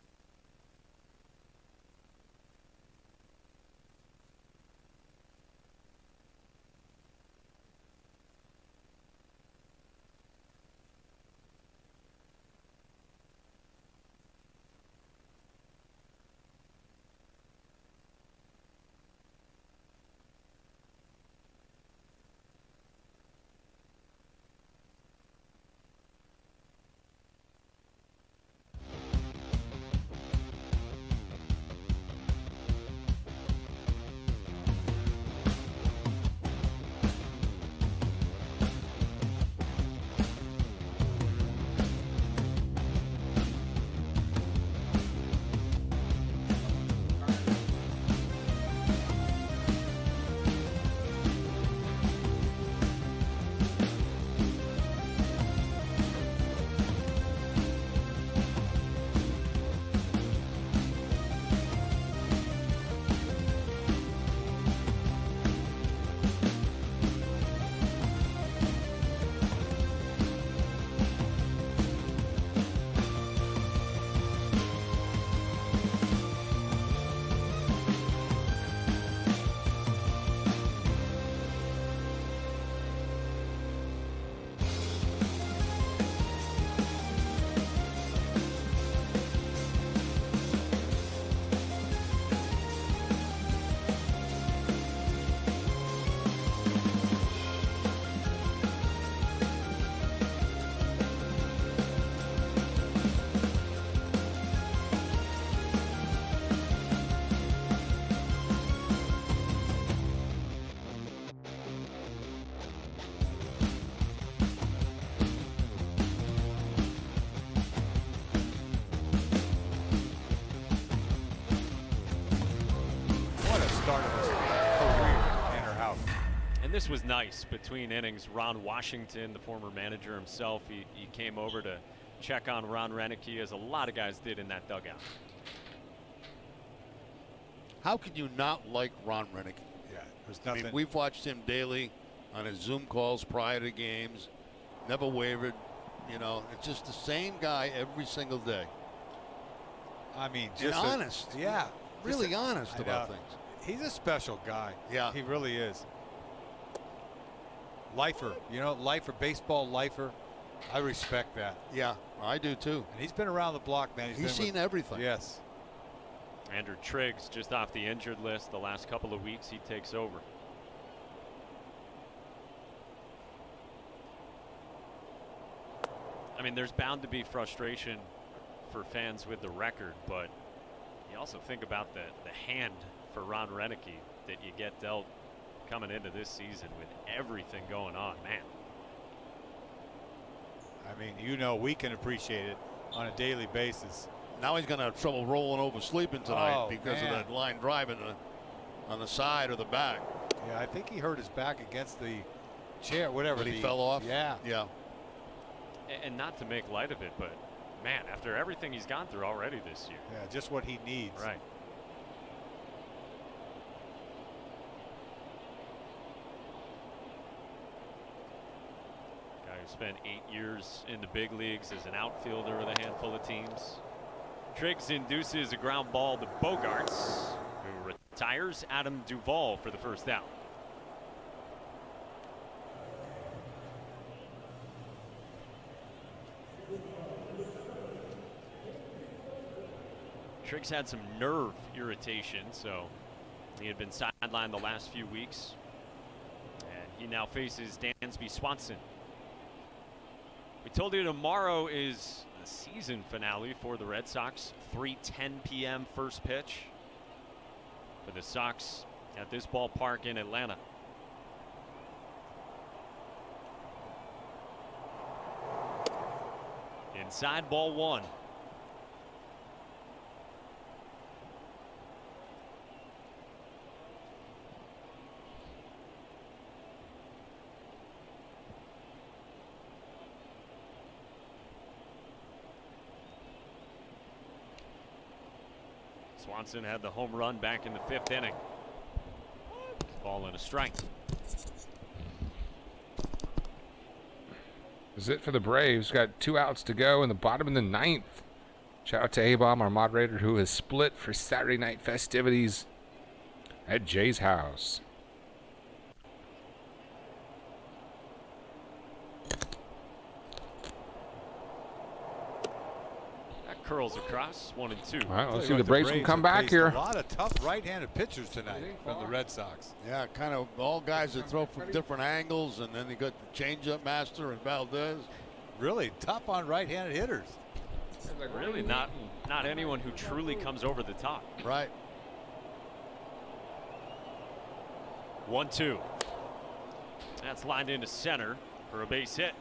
And this was nice between innings. Ron Washington, the former manager himself, he came over to check on Ron Renicky, as a lot of guys did in that dugout. How can you not like Ron Renicky? Yeah, there's I nothing. mean, we've watched him daily on his Zoom calls prior to games. Never wavered. You know, it's just the same guy every single day. I mean, And just honest. Yeah, Really just honest I about know. things. He's a special guy. Yeah. He really is. Lifer, you know, lifer, baseball lifer. I respect that. Yeah, I do too. And he's been around the block, man. He's been seen with, everything. Yes. Andrew Triggs just off the injured list the last couple of weeks. He takes over. I mean, there's bound to be frustration for fans with the record, but you also think about the hand for Ron Renicky that you get dealt coming into this season with everything going on, man. I mean, you know, we can appreciate it on a daily basis. Now he's going to have trouble rolling over sleeping tonight Oh, because man. of that line drive on the side or the back. Yeah, I think he hurt his back against the chair, whatever. When he fell off? Yeah. Yeah. And not to make light of it, but man, after everything he's gone through already this year. Yeah, just what he needs. Right. Guy who spent 8 years in the big leagues as an outfielder with a handful of teams. Triggs induces a ground ball to Bogarts, who retires Adam Duvall for the first out. Triggs had some nerve irritation, so he had been sidelined the last few weeks. And he now faces Dansby Swanson. We told you tomorrow is the season finale for the Red Sox. 3:10 p.m. first pitch for the Sox at this ballpark in Atlanta. Inside, ball one. Swanson had the home run back in the 5th inning. Ball and a strike. This is it for the Braves. Got 2 outs to go in the bottom of the 9th. Shout out to A-Bomb, our moderator, who is split for Saturday night festivities at Jay's house. That curls across, 1 and 2. All right, let's Tell see you if what, the Braves can come have back faced here. A lot of tough right-handed pitchers tonight from the Red Sox. Yeah, kind of all guys that throw from different angles, and then you got the changeup master and Valdez. Really tough on right-handed hitters. Really not anyone who truly comes over the top. Right. 1-2. That's lined into center for a base hit.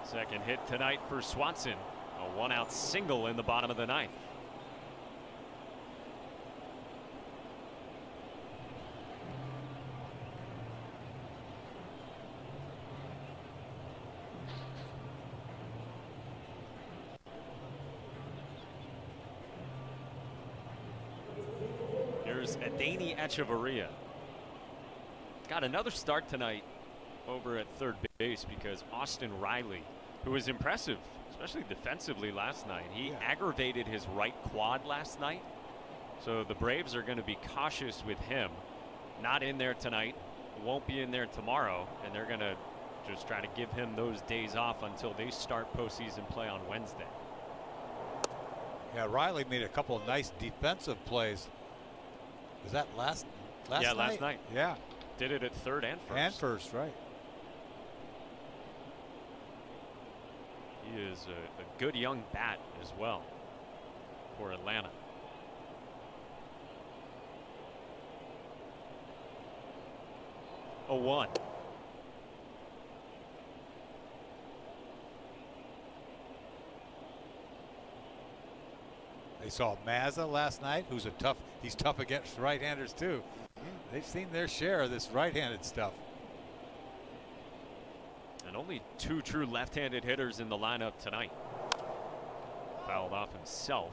Second hit tonight for Swanson. A 1-out single in the bottom of the 9th. Here's Adani Echeverria. Got another start tonight over at third base because Austin Riley, who was impressive, especially defensively last night, he aggravated his right quad last night. So the Braves are going to be cautious with him. Not in there tonight, won't be in there tomorrow, and they're going to just try to give him those days off until they start postseason play on Wednesday. Yeah, Riley made a couple of nice defensive plays. Was that last night? Yeah, last night. Yeah. Did it at third and first. And first, right. He is a good young bat as well for Atlanta. A 1. They saw Mazza last night, who's he's tough against right-handers too. They've seen their share of this right-handed stuff. And only 2 true left-handed hitters in the lineup tonight. Fouled off himself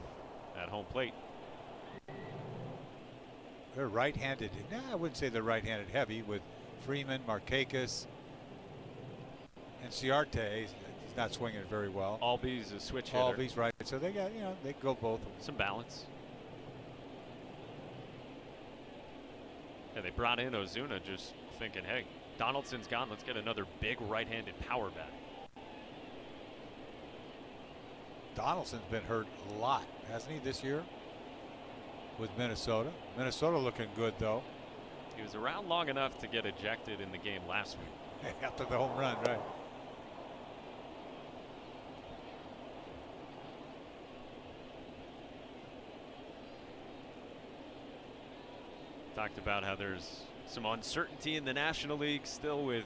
at home plate. They're right-handed. No, I wouldn't say they're right-handed heavy with Freeman, Markakis, and Ciarte. He's not swinging it very well. Albies a switch hitter. Albies, right. So they got, they can go both. Some balance. Yeah, they brought in Ozuna just thinking, hey, Donaldson's gone. Let's get another big right-handed power bat. Donaldson's been hurt a lot, hasn't he, this year with Minnesota? Minnesota looking good, though. He was around long enough to get ejected in the game last week. After the home run, right. Talked about how there's some uncertainty in the National League still with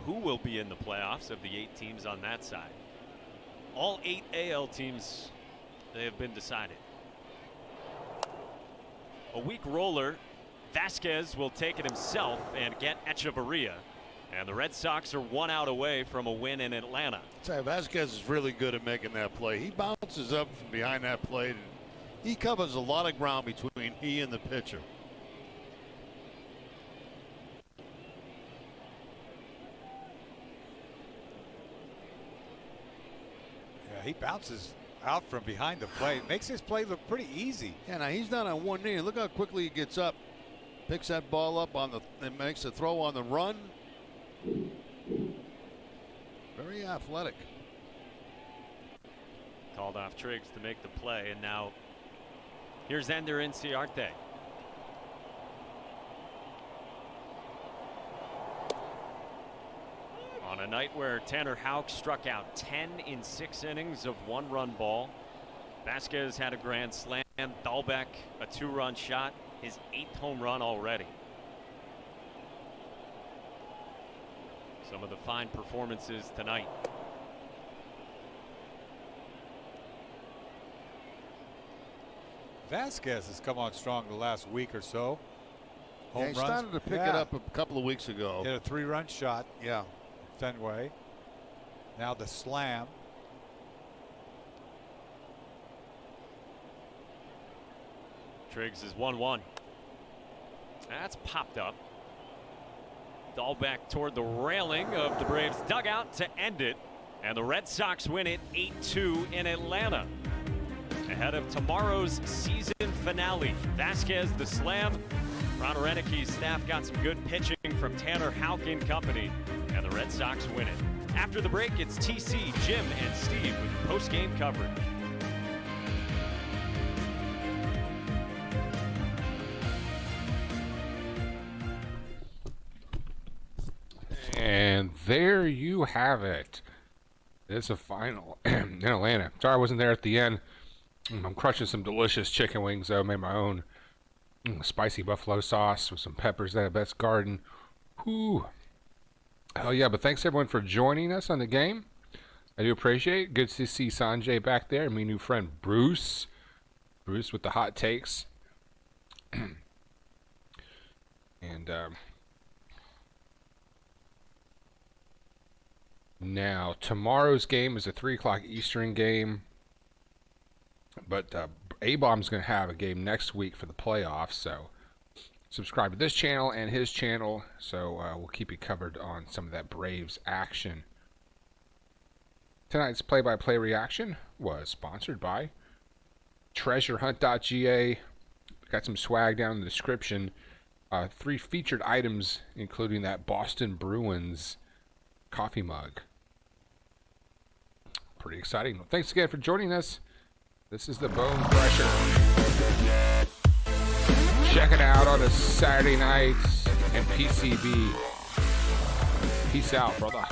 who will be in the playoffs of the 8 teams on that side. All 8 AL teams, they have been decided. A weak roller. Vasquez will take it himself and get Echeverria. And the Red Sox are 1 out away from a win in Atlanta. Vasquez is really good at making that play. He bounces up from behind that plate, and he covers a lot of ground between he and the pitcher. Yeah, he bounces out from behind the plate. Makes his play look pretty easy. Yeah, now he's not on one knee. Look how quickly he gets up. Picks that ball up on the and makes a throw on the run. Very athletic. Called off Triggs to make the play, and now here's Ender Inciarte. On a night where Tanner Houck struck out 10 in 6 innings of 1-run ball, Vasquez had a grand slam. Dahlbeck a 2-run shot, his 8th home run already. Some of the fine performances tonight. Vasquez has come on strong the last week or so. Home Yeah, he runs. started to pick it up a couple of weeks ago. Hit a 3-run shot. Yeah. Fenway. Now the slam. Triggs is 1-1. That's popped up. Dahlbeck toward the railing of the Braves dugout to end it. And the Red Sox win it 8-2 in Atlanta. Ahead of tomorrow's season finale. Vasquez the slam. Ron Renicki's staff got some good pitching from Tanner Houck and company. And the Red Sox win it. After the break, it's TC, Jim, and Steve with post-game coverage. And there you have it. It's a final in Atlanta. Sorry I wasn't there at the end. I'm crushing some delicious chicken wings, though. Made my own spicy buffalo sauce with some peppers there at Bet's Garden. Whew. Hell yeah, but thanks everyone for joining us on the game. I do appreciate it. Good to see Sanjay back there. And my new friend Bruce. Bruce with the hot takes. And now tomorrow's game is a 3 o'clock Eastern game. But A-Bomb's going to have a game next week for the playoffs. So subscribe to this channel and his channel. So we'll keep you covered on some of that Braves action. Tonight's play-by-play reaction was sponsored by TreasureHunt.ga. Got some swag down in the description. 3 featured items, including that Boston Bruins coffee mug. Pretty exciting. Well, thanks again for joining us. This is the Bone Crusher. Check it out on a Saturday night and PCB. Peace out, brother.